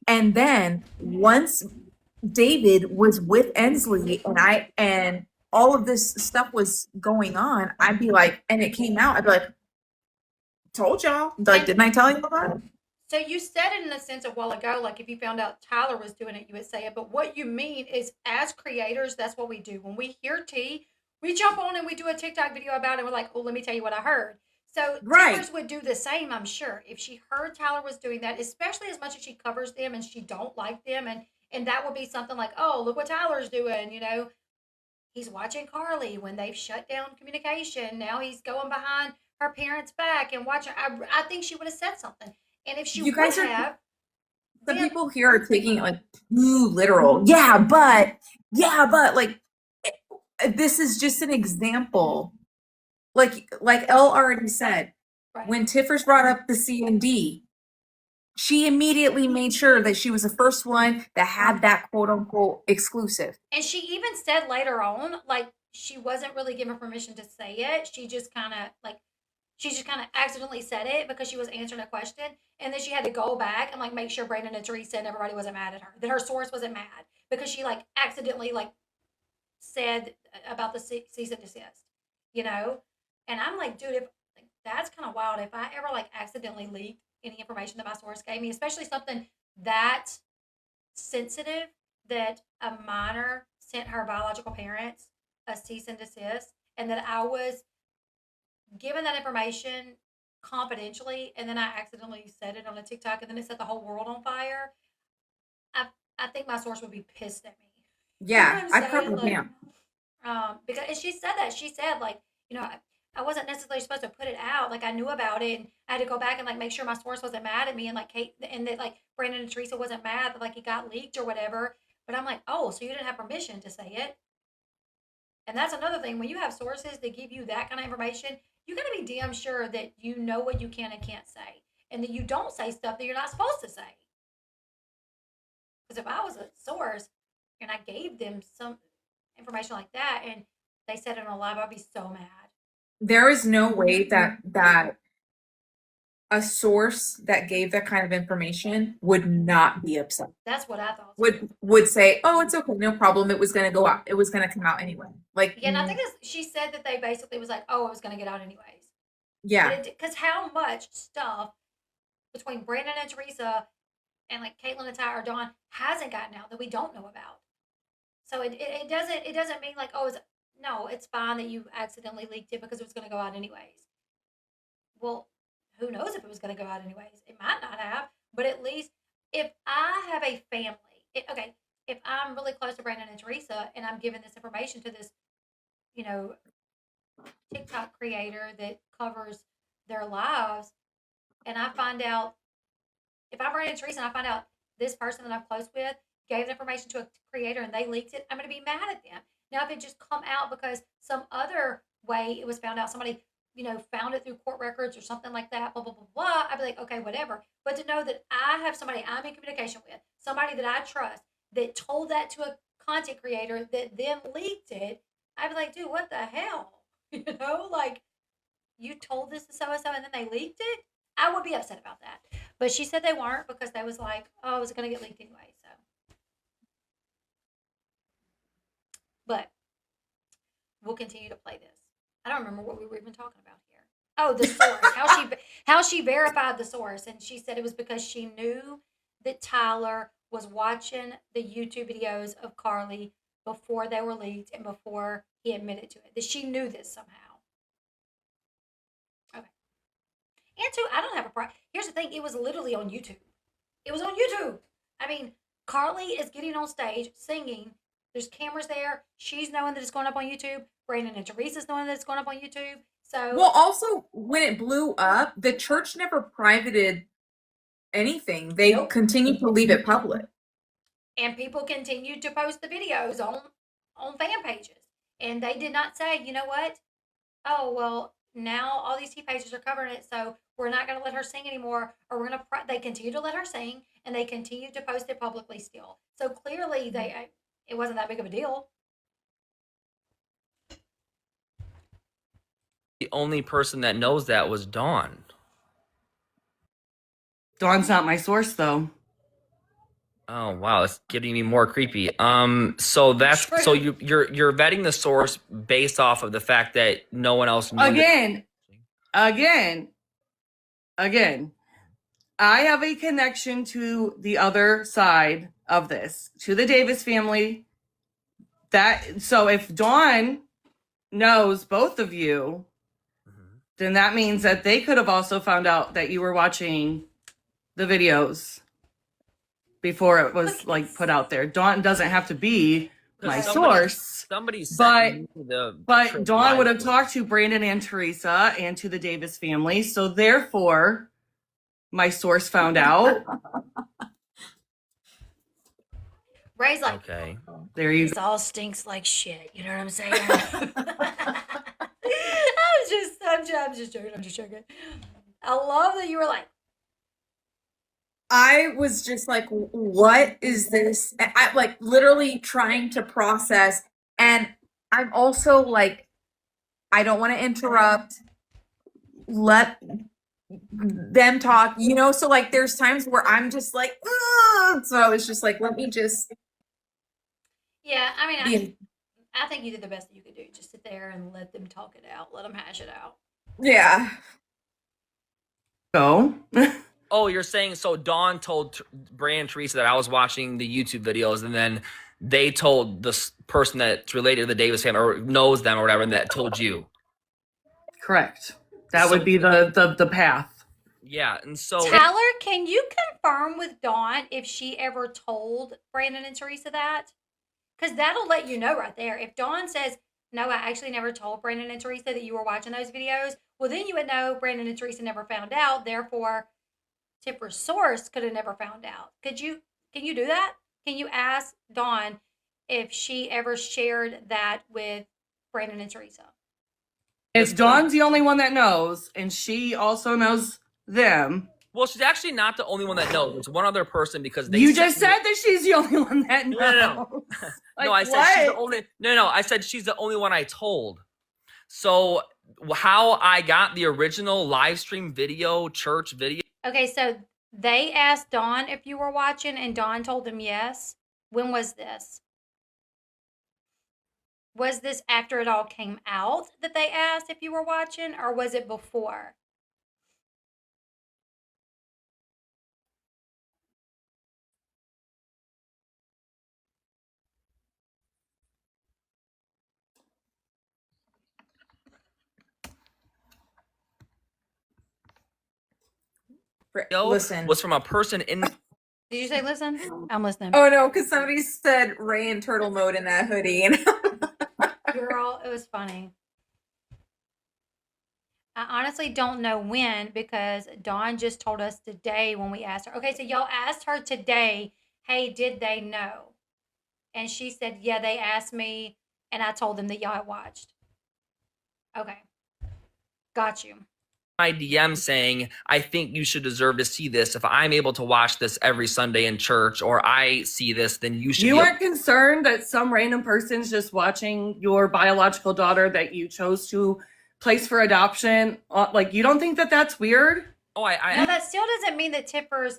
And then once David was with Ensley and all of this stuff was going on, I'd be like, and it came out, I'd be like, told y'all. Like, didn't I tell you about it? so you said it in a sense a while ago, like if you found out Tyler was doing it, you would say it. But what you mean is, as creators, that's what we do. When we hear tea, we jump on and we do a TikTok video about it. We're like, oh, let me tell you what I heard. So Tiffers would do the same, I'm sure, if she heard Tyler was doing that, especially as much as she covers them and she don't like them. And that would be something like, oh, look what Tyler's doing, He's watching Carly when they've shut down communication. Now he's going behind her parents' back and watching. I think she would have said something. And if she You guys would are- have, The people here are taking it like too literal. Yeah, but like this is just an example. Like Elle already said, when Tiffers brought up the C&D, she immediately made sure that she was the first one that had that quote unquote exclusive. And she even said later on, like, she wasn't really given permission to say it. She just kind of accidentally said it because she was answering a question. And then she had to go back and like make sure Brandon and Teresa and everybody wasn't mad at her, that her source wasn't mad because she like accidentally like said about the cease and desist, And I'm like, dude, if like, that's kind of wild. If I ever like accidentally leaked any information that my source gave me, especially something that sensitive, that a minor sent her biological parents a cease and desist, and that I was given that information confidentially, and then I accidentally said it on a TikTok, and then it set the whole world on fire. I think my source would be pissed at me. Yeah, I probably am. Because and she said that. She said like, I wasn't necessarily supposed to put it out. Like, I knew about it, and I had to go back and like make sure my source wasn't mad at me, and like Kate and that like Brandon and Teresa wasn't mad that like it got leaked or whatever. But I'm like, oh, so you didn't have permission to say it. And that's another thing. When you have sources that give you that kind of information, you got to be damn sure that you know what you can and can't say, and that you don't say stuff that you're not supposed to say. Because if I was a source and I gave them some information like that and they said it on live, I'd be so mad. there is no way that a source that gave that kind of information would not be upset. That's what I thought. Would say, oh, it's okay, no problem. It was gonna go out. It was gonna come out anyway. Like, Yeah, and I think she said that they basically was like, oh, it was going to get out anyways. yeah, Because how much stuff between Brandon and Teresa and like Caitlin and Ty or Dawn hasn't gotten out that we don't know about. So it doesn't mean like, oh, it's fine that you accidentally leaked it because it was going to go out anyways. Well, who knows if it was going to go out anyways? It might not have, but at least if I have a family, if I'm really close to Brandon and Teresa and I'm giving this information to this, TikTok creator that covers their lives, and I find out, if I'm Brandon and Teresa and I find out this person that I'm close with gave the information to a creator and they leaked it, I'm going to be mad at them. Now, if it just come out because some other way it was found out, somebody, found it through court records or something like that, blah, blah, blah, blah, I'd be like, okay, whatever. But to know that I have somebody I'm in communication with, somebody that I trust, that told that to a content creator that then leaked it, I'd be like, dude, what the hell? Like, you told this to so-and-so and then they leaked it? I would be upset about that. But she said they weren't because they was like, oh, it was going to get leaked anyway. So, but we'll continue to play this. I don't remember what we were even talking about here. Oh, the source. how she verified the source. And she said it was because she knew that Tyler was watching the YouTube videos of Carly before they were leaked and before he admitted to it. That she knew this somehow. Okay. And two, I don't have a problem. Here's the thing. It was literally on YouTube. It was on YouTube. I mean, Carly is getting on stage singing. There's cameras there. She's knowing that it's going up on YouTube. Brandon and Teresa's knowing that it's going up on YouTube. So, well, also when it blew up, the church never privated anything. They continued to leave it public. And people continued to post the videos on fan pages. And they did not say, you know what? Oh, well, now all these T pages are covering it, so we're not going to let her sing anymore. Or we're going to, they continue to let her sing, and they continue to post it publicly still. So clearly it wasn't that big of a deal. The only person that knows that was Dawn. Dawn's not my source, though. Oh wow, it's getting me more creepy. So that's so you're vetting the source based off of the fact that no one else knew. Again. I have a connection to the other side of this, to the Davis family. So if Dawn knows both of you, then that means that they could have also found out that you were watching the videos before it was like put out there. Dawn doesn't have to be my source. But Dawn would have talked to Brandon and Teresa and to the Davis family. So therefore, my source found out. Ray's like, okay, there you go. This all stinks like shit. You know what I'm saying? I'm just joking. I love that you were like, I was just like, what is this? And I like literally trying to process. And I'm also like, I don't want to interrupt. Let them talk, so like there's times where I'm just like, ugh! So it's just like, let me just. Yeah, I mean, I think you did the best that you could do. Just sit there and let them talk it out. Let them hash it out. Yeah. Go. Oh, you're saying so Dawn told Brandon and Teresa that I was watching the YouTube videos, and then they told this person that's related to the Davis family or knows them or whatever, and that told you. Correct. That would be the path. Yeah, and so Tyler, can you confirm with Dawn if she ever told Brandon and Teresa that? Because that'll let you know right there. If Dawn says, no, I actually never told Brandon and Teresa that you were watching those videos, well, then you would know Brandon and Teresa never found out. Therefore, Tipper's source could have never found out. Can you do that? Can you ask Dawn if she ever shared that with Brandon and Teresa? If Dawn's the only one that knows, and she also knows them. Well, she's actually not the only one that knows. There's one other person because they. You just said that she's the only one that knows. No. Like, no, I said what? she's the only. No, I said she's the only one I told. So how I got the original live stream video, church video. Okay, so they asked Dawn if you were watching, and Dawn told them yes. When was this? Was this after it all came out that they asked if you were watching, or was it before? Listen. Was from a person in. Did you say listen? I'm listening. Oh no, because somebody said Ray in turtle mode in that hoodie. And Girl, it was funny. I honestly don't know when, because Dawn just told us today when we asked her. Okay, so y'all asked her today, hey, did they know? And she said, yeah, they asked me, and I told them that y'all had watched. Okay. Got you. My DM saying, I think you should deserve to see this. If I'm able to watch this every Sunday in church, or I see this, then you should. You aren't concerned that some random person's just watching your biological daughter that you chose to place for adoption? Like, you don't think that that's weird? Oh, No, that still doesn't mean that Tiffers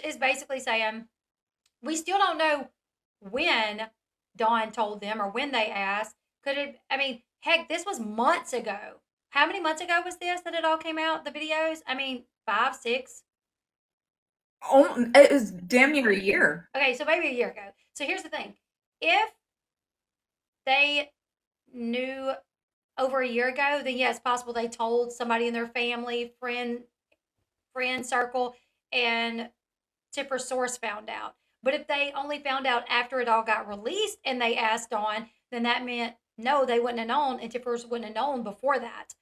is basically saying, we still don't know when Dawn told them or when they asked. Could it, I mean, heck, this was months ago. How many months ago was this that it all came out, the videos? I mean, 5, 6? oh, it was damn near a year. Okay, so maybe a year ago. So here's the thing. If they knew over a year ago, then yeah, it's possible they told somebody in their family, friend circle, and Tipper source found out. But if they only found out after it all got released and they asked Dawn, then that meant no, they wouldn't have known, and Tippers wouldn't have known before that.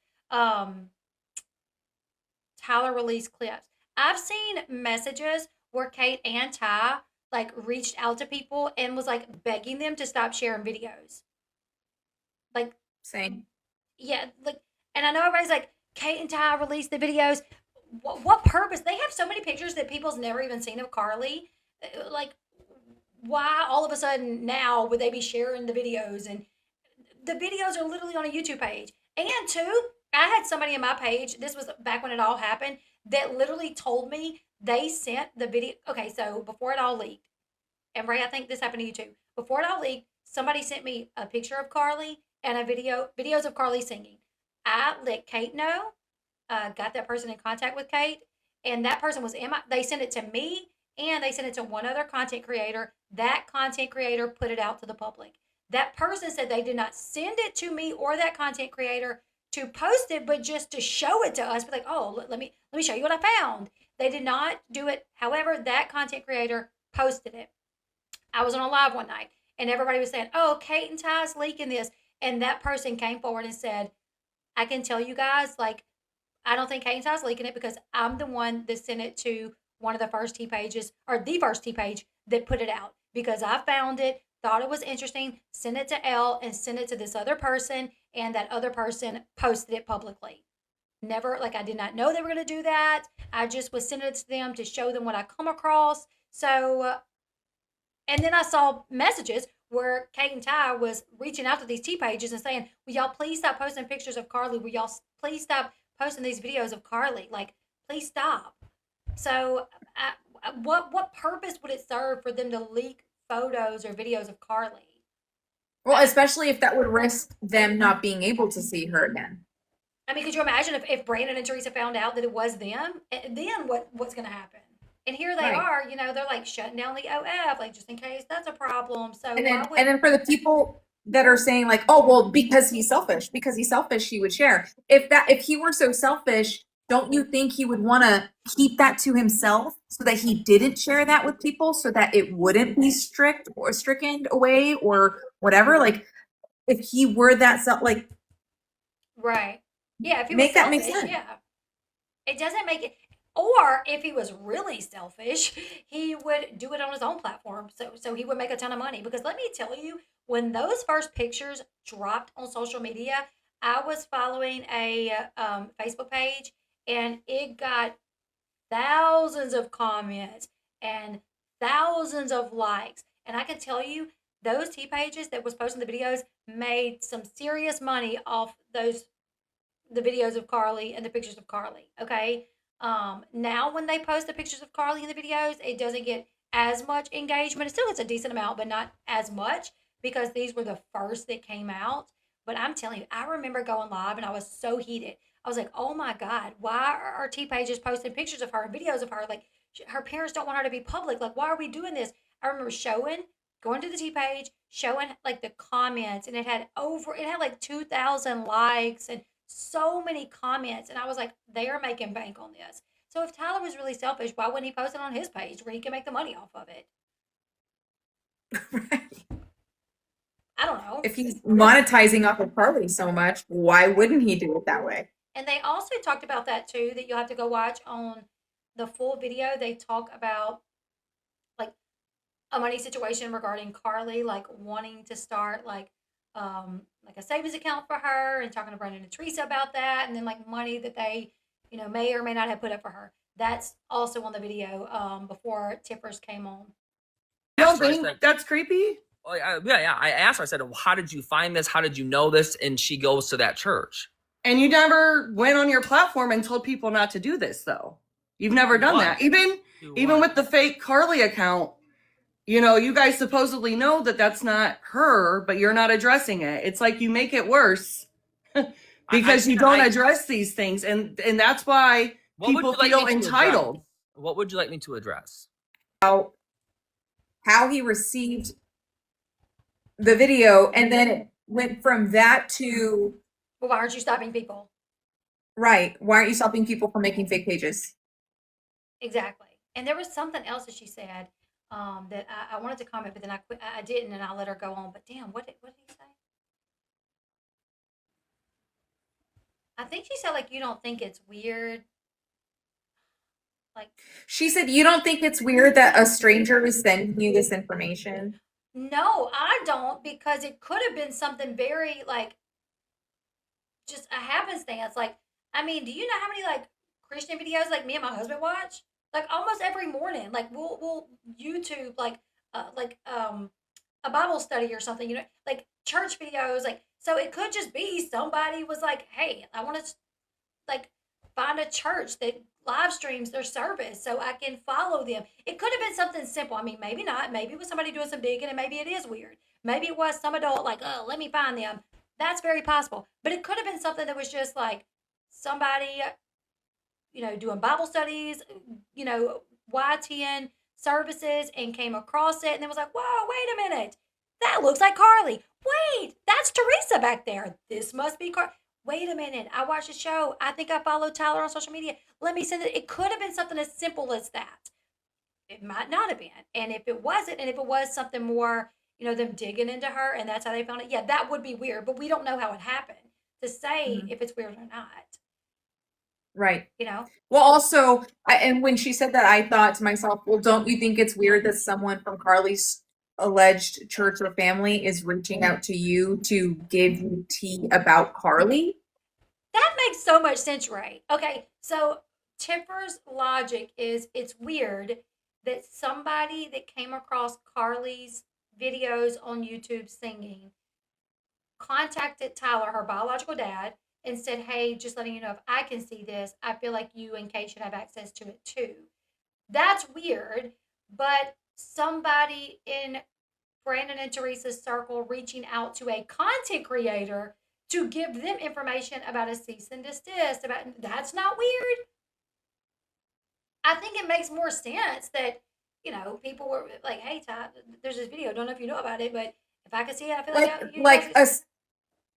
Tyler released clips. I've seen messages where Kate and Ty like reached out to people and was like begging them to stop sharing videos. Like, Same. yeah, like, and I know everybody's like, Kate and Ty released the videos. What purpose? They have so many pictures that people's never even seen of Carly. Like, why all of a sudden now would they be sharing the videos? And the videos are literally on a YouTube page. And two, I had somebody in my page, this was back when it all happened, that literally told me they sent the video. Okay, so before it all leaked, and Ray, I think this happened to you too. Before it all leaked, somebody sent me a picture of Carly and videos of Carly singing. I let Kate know, got that person in contact with Kate, and that person was they sent it to me, and they sent it to one other content creator. That content creator put it out to the public. That person said they did not send it to me or that content creator to post it, but just to show it to us. Be like, oh, let me show you what I found. They did not do it. However, that content creator posted it. I was on a live one night, and everybody was saying, oh, Kate and Ty's leaking this. And that person came forward and said, I can tell you guys, like, I don't think Kate and Ty's leaking it, because I'm the one that sent it to one of the first T pages, or the first T page that put it out, because I found it, thought it was interesting, sent it to Elle, and sent it to this other person, and that other person posted it publicly. Never, like, I did not know they were going to do that. I just was sending it to them to show them what I come across. So, and then I saw messages where Kate and Ty was reaching out to these T pages and saying, will y'all please stop posting pictures of Carly? Will y'all please stop posting these videos of Carly? Like, please stop. So what purpose would it serve for them to leak photos or videos of Carly? Well, especially if that would risk them not being able to see her again. I mean, could you imagine if Brandon and Teresa found out that it was them? Then what's going to happen? And here they are, you know, they're like shutting down the OF, like, just in case that's a problem. So and then for the people that are saying like, oh, well, because he's selfish, he would share. If he were so selfish, don't you think he would want to keep that to himself so that he didn't share that with people, so that it wouldn't be stricken away or whatever? Like, if he were that like, right, yeah, if he make was that selfish, make sense. yeah, it doesn't make it. Or if he was really selfish, he would do it on his own platform. So he would make a ton of money. Because let me tell you, when those first pictures dropped on social media, I was following a Facebook page, and it got thousands of comments and thousands of likes. And I can tell you, those T pages that was posting the videos made some serious money off the videos of Carly and the pictures of Carly. Okay. Now when they post the pictures of Carly in the videos, it doesn't get as much engagement. It still gets a decent amount, but not as much because these were the first that came out. But I'm telling you, I remember going live and I was so heated. I was like, oh my God, why are our T pages posting pictures of her and videos of her? Like, her parents don't want her to be public. Like, why are we doing this? I remember going to the T page, showing like the comments, and it had like 2,000 likes and so many comments. And I was like, they are making bank on this. So if Tyler was really selfish, why wouldn't he post it on his page where he can make the money off of it? I don't know. If he's monetizing off of Carly so much, why wouldn't he do it that way? And they also talked about that too, that you'll have to go watch on the full video. They talk about like a money situation regarding Carly, like wanting to start like a savings account for her and talking to Brandon and Teresa about that, and then like money that they, may or may not have put up for her. That's also on the video before Tiffers came on. You don't think that's creepy? Oh, yeah. I asked her, I said, well, how did you find this? How did you know this? And she goes to that church. And you never went on your platform and told people not to do this, though. You've never done that. Even with the fake Carly account, you guys supposedly know that that's not her, but you're not addressing it. It's like you make it worse because you don't address these things. And that's why people feel entitled. What would you like me to address? How he received the video, and then it went from that to, well, why aren't you stopping people? Right. Why aren't you stopping people from making fake pages? Exactly. And there was something else that she said that I wanted to comment, but then I didn't, and I let her go on. But damn, what did he say? I think she said, like, you don't think it's weird. Like, she said, you don't think it's weird that a stranger is sending you this information? No, I don't, because it could have been something very, like, just a happenstance. Like, I mean, do you know how many, like, Christian videos, like, me and my husband watch? Like, almost every morning. Like, we'll YouTube, like, a Bible study or something, like, church videos. Like, so it could just be somebody was like, hey, I want to, like, find a church that live streams their service so I can follow them. It could have been something simple. I mean, maybe not. Maybe it was somebody doing some digging, and maybe it is weird. Maybe it was some adult like, oh, let me find them. That's very possible. But it could have been something that was just like somebody, doing Bible studies, YTN services, and came across it and then was like, whoa, wait a minute. That looks like Carly. Wait, that's Teresa back there. This must be Carly. Wait a minute, I watched the show. I think I followed Tyler on social media. Let me send it. It could have been something as simple as that. It might not have been. And if it wasn't, and if it was something more, them digging into her and that's how they found it, yeah, that would be weird. But we don't know how it happened to say if it's weird or not. Right. Well, also, and when she said that, I thought to myself, well, don't you think it's weird that someone from Carly's alleged church or family is reaching out to you to give you tea about Carly? That makes so much sense, Ray. Okay, so Tiffer's logic is it's weird that somebody that came across Carly's videos on YouTube singing contacted Tyler, her biological dad, and said, hey, just letting you know, if I can see this, I feel like you and Kate should have access to it too. That's weird, but somebody in Brandon and Teresa's circle reaching out to a content creator to give them information about a cease and desist, that's not weird. I think it makes more sense that, people were like, hey, Ty, there's this video. Don't know if you know about it, but if I could see it, I feel like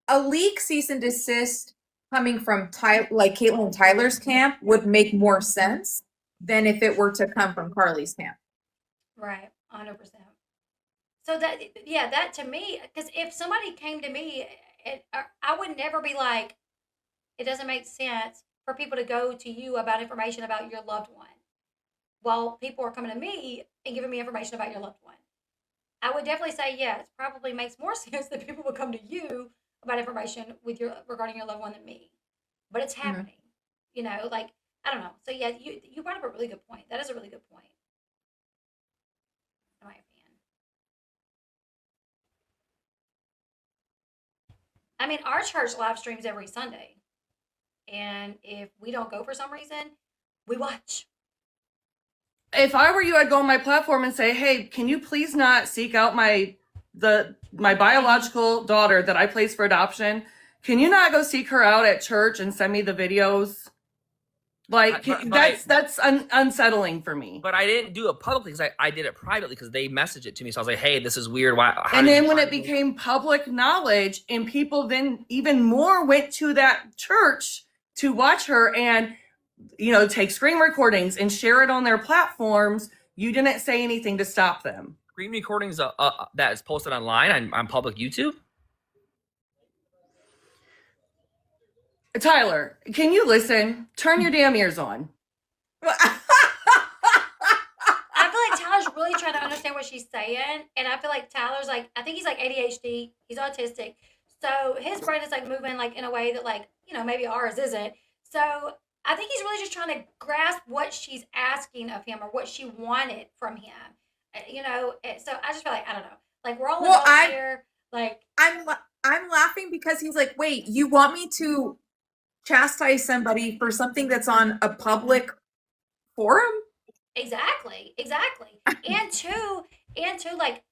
a leak cease and desist coming from Caitlin and Tyler's camp would make more sense than if it were to come from Carly's camp. Right, 100%. So that to me, because if somebody came to me, I would never be like, it doesn't make sense for people to go to you about information about your loved one, while people are coming to me and giving me information about your loved one. I would definitely say, yeah, it probably makes more sense that people would come to you about information regarding your loved one than me. But it's happening, like, I don't know. So yeah, you brought up a really good point. That is a really good point. I mean, our church live streams every Sunday. And if we don't go for some reason, we watch. If I were you, I'd go on my platform and say, hey, can you please not seek out my biological daughter that I placed for adoption? Can you not go seek her out at church and send me the videos? Like, that's unsettling for me. But I didn't do it publicly because I did it privately because they messaged it to me. So I was like, hey, this is weird. Why? And then when it became public knowledge and people then even more went to that church to watch her and, take screen recordings and share it on their platforms, you didn't say anything to stop them. Screen recordings that is posted online on public YouTube? Tyler, can you listen? Turn your damn ears on. I feel like Tyler's really trying to understand what she's saying. And I feel like Tyler's like, I think he's like ADHD. He's autistic. So his brain is like moving like in a way that like, maybe ours isn't. So I think he's really just trying to grasp what she's asking of him or what she wanted from him. So I just feel like, I don't know. Like we're all adults here. Like I'm laughing because he's like, wait, you want me to chastise somebody for something that's on a public forum? Exactly. and two, like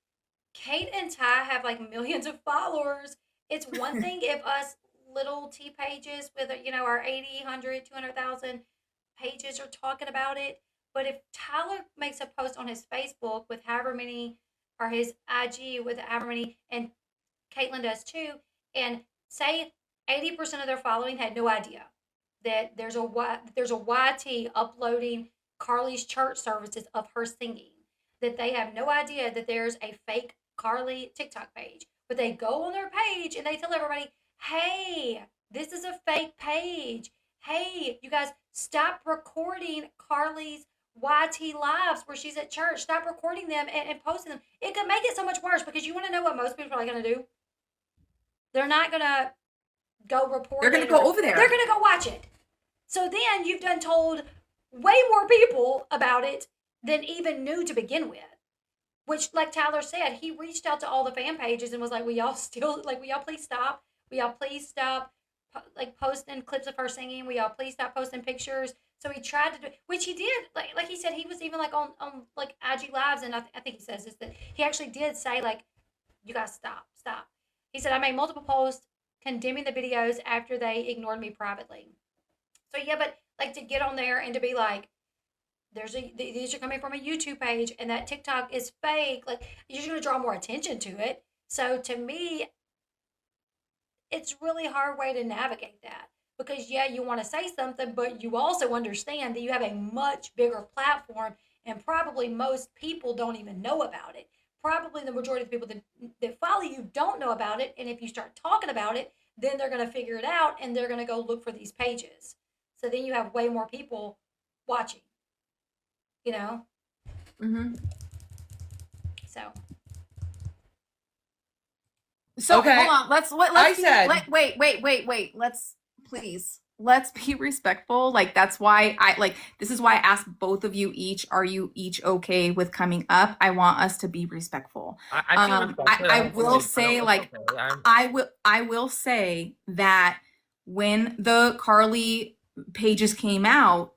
Kate and Ty have like millions of followers. It's one thing if us little T pages with our 80, 100, 200,000 pages are talking about it. But if Tyler makes a post on his Facebook with however many, or his IG with however many, and Caitlin does too, and say 80% of their following had no idea that there's a YT uploading Carly's church services of her singing, that they have no idea that there's a fake Carly TikTok page, but they go on their page and they tell everybody, hey, this is a fake page. Hey, you guys, stop recording Carly's YT lives where she's at church. Stop recording them and posting them. It could make it so much worse because you want to know what most people are going to do? They're not going to go report. They're going to go over there. They're going to go watch it. So then you've done told way more people about it than even knew to begin with. Which, like Tyler said, he reached out to all the fan pages and was like, will y'all please stop? Will y'all please stop posting clips of her singing? Will y'all please stop posting pictures? So he tried to do, which he did. Like he said, he was even like on like IG lives, and I think he says this, that he actually did say like, you guys stop. He said, I made multiple posts condemning the videos after they ignored me privately. So yeah, but like to get on there and to be like, these are coming from a YouTube page and that TikTok is fake. Like you're just going to draw more attention to it. So to me, it's really hard way to navigate that because yeah, you want to say something, but you also understand that you have a much bigger platform and probably most people don't even know about it. Probably the majority of the people that follow you don't know about it. And if you start talking about it, then they're going to figure it out and they're going to go look for these pages. So then you have way more people watching, Mm-hmm. So okay. Hold on. Let's be respectful. Like that's why this is why I asked both of you each, are you each okay with coming up? I want us to be respectful. I will say I will say that when the Carly pages came out,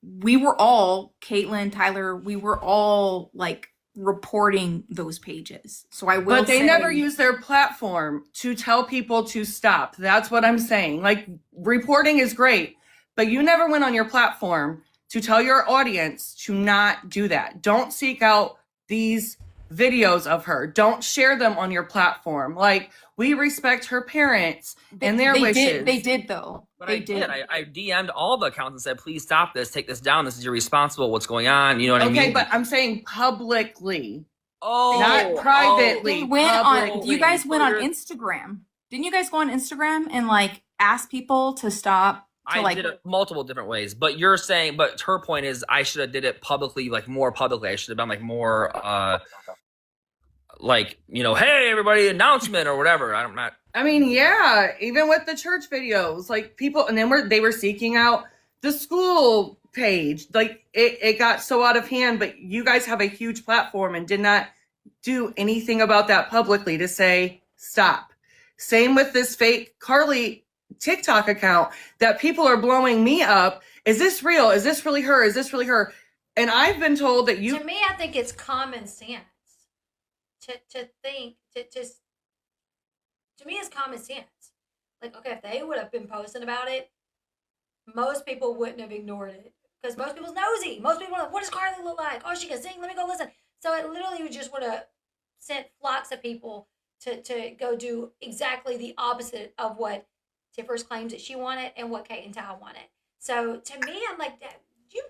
we were all, Caitlin, Tyler, we were all like reporting those pages. So I will. But they never use their platform to tell people to stop. That's what I'm saying. Like reporting is great, but you never went on your platform to tell your audience to not do that. Don't seek out these videos of her. Don't share them on your platform. Like we respect her parents and their wishes. They did though. But they did. I DM'd all the accounts and said, please stop this, take this down. This is irresponsible. What's going on? You know what I mean? Okay, but I'm saying publicly. Oh, not privately. You guys went on Instagram. Didn't you guys go on Instagram and like ask people to stop? I did it multiple different ways, but you're saying, but her point is I should have did it publicly, like more publicly. I should have been like more, like, hey, everybody, announcement or whatever. I mean, yeah, even with the church videos, like people, and then they were seeking out the school page. Like it got so out of hand, but you guys have a huge platform and did not do anything about that publicly to say, stop. Same with this fake Carly TikTok account that people are blowing me up. Is this real? Is this really her? Is this really her? And I've been told that To me, I think it's common sense to think to me it's common sense. Like, okay, if they would have been posting about it, most people wouldn't have ignored it because most people's nosy. Most people are like, what does Carly look like? Oh, she can sing. Let me go listen. So it literally just would have sent flocks of people to go do exactly the opposite of what Tiffers claims that she wanted and what Kate and Ty wanted. So to me, I'm like, you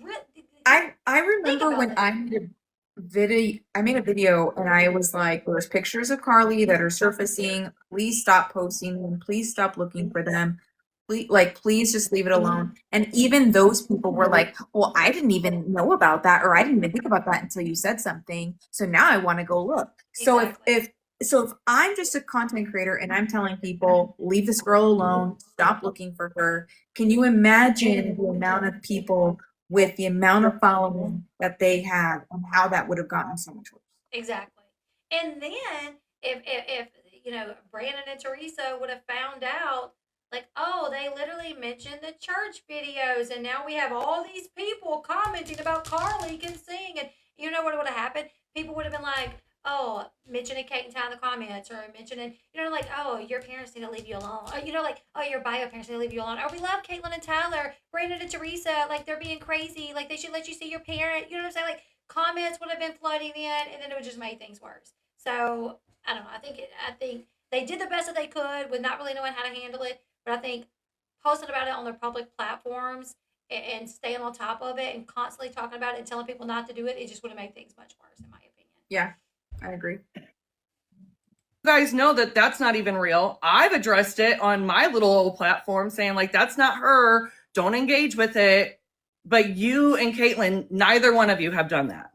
really. I remember when I made a video and I was like, there's pictures of Carly that are surfacing. Please stop posting them. Please stop looking for them. Please just leave it alone. And even those people were like, well, I didn't even know about that, or I didn't even think about that until you said something. So now I want to go look. So Exactly. if I'm just a content creator and I'm telling people, leave this girl alone, stop looking for her, can you imagine the amount of people with the amount of following that they have and how that would have gotten so much worse? Exactly. And then if you know, Brandon and Teresa would have found out, like, oh, they literally mentioned the church videos, and now we have all these people commenting about Carly can sing, and you know what would have happened? People would have been like, oh, mentioning Kate and Ty in the comments, or mentioning, you know, like, oh, your parents need to leave you alone, or, you know, like, oh, your bio parents need to leave you alone, or we love Caitlin and Tyler, Brandon and Teresa, like they're being crazy, like they should let you see your parent, you know what I'm saying? Like comments would have been flooding in, and then it would just make things worse. So I don't know. I think they did the best that they could with not really knowing how to handle it. But I think posting about it on their public platforms and staying on top of it and constantly talking about it and telling people not to do it, it just would have made things much worse, in my opinion. Yeah, I agree. you guys know that that's not even real. I've addressed it on my little old platform saying, like, that's not her. Don't engage with it. But you and Caitlin, neither one of you have done that.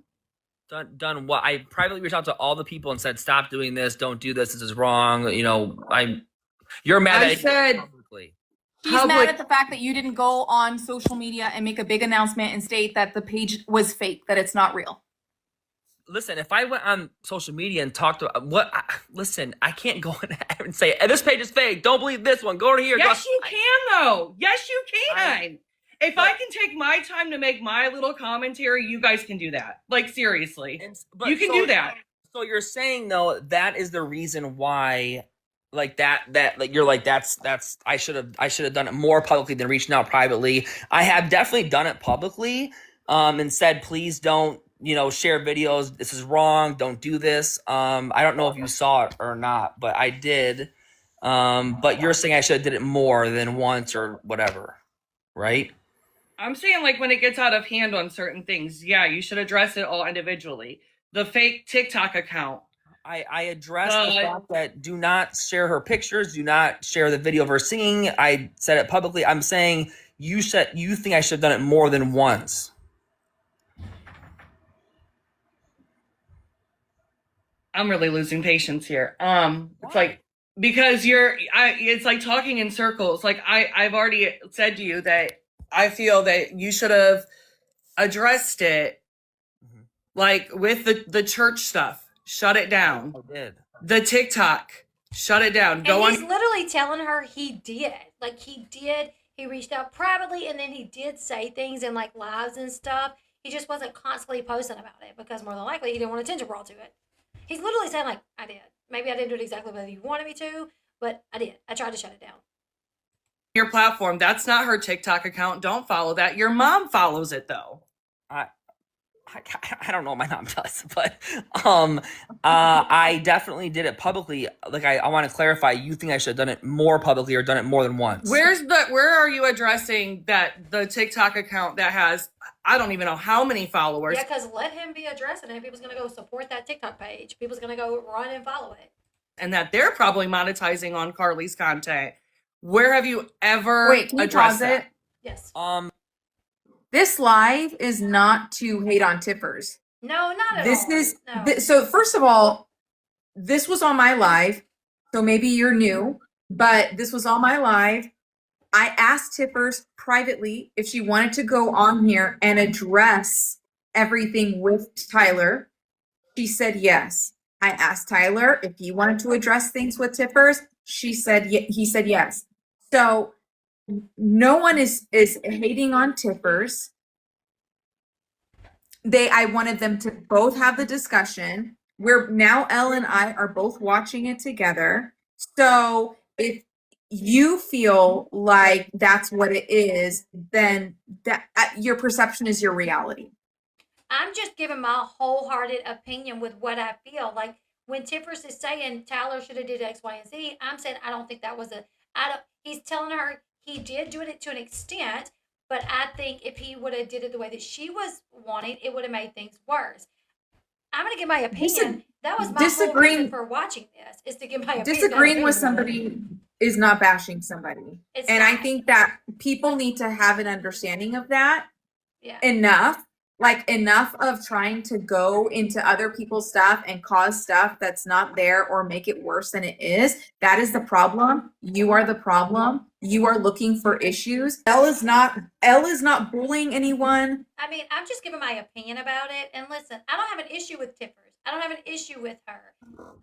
Done what? I privately reached out to all the people and said, stop doing this. Don't do this. This is wrong. You know, you're mad I at said publicly. She's mad at the fact that you didn't go on social media and make a big announcement and state that the page was fake, that it's not real. Listen, if I went on social media and talked to listen, I can't go in and say, this page is fake. Don't believe this one. Go to here. Yes, you can, though. Yes, you can. If I can take my time to make my little commentary, you guys can do that. Like, seriously. You can do that. So you're saying, though, that is the reason why, like, like, you're like, that's I should have done it more publicly than reaching out privately. I have definitely done it publicly, and said, please don't, you know, share videos. This is wrong. Don't do this. I don't know if you saw it or not, but I did. But you're saying I should have did it more than once or whatever, right? I'm saying, like, when it gets out of hand on certain things, yeah, you should address it all individually. The fake TikTok account. I addressed the fact that do not share her pictures, do not share the video of her singing. I said it publicly. I'm saying you think I should have done it more than once. I'm really losing patience here. It's like, because it's like talking in circles. Like, I've already said to you that I feel that you should have addressed it, like, with the church stuff. Shut it down. I did. The TikTok, shut it down. And he's literally telling her he did. Like, he did. He reached out privately, and then he did say things in, like, lives and stuff. He just wasn't constantly posting about it because more than likely he didn't want attention brought to it. He's literally saying, like, I did. Maybe I didn't do it exactly whether you wanted me to, but I did. I tried to shut it down. Your platform, that's not her TikTok account. Don't follow that. Your mom follows it, though. I don't know, my mom does, but I definitely did it publicly. Like, I want to clarify, you think I should have done it more publicly or done it more than once? Where are you addressing the TikTok account that has, I don't even know how many followers? Yeah, because let him be addressing it. People's going to go support that TikTok page. People's going to go run and follow it. And that they're probably monetizing on Carly's content. Where have you ever addressed that? Yes. This live is not to hate on Tiffers. No, not at This all. is No. so. First of all, this was on my live, so maybe you're new, but this was on my live. I asked Tiffers privately if she wanted to go on here and address everything with Tyler. She said yes. I asked Tyler if he wanted to address things with Tiffers. He said yes. So no one is hating on Tiffers. I wanted them to both have the discussion. We're now, Elle and I are both watching it together. So if you feel like that's what it is, then that your perception is your reality. I'm just giving my wholehearted opinion with what I feel. Like when Tiffers is saying Tyler should have did X, Y, and Z, I'm saying I don't think that was a. I don't. He's telling her he did do it to an extent, but I think if he would have did it the way that she was wanting, it would have made things worse. I'm gonna give my opinion. That was my whole reason for watching this, is to give my opinion. Disagreeing with somebody is not bashing somebody. It's and not. I think that people need to have an understanding of that. Yeah. Enough of trying to go into other people's stuff and cause stuff that's not there or make it worse than it is. That is the problem. You are the problem. You are looking for issues. Elle is not bullying anyone. I mean, I'm just giving my opinion about it. And listen, I don't have an issue with Tiffers. I don't have an issue with her.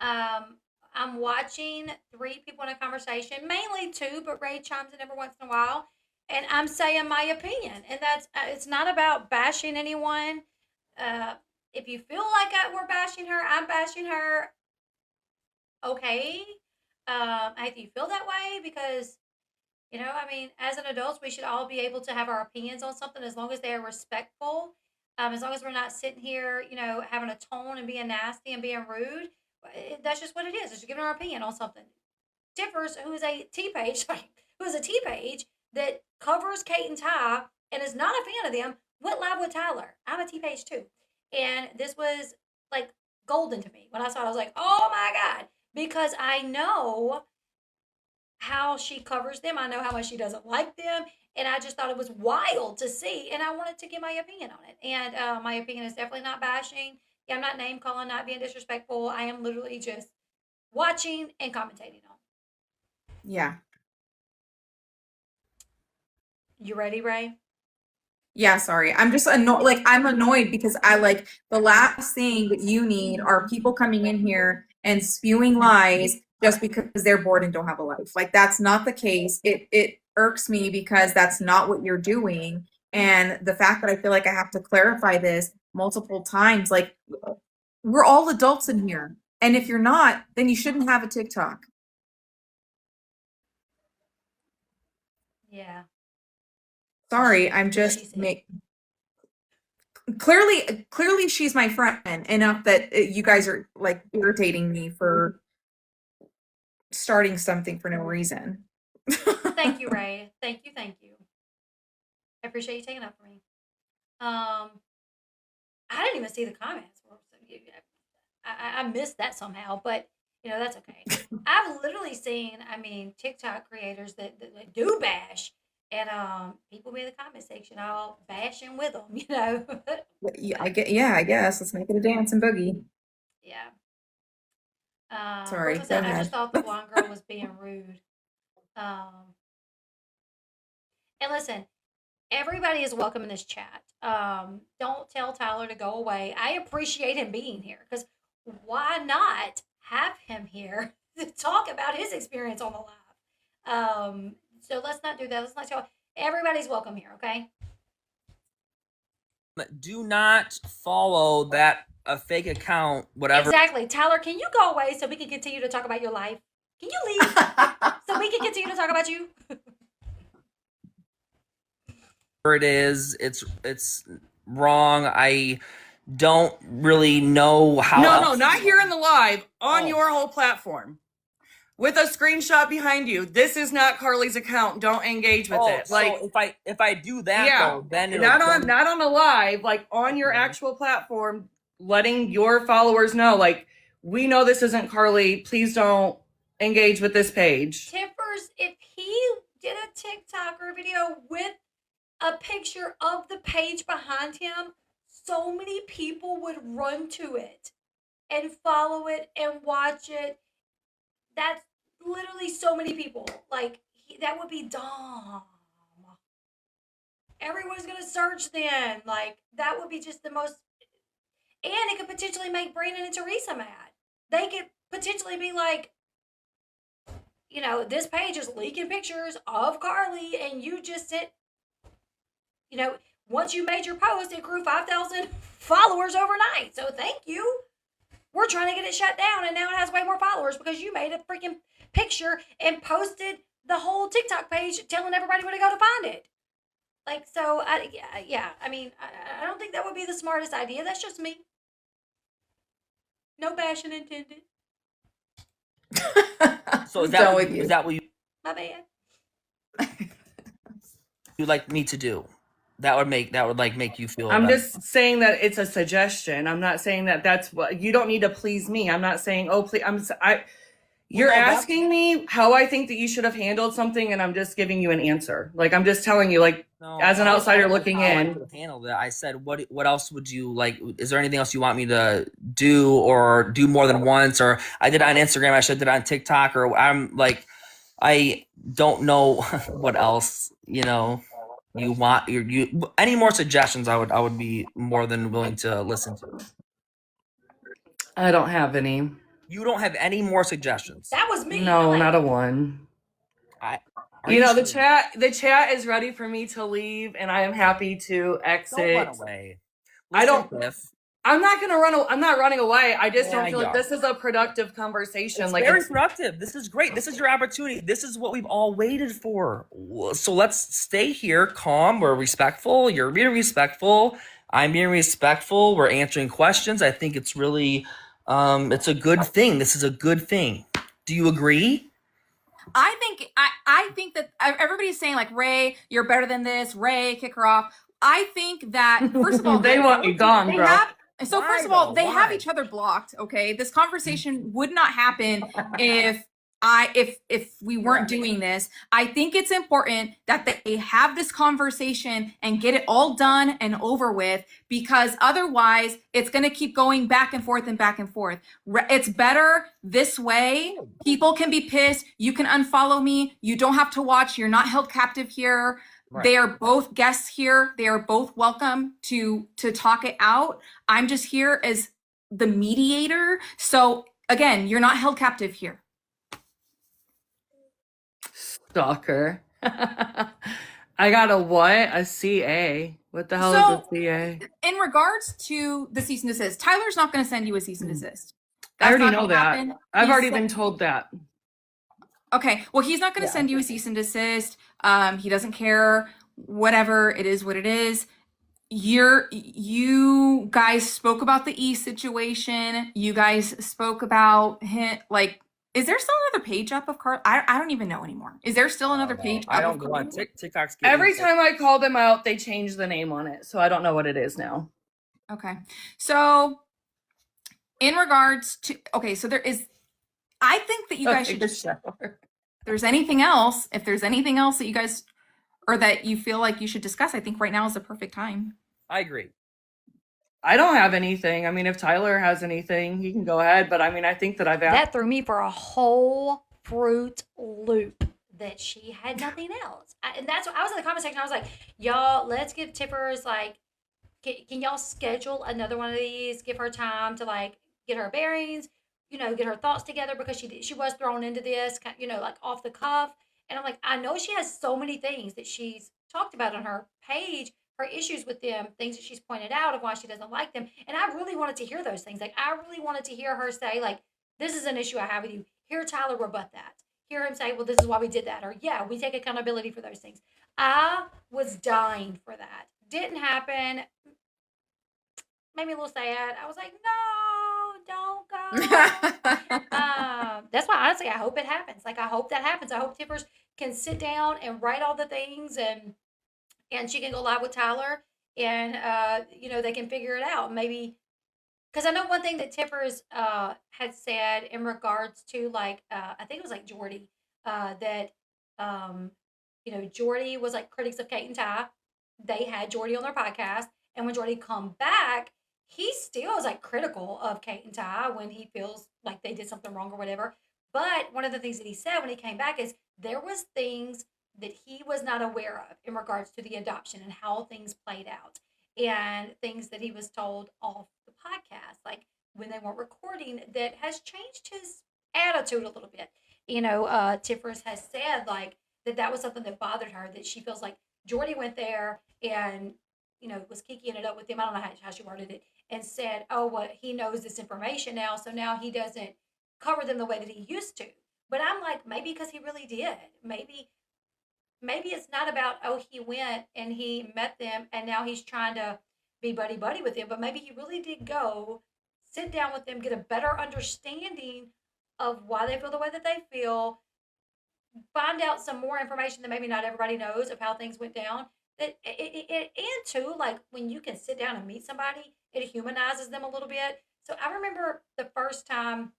I'm watching 3 people in a conversation, mainly 2, but Rei chimes in every once in a while. And I'm saying my opinion, and that's it's not about bashing anyone. If you feel like we're bashing her, I'm bashing her. Okay, I do you feel that way because I mean, as an adult, we should all be able to have our opinions on something as long as they are respectful. As long as we're not sitting here, having a tone and being nasty and being rude. That's just what it is. It's just giving our opinion on something. Tiffers, who is a T page, that covers Kate and Ty and is not a fan of them, went live with Tyler. I'm a T-Page too. And this was like golden to me. When I saw it, I was like, oh my God. Because I know how she covers them. I know how much she doesn't like them. And I just thought it was wild to see. And I wanted to give my opinion on it. And my opinion is definitely not bashing. Yeah, I'm not name calling, not being disrespectful. I am literally just watching and commentating on. Yeah. You ready, Rei? Yeah, sorry. I'm just annoyed. Like, I'm annoyed because the last thing that you need are people coming in here and spewing lies just because they're bored and don't have a life. Like, that's not the case. It irks me because that's not what you're doing. And the fact that I feel like I have to clarify this multiple times, like, we're all adults in here. And if you're not, then you shouldn't have a TikTok. Yeah. Sorry, I'm just clearly she's my friend enough that you guys are like irritating me for starting something for no reason. Thank you, Rei. Thank you. I appreciate you taking up for me. I didn't even see the comments. I missed that somehow, but that's okay. I've literally seen, TikTok creators that do bash. And people be in the comment section all bashing with them, I guess. Let's make it a dance and boogie. Yeah. Sorry. I just thought the blonde girl was being rude. And listen, everybody is welcome in this chat. Don't tell Tyler to go away. I appreciate him being here because why not have him here to talk about his experience on the live? So let's not do that. Let's not tell. Everybody's welcome here, okay? Do not follow that a fake account, whatever. Exactly. Tyler, can you go away so we can continue to talk about your life? Can you leave so we can continue to talk about you? It is. It's wrong. I don't really know how. No, not here in the live, on your whole platform. With a screenshot behind you. This is not Carly's account. Don't engage with it. Like, so if I do that, though, then it'll not on a live, like on your actual platform, letting your followers know, like, we know this isn't Carly. Please don't engage with this page. Tiffers, if he did a TikTok or a video with a picture of the page behind him, so many people would run to it and follow it and watch it. That's literally so many people. Like, that would be dumb. Everyone's going to search then. Like, that would be just the most... And it could potentially make Brandon and Teresa mad. they could potentially be like, you know, this page is leaking pictures of Carly, and you just said, you know, once you made your post, it grew 5,000 followers overnight. So thank you. We're trying to get it shut down, and now it has way more followers because you made a freaking picture and posted the whole TikTok page telling everybody where to go to find it. Like, so, yeah, I mean, I don't think that would be the smartest idea. That's just me. No bashing intended. So is Done with you. that what My bad. you like me to do? That would make you feel I'm better. just saying that it's a suggestion. I'm not saying that that's what you don't need to please me. I'm not saying, oh, please. You're Well, no, that's- asking me how I think that you should have handled something, and I'm just giving you an answer. Like, I'm just telling you, like, No, as an I- outsider I- looking how I in. would have handled it. I said, what else would you like? Is there anything else you want me to do or do more than once? Or I did it on Instagram. I should have did it on TikTok. Or I'm like, I don't know what else, you know, you want. You any more suggestions? I would be more than willing to listen to. I don't have any. You don't have any more suggestions. That was me. No, I'm not like, a one. Are You know, sure? the chat is ready for me to leave, and I am happy to Don't exit. run away. I don't. Listen, Tiff. I'm not gonna run. I'm not running away. I just Yeah, don't feel you like are. this is a productive conversation. It's Like, very productive. This is great. This is your opportunity. This is what we've all waited for. So let's stay here, calm. We're respectful. You're being respectful. I'm being respectful. We're answering questions. I think it's really, it's a good thing. This is a good thing. Do you agree? I think that everybody's saying like, Rei, you're better than this. Rei, kick her off. I think that first of all, they want me gone, they bro. have. So first of all, though? they have Why? each other blocked. Okay, this conversation would not happen if we weren't doing this. I think it's important that they have this conversation and get it all done and over with, because otherwise it's going to keep going back and forth and back and forth. It's better this way. People can be pissed. You can unfollow me. You don't have to watch. You're not held captive here. Right. They are both guests here. They are both welcome to talk it out. I'm just here as the mediator. So again, you're not held captive here. Stalker. I got a what? A CA. What the hell is a CA? In regards to the cease and desist, Tyler's not going to send you a cease and desist. I already not know gonna that. happen. I've He's already sent- been told that. Okay, well, he's not going to send you a cease and desist. He doesn't care. Whatever, it is what it is. You guys spoke about the E situation. You guys spoke about him. Like, is there still another page up of Carl? I don't even know anymore. Is there still another page I up don't of go on Carl? TikTok's. Every time I call them out, they change the name on it. So I don't know what it is now. Okay, so in regards to so there is. I think that you guys should just. If there's anything else that you guys or that you feel like you should discuss, I think right now is the perfect time. I agree. I don't have anything. I mean, if Tyler has anything, he can go ahead. But I mean, I think that I've asked. that threw me for a whole fruit loop that she had nothing else. And that's what I was in the comment section. I was like, y'all, let's give Tippers like, can y'all schedule another one of these? Give her time to like get her bearings, you know, get her thoughts together, because she was thrown into this, you know, like off the cuff. And I'm like, I know she has so many things that she's talked about on her page, her issues with them, things that she's pointed out of why she doesn't like them. And I really wanted to hear those things. Like, I really wanted to hear her say, like, this is an issue I have with you. Hear Tyler rebut that. Hear him say, well, this is why we did that. Or, yeah, we take accountability for those things. I was dying for that. Didn't happen. Made me a little sad. I was like, no, don't go. That's why, honestly, I hope it happens. Like, I hope that happens. I hope Tippers can sit down and write all the things, and she can go live with Tyler, and you know, they can figure it out. Maybe, because I know one thing that Tippers had said in regards to, like, I think it was like Jordy, that you know, Jordy was like critics of Kate and Ty. They had Jordy on their podcast, and when Jordy come back, he still is like critical of Kate and Ty when he feels like they did something wrong or whatever. But one of the things that he said when he came back is there was things that he was not aware of in regards to the adoption and how things played out, and things that he was told off the podcast. Like, when they weren't recording that has changed his attitude a little bit. Tiffers has said like that was something that bothered her, that she feels like Jordy went there and was kikiing it up with him. I don't know how she worded it, and said, "Oh, well, he knows this information now, so now he doesn't cover them the way that he used to." But I'm like, maybe because he really did. Maybe it's not about, oh, he went and he met them and now he's trying to be buddy buddy with them, but maybe he really did go sit down with them, get a better understanding of why they feel the way that they feel, find out some more information that maybe not everybody knows of how things went down. That and too, like when you can sit down and meet somebody, it humanizes them a little bit. So I remember the first time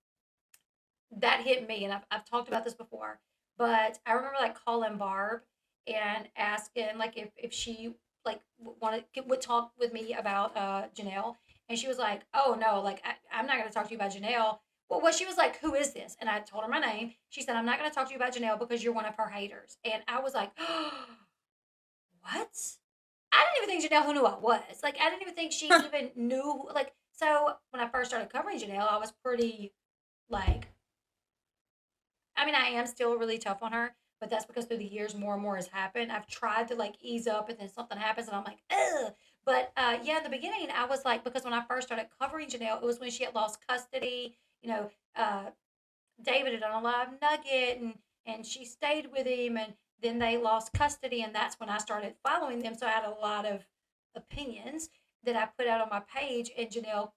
that hit me, and I've talked about this before, but I remember like calling Barb and asking like if she like would talk with me about Janelle, and she was like, "Oh no, like I'm not going to talk to you about Janelle." Well, what she was like, "Who is this?" And I told her my name. She said, "I'm not going to talk to you about Janelle because you're one of her haters." And I was like, "What?" I didn't even think Janelle who knew I was. Like I didn't even think she even knew. Like so, when I first started covering Janelle, I was pretty like I mean, I am still really tough on her, but that's because through the years, more and more has happened. I've tried to like ease up, and then something happens, and I'm like, ugh. But yeah, in the beginning, I was like, because when I first started covering Janelle, it was when she had lost custody. David had done a live nugget, and she stayed with him, and then they lost custody, and that's when I started following them. So I had a lot of opinions that I put out on my page, and Janelle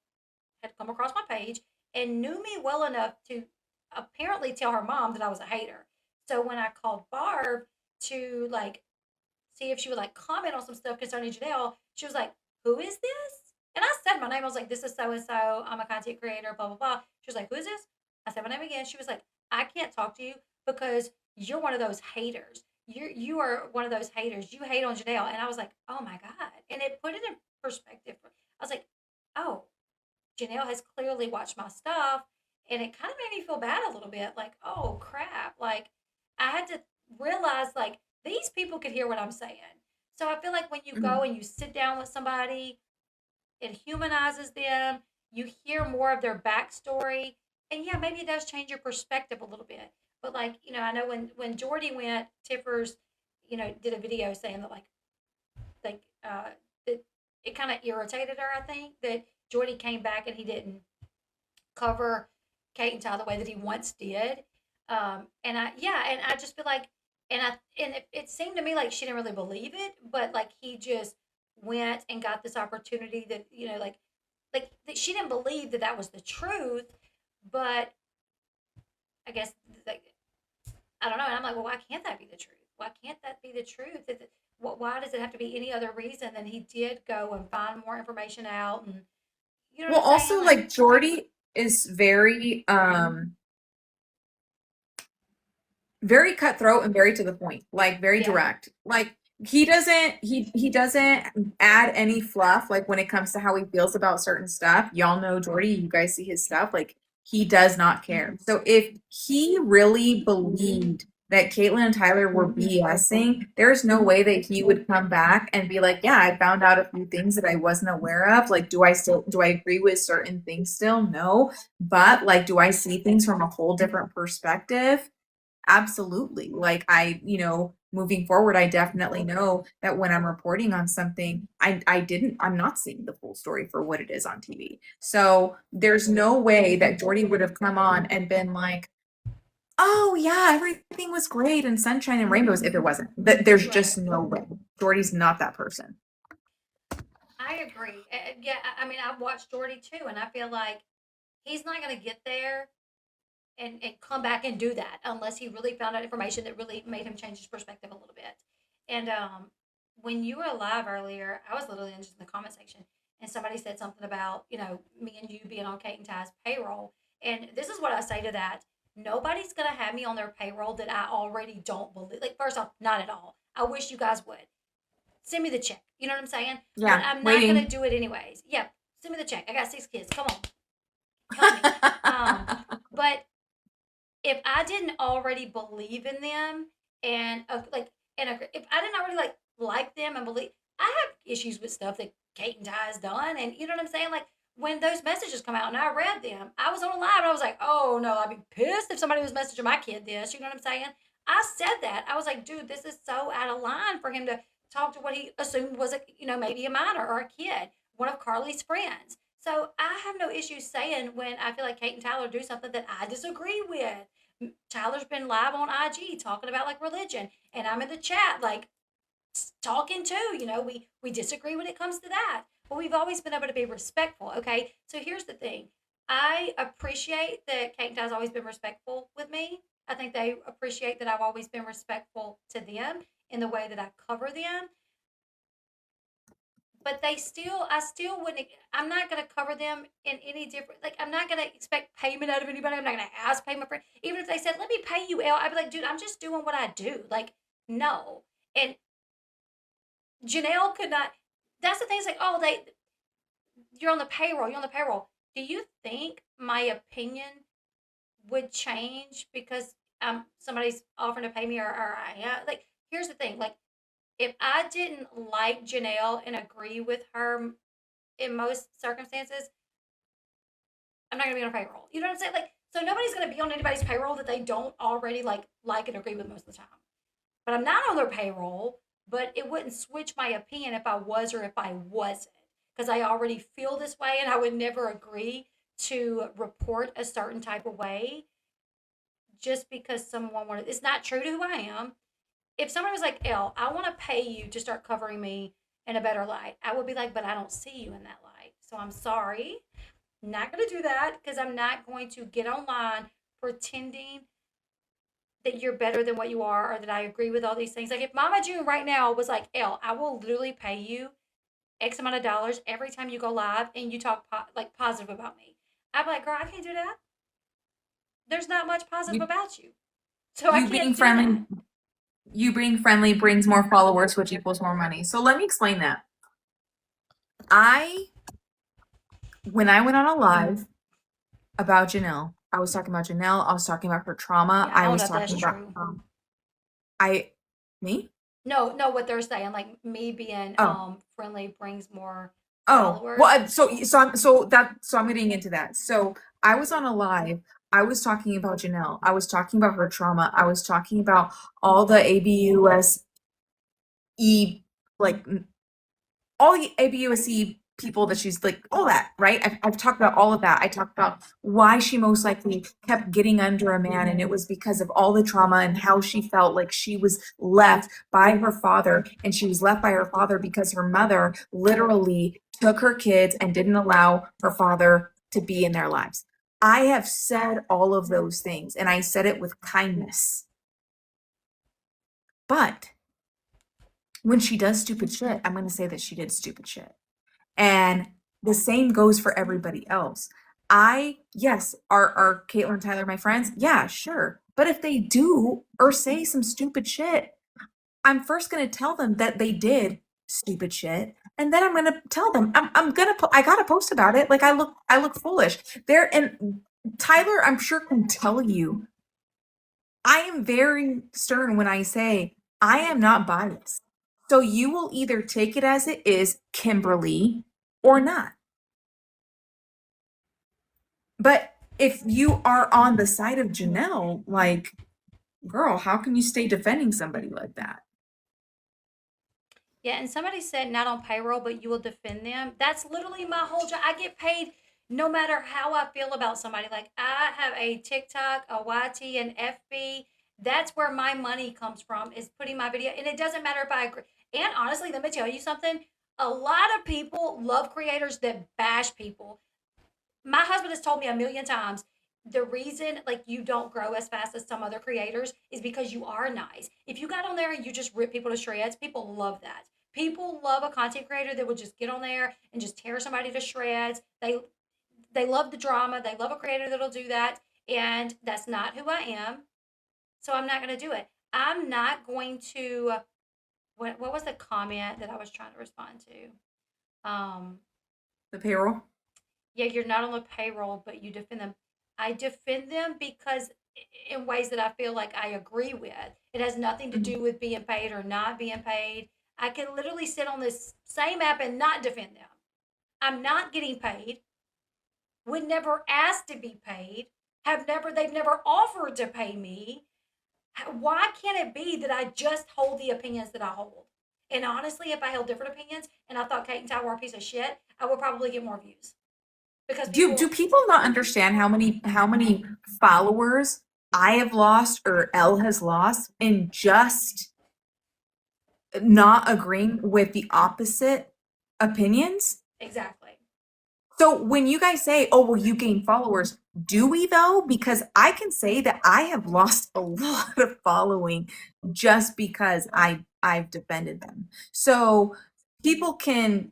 had come across my page and knew me well enough to apparently tell her mom that I was a hater. So when I called Barb to like see if she would like comment on some stuff concerning Janelle, she was like, "Who is this?" And I said my name. I was like, "This is so and so. I'm a content creator, blah, blah, blah." She was like, "Who is this?" I said my name again. She was like, "I can't talk to you because you're one of those haters. You are one of those haters. You hate on Janelle." And I was like, "Oh my God." And it put it in perspective. I was like, "Oh, Janelle has clearly watched my stuff." And it kind of made me feel bad a little bit. Like, oh crap. Like, I had to realize, like, these people could hear what I'm saying. So I feel like when you go and you sit down with somebody, it humanizes them. You hear more of their backstory. And yeah, maybe it does change your perspective a little bit. But, like, I know when Jordy went, Tiffers, did a video saying that, like, it kind of irritated her, I think, that Jordy came back and he didn't cover Kate and Ty the way that he once did. And I just feel like, it seemed to me like she didn't really believe it, but like he just went and got this opportunity that, like that she didn't believe that that was the truth, but I guess like, I don't know. And I'm like, well, why can't that be the truth? Why can't that be the truth? Why does it have to be any other reason than he did go and find more information out? And you know Well, what I'm saying? also like Jordy is very cutthroat and very to the point, like very Yeah. direct. Like he doesn't add any fluff like when it comes to how he feels about certain stuff. Y'all know Jordy, you guys see his stuff, like he does not care. So if he really believed that Caitlyn and Tyler were BSing, there's no way that he would come back and be like, yeah, I found out a few things that I wasn't aware of. Like, do I agree with certain things still? No. But like, do I see things from a whole different perspective? Absolutely. Like moving forward, I definitely know that when I'm reporting on something, I'm not seeing the full story for what it is on TV. So there's no way that Jordy would have come on and been like, oh yeah, everything was great and sunshine and rainbows if it wasn't. There's just no way. Jordy's not that person. I agree. Yeah, I mean, I've watched Jordy too, and I feel like he's not going to get there and come back and do that unless he really found out information that really made him change his perspective a little bit. And when you were live earlier, I was literally just in the comment section, and somebody said something about me and you being on Kate and Ty's payroll. And this is what I say to that: nobody's gonna have me on their payroll that I already don't believe. Like, first off, not at all. I wish you guys would send me the check. You know what I'm saying? Yeah, but I'm waiting. not gonna do it anyways. Yeah, send me the check. I got 6 kids. Come on, help me. But if I didn't already believe in them and if I didn't already like them and believe, I have issues with stuff that Kate and Ty has done, and you know what I'm saying? Like, when those messages come out and I read them, I was on a live and I was like, oh no, I'd be pissed if somebody was messaging my kid this. You know what I'm saying? I said that. I was like, dude, this is so out of line for him to talk to what he assumed was maybe a minor or a kid, one of Carly's friends. So I have no issue saying when I feel like Kate and Tyler do something that I disagree with. Tyler's been live on IG talking about like religion, and I'm in the chat like talking too. We disagree when it comes to that, but we've always been able to be respectful. Okay, so here's the thing: I appreciate that Kate and Ty's always been respectful with me. I think they appreciate that I've always been respectful to them in the way that I cover them. But I still wouldn't. I'm not gonna cover them in any different. Like I'm not gonna expect payment out of anybody. I'm not gonna ask payment for even if they said, "Let me pay you, Elle." I'd be like, "Dude, I'm just doing what I do." Like, no. And Janelle could not. That's the thing. It's like, oh, you're on the payroll. You're on the payroll. Do you think my opinion would change because somebody's offering to pay me or I am? Like, here's the thing. Like, if I didn't like Janelle and agree with her in most circumstances, I'm not gonna be on a payroll. You know what I'm saying? Like, so nobody's gonna be on anybody's payroll that they don't already like and agree with most of the time. But I'm not on their payroll, but it wouldn't switch my opinion if I was or if I wasn't. Because I already feel this way and I would never agree to report a certain type of way just because someone wanted. It's not true to who I am. If somebody was like, Elle, I want to pay you to start covering me in a better light, I would be like, but I don't see you in that light. So I'm sorry. I'm not going to do that because I'm not going to get online pretending that you're better than what you are or that I agree with all these things. Like if Mama June right now was like, Elle, I will literally pay you X amount of dollars every time you go live and you talk like positive about me. I'd be like, girl, I can't do that. There's not much positive about you. So I You can't being do friendly, that. you being friendly brings more followers, which equals more money. So let me explain that. When I went on a live about Janelle, I was talking about Janelle. I was talking about her trauma. Yeah, I I don't was know if that's talking about true. me. No, what they're saying, like me being Oh, friendly brings more oh. Well, followers. so I'm getting into that. So I was on a live. I was talking about Janelle. I was talking about her trauma. I was talking about all the ABUSE, like all the ABUSE people that she's like, all that, right? I've talked about all of that. I talked about why she most likely kept getting under a man, and it was because of all the trauma and how she felt like she was left by her father, and she was left by her father because her mother literally took her kids and didn't allow her father to be in their lives. I have said all of those things, and I said it with kindness. But when she does stupid shit, I'm going to say that she did stupid shit. And the same goes for everybody else. Yes, are Caitlin and Tyler my friends? Yeah, sure. But if they do or say some stupid shit, I'm first going to tell them that they did stupid shit. And then I'm going to tell them I got to post about it. Like I look foolish there. And Tyler, I'm sure can tell you, I am very stern when I say I am not biased. So you will either take it as it is, Kimberly, or not. But if you are on the side of Janelle, like, girl, how can you stay defending somebody like that? Yeah, and somebody said not on payroll, but you will defend them. That's literally my whole job. I get paid no matter how I feel about somebody. Like I have a TikTok, a YT, an FB. That's where my money comes from is putting my video. And it doesn't matter if I agree. And honestly, let me tell you something. A lot of people love creators that bash people. My husband has told me a million times the reason like you don't grow as fast as some other creators is because you are nice. If you got on there and you just rip people to shreds, people love that. People love a content creator that would just get on there and just tear somebody to shreds. They love the drama. They love a creator that'll do that. And that's not who I am. So I'm not going to do it. I'm not going to what was the comment that I was trying to respond to? The payroll? Yeah, you're not on the payroll, but you defend them. I defend them because in ways that I feel like I agree with. It has nothing to do with being paid or not being paid. I can literally sit on this same app and not defend them. I'm not getting paid. would never ask to be paid, they've never offered to pay me. Why can't it be that I just hold the opinions that I hold? And honestly, if I held different opinions and I thought Kate and Ty were a piece of shit, I would probably get more views. Because Do people not understand how many followers I have lost or Elle has lost in just not agreeing with the opposite opinions? Exactly. So when you guys say, "Oh, well, you gain followers," do we though? Because I can say that I have lost a lot of following just because I've defended them. So people can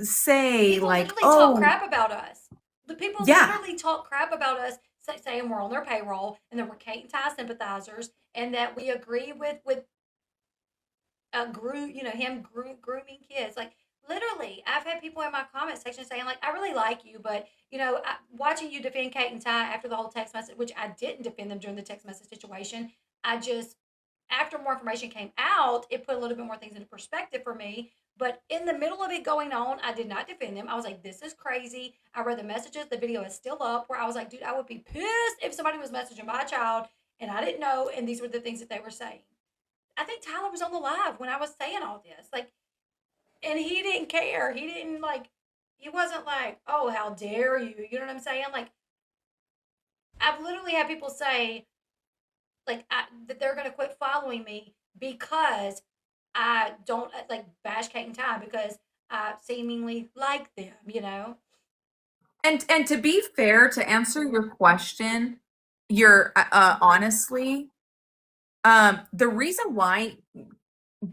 say People like, literally talk "Oh, crap about us. The people yeah, literally talk crap about us, saying we're on their payroll and that we're Kate and Ty sympathizers and that we agree with grooming kids. Like literally, I've had people in my comment section saying like, I really like you, but watching you defend Kate and Ty after the whole text message, which I didn't defend them during the text message situation. I just, after more information came out, it put a little bit more things into perspective for me. But in the middle of it going on, I did not defend them. I was like, this is crazy. I read the messages. The video is still up where I was like, dude, I would be pissed if somebody was messaging my child and I didn't know. And these were the things that they were saying. I think Tyler was on the live when I was saying all this. Like, and he didn't care. He didn't like, he wasn't like, oh, how dare you? You know what I'm saying? Like, I've literally had people say, like, that they're going to quit following me because I don't like bash Kate and Ty because I seemingly like them. And to be fair, to answer your question, you're honestly, the reason why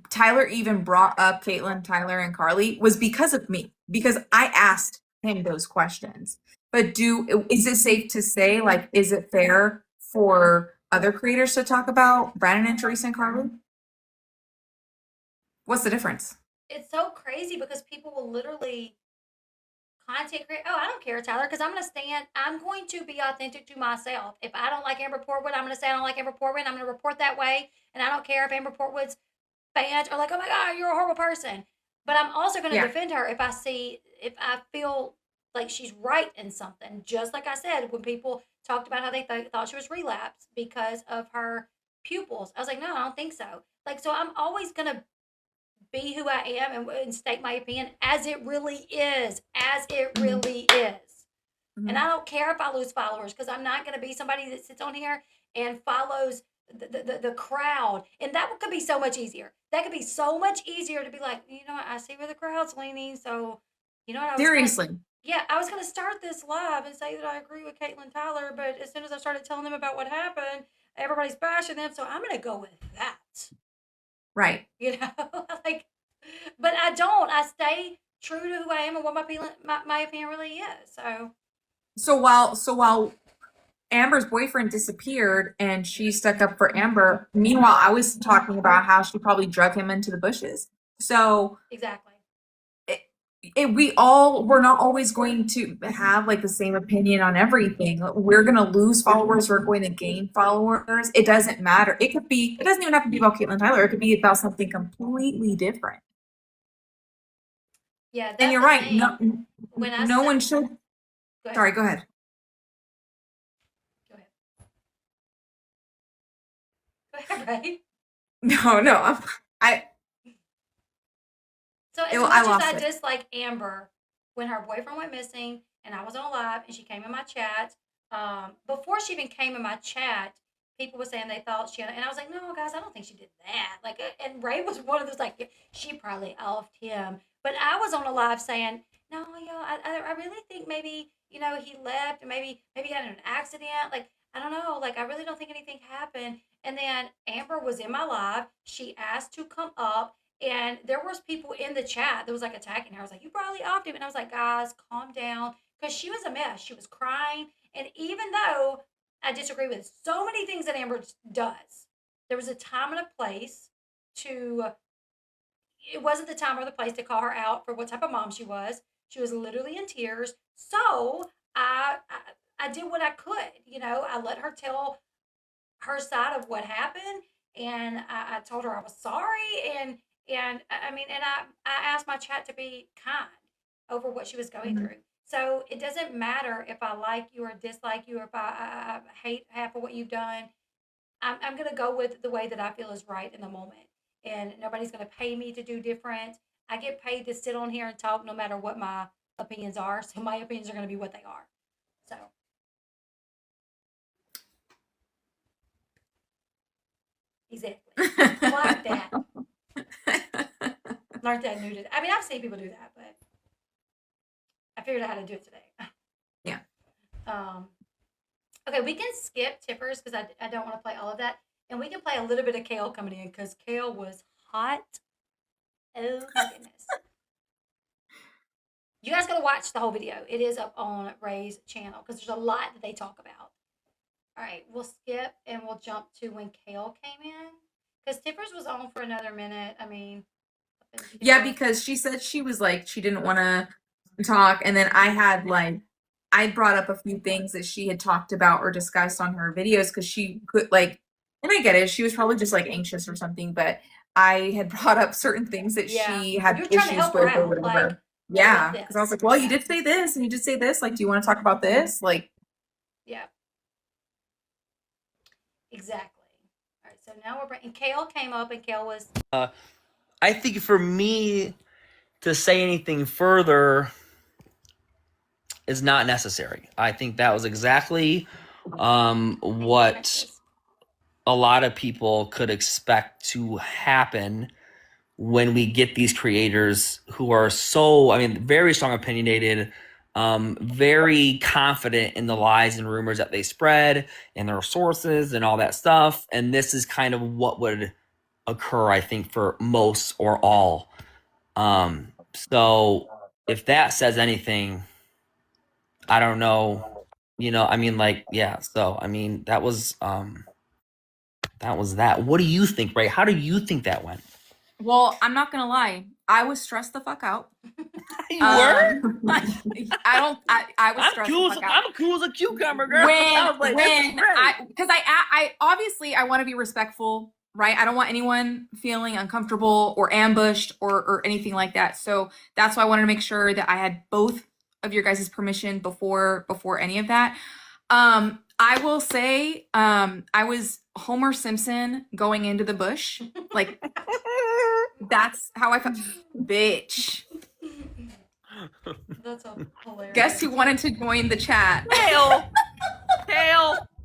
Tyler even brought up Caitlin, Tyler, and Carly was because of me, because I asked him those questions. But is it safe to say, like, is it fair for other creators to talk about Brandon and Teresa and Carly? What's the difference? It's so crazy because people will literally content create. Oh, I don't care, Tyler, because I'm going to be authentic to myself. If I don't like Amber Portwood, I'm going to say I don't like Amber Portwood. I'm going to report that way. And I don't care if Amber Portwood's fans are like, oh my God, you're a horrible person. But I'm also going to Yeah. defend her if I feel like she's right in something. Just like I said, when people talked about how they thought she was relapsed because of her pupils, I was like, no, I don't think so. Like, so I'm always going to be who I am and state my opinion as it really is, And I don't care if I lose followers because I'm not going to be somebody that sits on here and follows the crowd. And that could be so much easier. That could be so much easier to be like, you know what, I see where the crowd's leaning. So, you know what, Seriously. I was going to start this live and say that I agree with Caitlin Tyler, but as soon as I started telling them about what happened, everybody's bashing them. So I'm going to go with that. Right. Like, but I don't. I stay true to who I am and what my opinion really is. So while Amber's boyfriend disappeared and she stuck up for Amber, meanwhile, I was talking about how she probably drug him into the bushes. So exactly. We're not always going to have like the same opinion on everything. We're going to lose followers. We're going to gain followers. It doesn't matter. It doesn't even have to be about Caitlin Tyler. It could be about something completely different. Yeah. That's and you're right. No one should. Sorry, go ahead. Go ahead, right? No. So as much as I dislike Amber, when her boyfriend went missing and I was on live and she came in my chat, before she even came in my chat, people were saying they thought and I was like, no, guys, I don't think she did that. Like, and Ray was one of those, like, she probably offed him. But I was on a live saying, no, I really think maybe, he left and maybe he got in an accident. Like, I don't know. Like, I really don't think anything happened. And then Amber was in my live. She asked to come up. And there was people in the chat that was like attacking her. I was like, you probably offed him. And I was like, guys, calm down. Because she was a mess. She was crying. And even though I disagree with so many things that Amber does, there was a time and a place it wasn't the time or the place to call her out for what type of mom she was. She was literally in tears. So I did what I could. I let her tell her side of what happened. And I told her I was sorry. And I asked my chat to be kind over what she was going through. So it doesn't matter if I like you or dislike you, or if I hate half of what you've done. I'm going to go with the way that I feel is right in the moment. And nobody's going to pay me to do different. I get paid to sit on here and talk no matter what my opinions are. So my opinions are going to be what they are. So. Exactly. Like that. Learned that new today. I mean, I've seen people do that, but I figured out how to do it today. Yeah. Okay, we can skip Tiffers because I don't want to play all of that. And we can play a little bit of Kail coming in because Kail was hot. Oh my goodness. You guys got to watch the whole video. It is up on Rei's channel because there's a lot that they talk about. All right, we'll skip and we'll jump to when Kail came in. Because Tiffers was on for another minute. I mean. Yeah, because she said she was like, she didn't want to talk. And then I brought up a few things that she had talked about or discussed on her videos because she could like, and I get it, she was probably just like anxious or something, but I had brought up certain things that she had issues with or whatever. Like, yeah, because I was like, well, you did say this and you did say this. Like, do you want to talk about this? Like, yeah. Exactly. All right, so now we're bringing, Kail came up and Kail was. I think for me to say anything further is not necessary. I think that was exactly what a lot of people could expect to happen when we get these creators who are so, I mean, very strong opinionated, very confident in the lies and rumors that they spread and their sources and all that stuff. And this is kind of what would occur, I think, for most or all. So if that says anything, I don't know, you know, I mean, like, yeah. So, I mean, that was that. What do you think, Rei? How do you think that went? well, I'm not gonna lie, I was stressed the fuck out. You were? I was stressed the fuck out. I'm cool as a cucumber, girl. Because I obviously I want to be respectful, right? I don't want anyone feeling uncomfortable or ambushed or anything like that. So that's why I wanted to make sure that I had both of your guys' permission before any of that. I will say, I was Homer Simpson going into the bush. Like, that's how I felt. Bitch. That's hilarious. Guess who wanted to join the chat? Kail!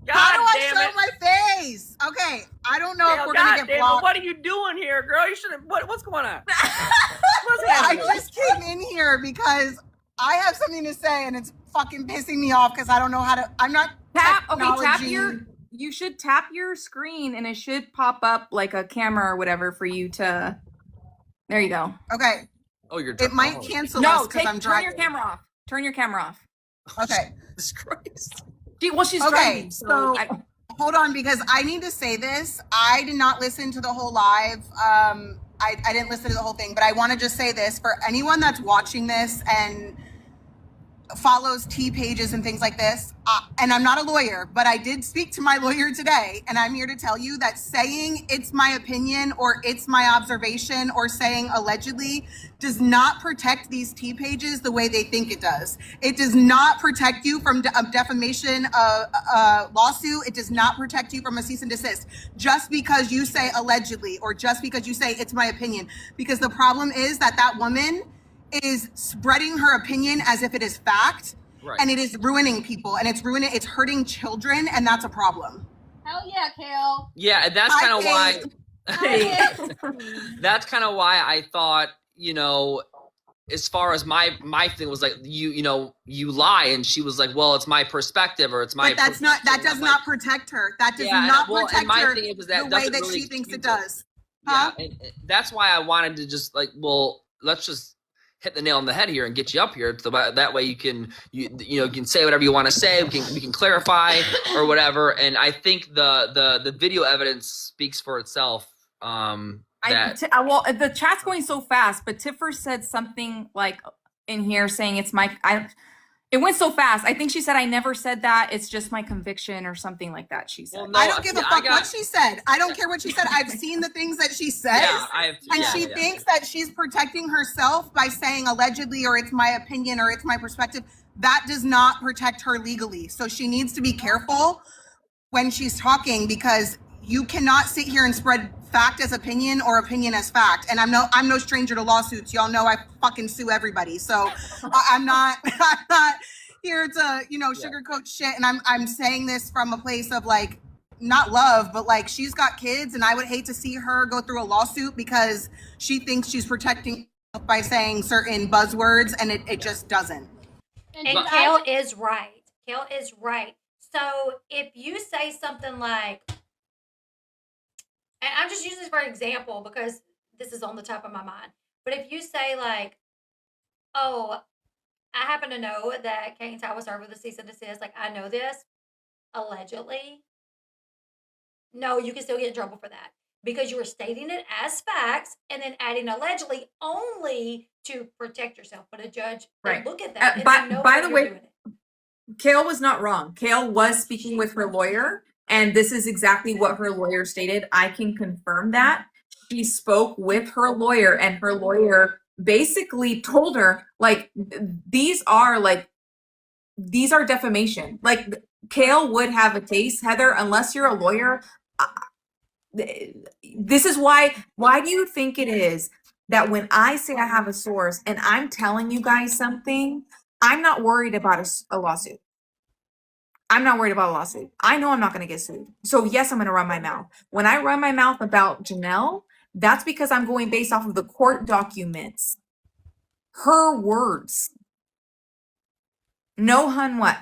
How do I show my face? Okay, I don't know if we're gonna get blocked. What are you doing here, girl? You shouldn't. What's going on? I just came in here because I have something to say, and it's fucking pissing me off because I don't know how to. I'm not You should tap your screen, and it should pop up like a camera or whatever for you to. There you go. Okay. Oh, you're. It might cancel us because I'm driving. Turn your camera off. Turn your camera off. Okay. Jesus Christ. She's driving. So hold on, because I need to say this. I did not listen to the whole live. I didn't listen to the whole thing, but I want to just say this for anyone that's watching this and follows T pages and things like this. And I'm not a lawyer, but I did speak to my lawyer today, and I'm here to tell you that saying it's my opinion or it's my observation or saying allegedly does not protect these T pages the way they think it does. It does not protect you from a defamation lawsuit. It does not protect you from a cease and desist just because you say allegedly or just because you say it's my opinion. Because the problem is that woman is spreading her opinion as if it is fact, right. And it is ruining people, and it's hurting children, and that's a problem. Hell yeah, Kail. Yeah, and that's kind of why. That's kind of why I thought, you know, as far as my thing was like, you lie, and she was like, well, it's my perspective or it's my. But that does not protect her. That does not protect her the way that she thinks it does. Yeah, and that's why I wanted to just like, well, let's just hit the nail on the head here and get you up here, so that way you can say whatever you want to say. We can clarify or whatever. And I think the video evidence speaks for itself. Well, the chat's going so fast, but Tiffer said something like in here saying it's my. It went so fast. I think she said, I never said that. It's just my conviction or something like that. She said. Well, no, I don't give a fuck what she said. I don't care what she said. I've seen the things that she says. She thinks that she's protecting herself by saying allegedly or it's my opinion or it's my perspective. that does not protect her legally. So she needs to be careful when she's talking, because you cannot sit here and spread fact as opinion or opinion as fact. And I'm no stranger to lawsuits. Y'all know I fucking sue everybody. So I'm not here to, sugarcoat shit. And I'm saying this from a place of like, not love, but like, she's got kids, and I would hate to see her go through a lawsuit because she thinks she's protecting by saying certain buzzwords, and it just doesn't. And Kail is right. Kail is right. So if you say something like, and I'm just using this for example because this is on the top of my mind, but if you say like, oh, I happen to know that Kate and Ty was served with a cease and desist, like I know this, allegedly, no, you can still get in trouble for that because you were stating it as facts and then adding allegedly only to protect yourself. But a judge Right. look at that. By the way, Kail was not wrong. Kail was speaking with her lawyer, and this is exactly what her lawyer stated. I can confirm that. She spoke with her lawyer, and her lawyer basically told her, like, these are defamation. Like, Kail would have a case, Heather, unless you're a lawyer. This is why do you think it is that when I say I have a source and I'm telling you guys something, I'm not worried about a lawsuit. I'm not worried about a lawsuit. I know I'm not going to get sued. So yes, I'm going to run my mouth. When I run my mouth about Janelle, that's because I'm going based off of the court documents. Her words. No, hun, what?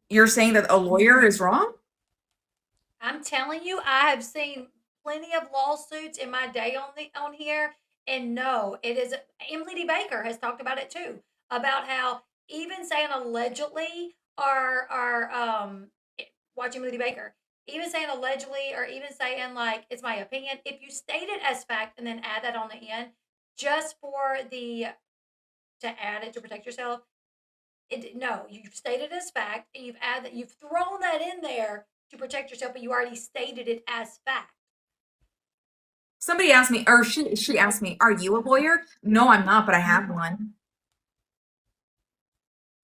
You're saying that a lawyer is wrong? I'm telling you, I have seen plenty of lawsuits in my day on here, and no, it is. Emily D. Baker has talked about it too, about how even saying allegedly watch Emily D. Baker, even saying allegedly or even saying like it's my opinion, if you state it as fact and then add that on the end, just for to add it to protect yourself, no, you've stated as fact and you've thrown that in there to protect yourself, but you already stated it as fact. Somebody asked me, or she asked me, are you a lawyer? No, I'm not, but I have one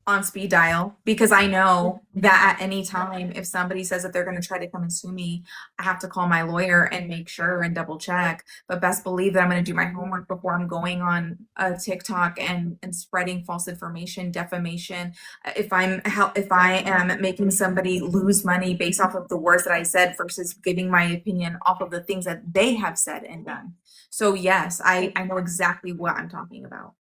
on speed dial, because I know that at any time, if somebody says that they're going to try to come and sue me, I have to call my lawyer and make sure and double check. But best believe that I'm going to do my homework before I'm going on a TikTok and spreading false information, defamation. If I am making somebody lose money based off of the words that I said versus giving my opinion off of the things that they have said and done. So yes, I know exactly what I'm talking about.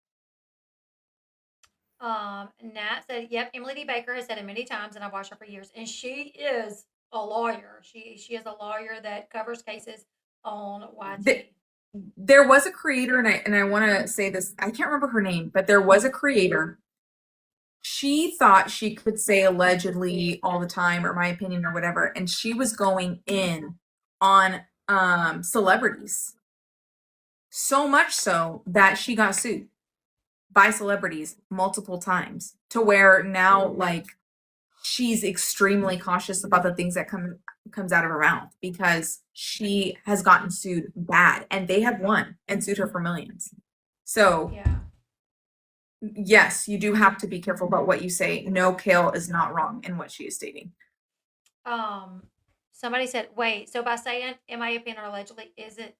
Nat said, yep, Emily D. Baker has said it many times, and I've watched her for years, and she is a lawyer. She is a lawyer that covers cases on YT. There was a creator, and I want to say this, I can't remember her name, but there was a creator. She thought she could say allegedly all the time, or my opinion, or whatever, and she was going in on celebrities. So much so that she got sued by celebrities multiple times, to where now like she's extremely cautious about the things that comes out of her mouth, because she has gotten sued bad, and they have won and sued her for millions. So yeah, yes, you do have to be careful about what you say. No, Kail is not wrong in what she is stating. Somebody said, wait, so by saying in my opinion or allegedly, is it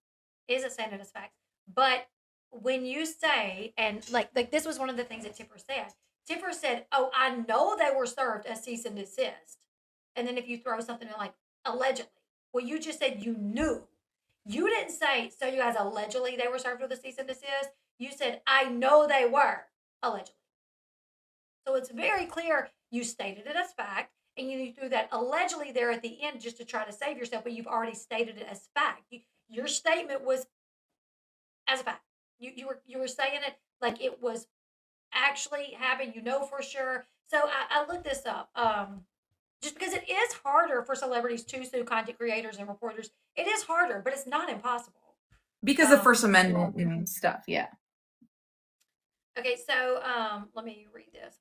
saying it as fact? But when you say, and like this was one of the things that Tiffer said. Tiffer said, oh, I know they were served a cease and desist. And then if you throw something in like allegedly, well, you just said you knew. You didn't say, so you guys allegedly they were served with a cease and desist. You said, I know they were allegedly. So it's very clear you stated it as fact, and you threw that allegedly there at the end just to try to save yourself, but you've already stated it as fact. Your statement was as a fact. You were saying it like it was actually happened, for sure. So I looked this up. Just because it is harder for celebrities to sue content creators and reporters. It is harder, but it's not impossible. Because of First Amendment and stuff, yeah. Okay, so let me read this.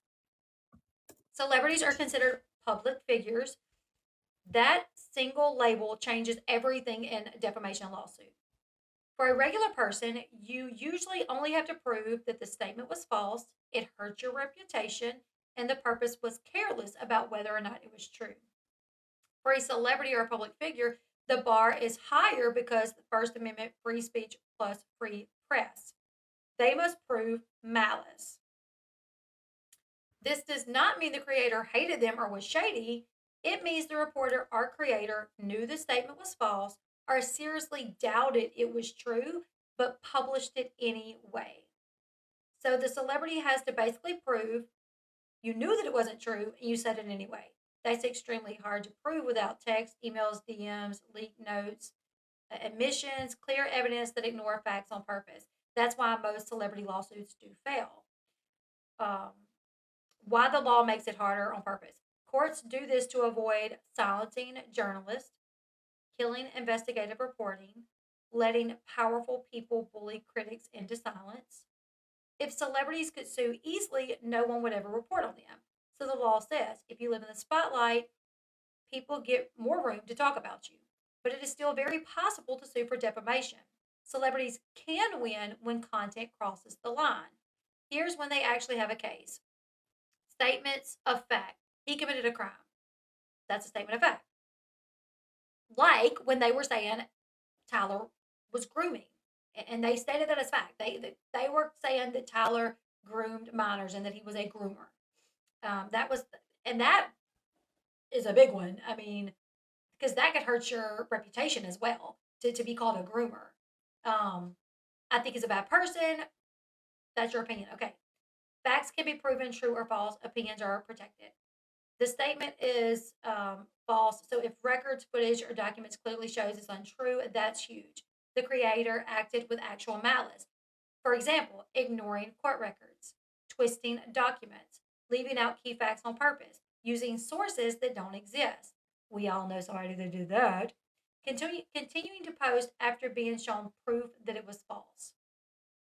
Celebrities are considered public figures. That single label changes everything in a defamation lawsuit. For a regular person, you usually only have to prove that the statement was false, it hurt your reputation, and the purpose was careless about whether or not it was true. For a celebrity or a public figure, the bar is higher because the First Amendment free speech plus free press. They must prove malice. This does not mean the creator hated them or was shady. It means the reporter or creator knew the statement was false or seriously doubted it was true, but published it anyway. So the celebrity has to basically prove you knew that it wasn't true and you said it anyway. That's extremely hard to prove without text, emails, DMs, leaked notes, admissions, clear evidence that ignore facts on purpose. That's why most celebrity lawsuits do fail. Why the law makes it harder on purpose. Courts do this to avoid silencing journalists, killing investigative reporting, letting powerful people bully critics into silence. If celebrities could sue easily, no one would ever report on them. So the law says if you live in the spotlight, people get more room to talk about you. But it is still very possible to sue for defamation. Celebrities can win when content crosses the line. Here's when they actually have a case. Statements of fact. He committed a crime. That's a statement of fact. Like when they were saying Tyler was grooming. And they stated that as fact. They were saying that Tyler groomed minors and that he was a groomer. That is a big one. I mean, because that could hurt your reputation as well to be called a groomer. I think he's a bad person. That's your opinion. Okay. Facts can be proven true or false. Opinions are protected. The statement is false. So if records, footage, or documents clearly shows it's untrue, that's huge. The creator acted with actual malice. For example, ignoring court records, twisting documents, leaving out key facts on purpose, using sources that don't exist. We all know somebody that did that. Continuing to post after being shown proof that it was false.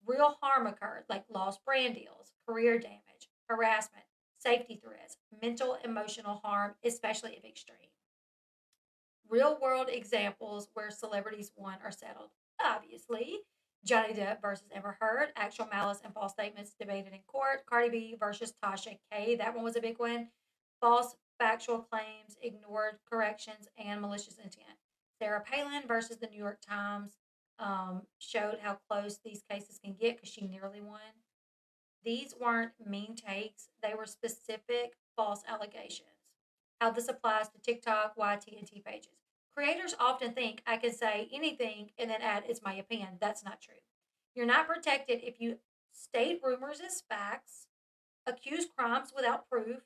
Real harm occurred, like lost brand deals, career damage, harassment, safety threats, mental, emotional harm, especially if extreme. Real world examples where celebrities won or settled. Obviously, Johnny Depp versus Amber Heard, actual malice and false statements debated in court. Cardi B versus Tasha K, that one was a big one. False factual claims, ignored corrections, and malicious intent. Sarah Palin versus the New York Times showed how close these cases can get because she nearly won. These weren't mean takes, they were specific false allegations. How this applies to TikTok, YT, and T pages. Creators often think I can say anything and then add it's my opinion. That's not true. You're not protected if you state rumors as facts, accuse crimes without proof,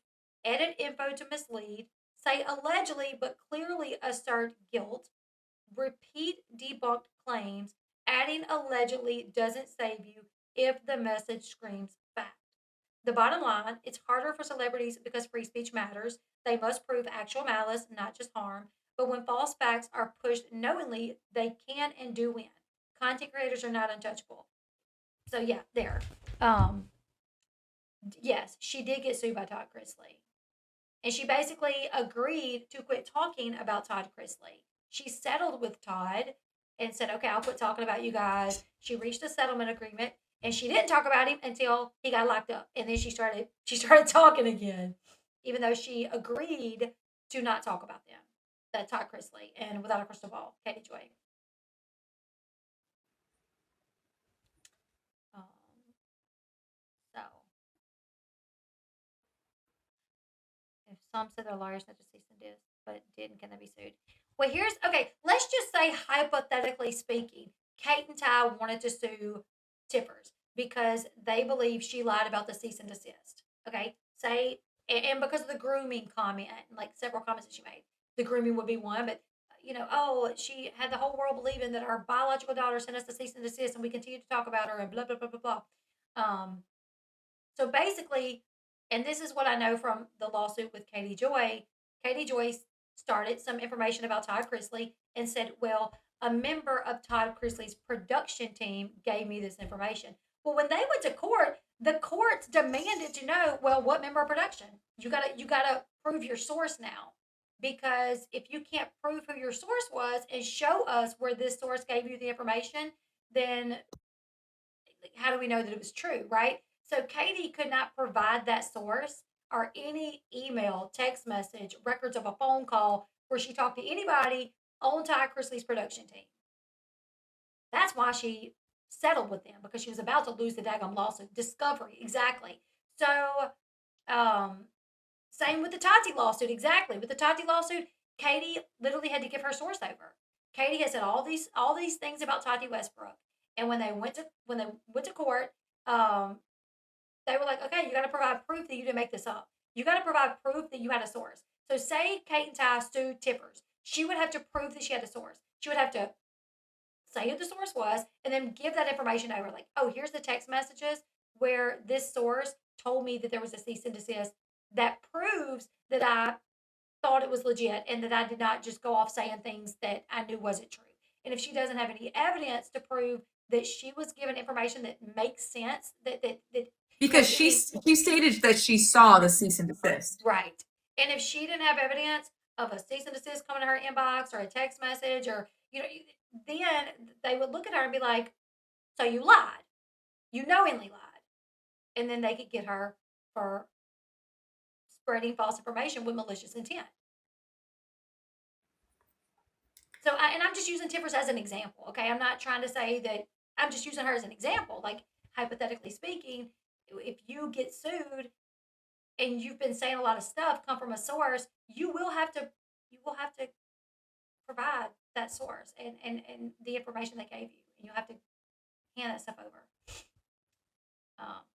edit info to mislead, say allegedly but clearly assert guilt, repeat debunked claims. Adding allegedly doesn't save you if the message screams fact. The bottom line, it's harder for celebrities because free speech matters. They must prove actual malice, not just harm. But when false facts are pushed knowingly, they can and do win. Content creators are not untouchable. So yeah, there. Yes, she did get sued by Todd Chrisley. And she basically agreed to quit talking about Todd Chrisley. She settled with Todd and said, okay, I'll quit talking about you guys. She reached a settlement agreement and she didn't talk about him until he got locked up. And then she started talking again, even though she agreed to not talk about them. That Todd Chrisley and Without a Crystal Ball, Katie Joy. So, if some said their lawyers had to cease and desist, but didn't, can they be sued? Well, let's just say, hypothetically speaking, Kate and Ty wanted to sue Tiffers because they believe she lied about the cease and desist. Okay, and because of the grooming comment, like several comments that she made. The grooming would be one, but she had the whole world believing that our biological daughter sent us the cease and desist, and we continue to talk about her and blah blah blah blah blah. So basically, and this is what I know from the lawsuit with Katie Joy. Katie Joy started some information about Todd Chrisley and said, "Well, a member of Todd Chrisley's production team gave me this information." Well, when they went to court, the courts demanded to know, well, what member of production? You gotta prove your source now. Because if you can't prove who your source was and show us where this source gave you the information, then how do we know that it was true, right? So Katie could not provide that source or any email, text message, records of a phone call where she talked to anybody on Ty Chrisley's production team. That's why she settled with them, because she was about to lose the daggum lawsuit. Discovery, exactly. So, same with the Tati lawsuit, exactly. With the Tati lawsuit, Katie literally had to give her source over. Katie has said all these things about Tati Westbrook, and when they went to court, they were like, okay, you got to provide proof that you didn't make this up. You got to provide proof that you had a source. So, say Kate and Ty sued Tippers, she would have to prove that she had a source. She would have to say who the source was, and then give that information over. Like, oh, here's the text messages where this source told me that there was a cease and desist that proves that I thought it was legit and that I did not just go off saying things that I knew wasn't true. And if she doesn't have any evidence to prove that she was given information that makes sense, that Because she stated that she saw the cease and desist. right. And if she didn't have evidence of a cease and desist coming to her inbox or a text message, or then they would look at her and be like, so you lied. You knowingly lied. And then they could get her for spreading false information with malicious intent. So, I'm just using Tiffers as an example, okay? I'm not trying to say that, I'm just using her as an example. Like, hypothetically speaking, if you get sued and you've been saying a lot of stuff come from a source, you will have to provide that source and the information they gave you. And you'll have to hand that stuff over.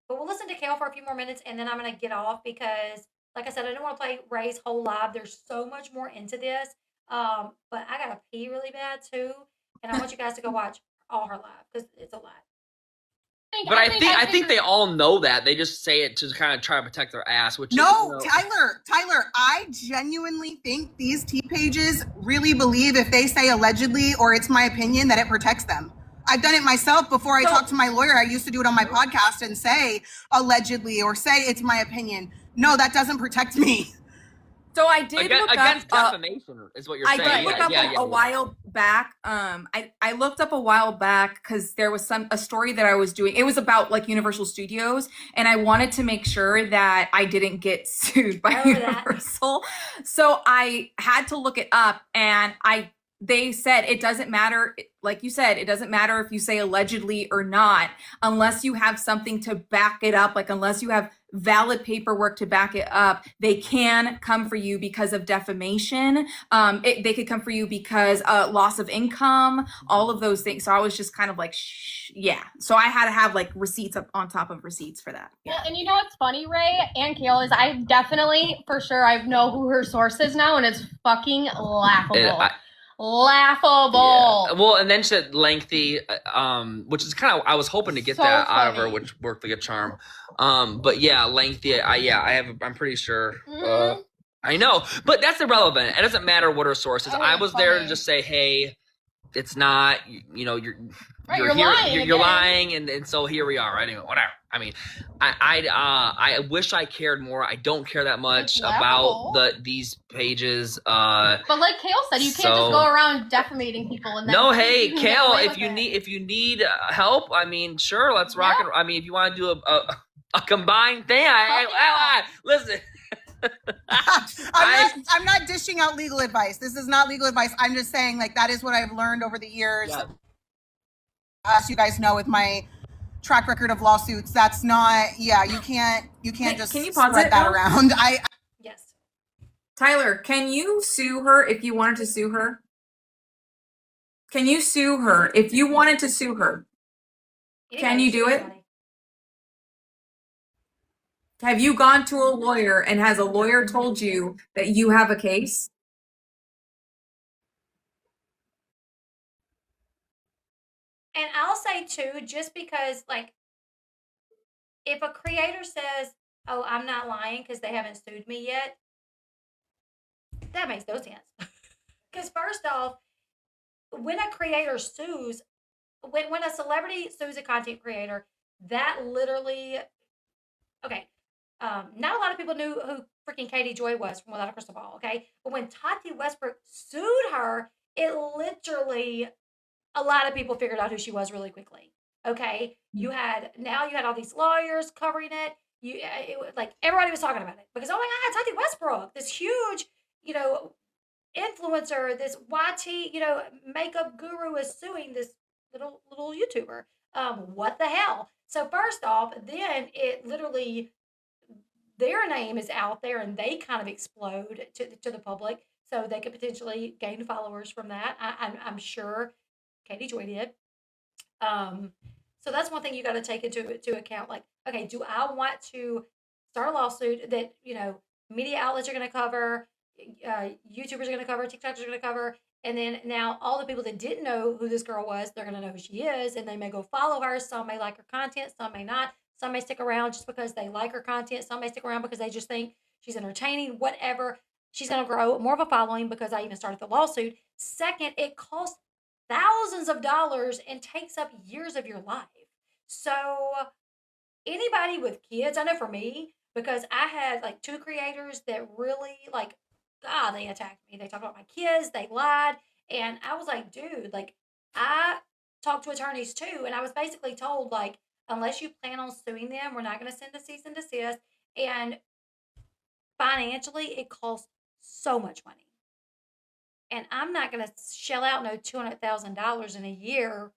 But we'll listen to Kail for a few more minutes, and then I'm going to get off because, like I said, I don't want to play Rei's whole live. There's so much more into this. But I got to pee really bad, too. And I want you guys to go watch all her live because it's a lot. But I think they all know that. They just say it to kind of try to protect their ass. Which no, Tyler, I genuinely think these T pages really believe if they say allegedly or it's my opinion that it protects them. I've done it myself before I talked to my lawyer. I used to do it on my podcast and say allegedly or say it's my opinion. No, that doesn't protect me. So I did look against up defamation is what you're I saying. did look up a while back. I looked up a while back because there was a story that I was doing. It was about like Universal Studios, and I wanted to make sure that I didn't get sued by Universal. So I had to look it up, and they said it doesn't matter. Like you said, it doesn't matter if you say allegedly or not, unless you have something to back it up. Like unless you have valid paperwork to back it up, they can come for you because of defamation. They could come for you because loss of income, all of those things. So I was just kind of like, yeah. So I had to have like receipts up on top of receipts for that. Yeah. Well, and you know what's funny, Rei and Kail, is I definitely, for sure, I know who her source is now, and it's fucking laughable. Laughable. Yeah. Well, and then she said lengthy, which is kind of, I was hoping to get that out of her, which worked like a charm. But yeah, lengthy. I'm pretty sure. Mm-hmm. I know, but that's irrelevant. It doesn't matter what her source is. I was there to just say, hey, it's not. You're lying, and so here we are. Anyway, whatever. I mean, I wish I cared more. I don't care that much about these pages. But like Kail said, you can't just go around defamating people. And no, hey, Kail, if you need help, I mean, sure, let's rock it. I mean, if you want to do a combined thing, listen. I'm not dishing out legal advice. This is not legal advice. I'm just saying, like, that is what I've learned over the years. Yeah. As you guys know, with my track record of lawsuits, that's not. Yeah, you can't just can you pause spread that around. Yes. Tyler, can you sue her if you wanted to sue her? Can you sue her if you wanted to sue her? Can you do it? Have you gone to a lawyer and has a lawyer told you that you have a case? And I'll say too, just because like, if a creator says, oh, I'm not lying because they haven't sued me yet, that makes no sense. Because first off, when a creator sues, when a celebrity sues a content creator, that literally, okay, not a lot of people knew who freaking Katie Joy was from Without a Crystal Ball, okay? But when Tati Westbrook sued her, it literally a lot of people figured out who she was really quickly. Okay, you had all these lawyers covering it. Like everybody was talking about it because oh my God, Tati Westbrook, this huge, influencer, this YT, makeup guru is suing this little YouTuber. What the hell? So first off, then it literally their name is out there and they kind of explode to the public, so they could potentially gain followers from that. I'm sure Katie Joy did. So that's one thing you got to take into account. Like, okay, do I want to start a lawsuit that media outlets are going to cover, YouTubers are going to cover, TikTokers are going to cover, and then now all the people that didn't know who this girl was, they're going to know who she is, and they may go follow her. Some may like her content, some may not. Some may stick around just because they like her content. Some may stick around because they just think she's entertaining. Whatever. She's going to grow more of a following because I even started the lawsuit. Second, it costs thousands of dollars and takes up years of your life. So anybody with kids, I know for me, because I had like 2 creators that really they attacked me. They talked about my kids, they lied, and I was like, dude, like I talked to attorneys too, and I was basically told like, unless you plan on suing them, we're not going to send a cease and desist. And financially, it costs so much money. And I'm not going to shell out no $200,000 in a year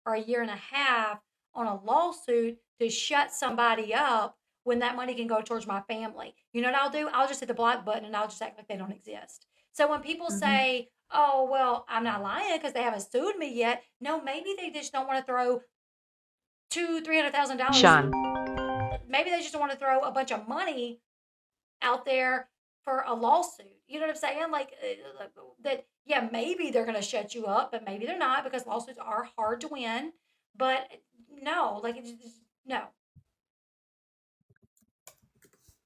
or a year and a half on a lawsuit to shut somebody up when that money can go towards my family. You know what I'll do? I'll just hit the block button and I'll just act like they don't exist. So when people say, oh, well, I'm not lying because they haven't sued me yet. No, maybe they just don't want to throw $200,000-$300,000. Sean. Maybe they just don't want to throw a bunch of money out there for a lawsuit. You know what I'm saying? Like that, yeah, maybe they're going to shut you up, but maybe they're not because lawsuits are hard to win. But no, like, no.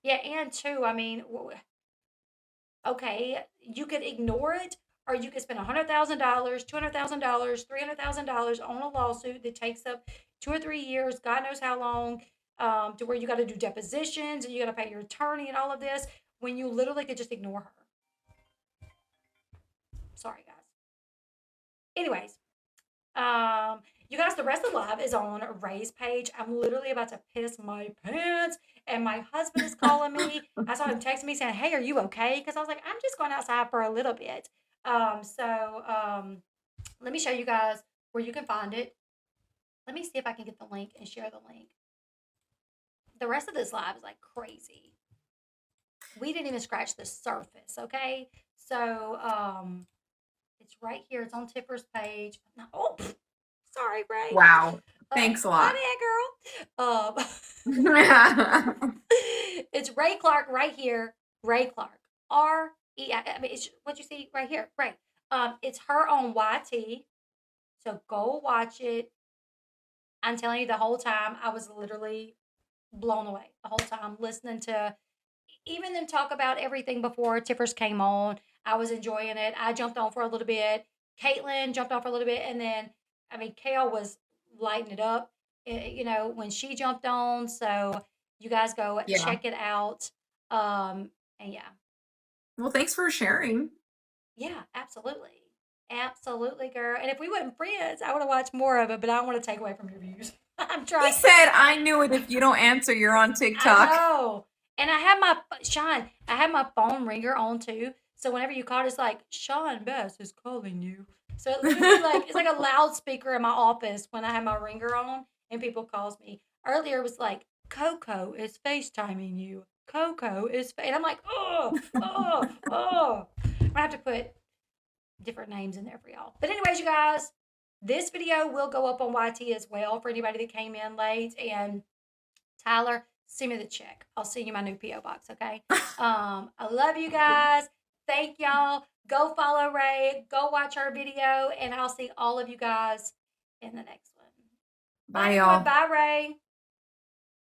Yeah, and two, I mean, okay, you could ignore it, or you could spend $100,000, $200,000, $300,000 on a lawsuit that takes up 2 or 3 years, God knows how long, to where you got to do depositions and you got to pay your attorney and all of this, when you literally could just ignore her. Sorry, guys. Anyways, you guys, the rest of the live is on Rei's page. I'm literally about to piss my pants, and my husband is calling me. I saw him text me saying, hey, are you okay? Because I was like, I'm just going outside for a little bit. Let me show you guys where you can find it. Let me see if I can get the link and share the link. The rest of this live is like crazy. We didn't even scratch the surface, okay? So, it's right here. It's on Tiffer's page. Oh, sorry, Rei. Wow. Thanks a lot. My bad, girl. It's Rei Clarke right here. Rei Clarke. R-E. I mean, it's what you see right here. Right. It's her on YT. So go watch it. I'm telling you, the whole time I was literally blown away. The whole time listening to even them talk about everything before Tiffers came on. I was enjoying it. I jumped on for a little bit. Caitlin jumped on for a little bit, and then Kail was lighting it up, when she jumped on. So you guys go check it out. And yeah. Well, thanks for sharing. Yeah, absolutely. Absolutely, girl. And if we weren't friends, I would have watched more of it, but I don't want to take away from your views. I'm trying. He said, I knew it. If you don't answer, you're on TikTok. I know. And I have my phone ringer on too. So whenever you call, it's like, Sean Bess is calling you. So it literally it's like a loudspeaker in my office when I have my ringer on and people calls me. Earlier it was like, Coco is FaceTiming you. Coco is, and I'm like, oh. I'm gonna have to put different names in there for y'all. But anyways, you guys, this video will go up on YT as well for anybody that came in late. And Tyler, send me the check. I'll send you my new P.O Box, okay? I love you guys. Thank y'all. Go follow Rei. Go watch her video. And I'll see all of you guys in the next one. Bye, y'all. Bye, Rei.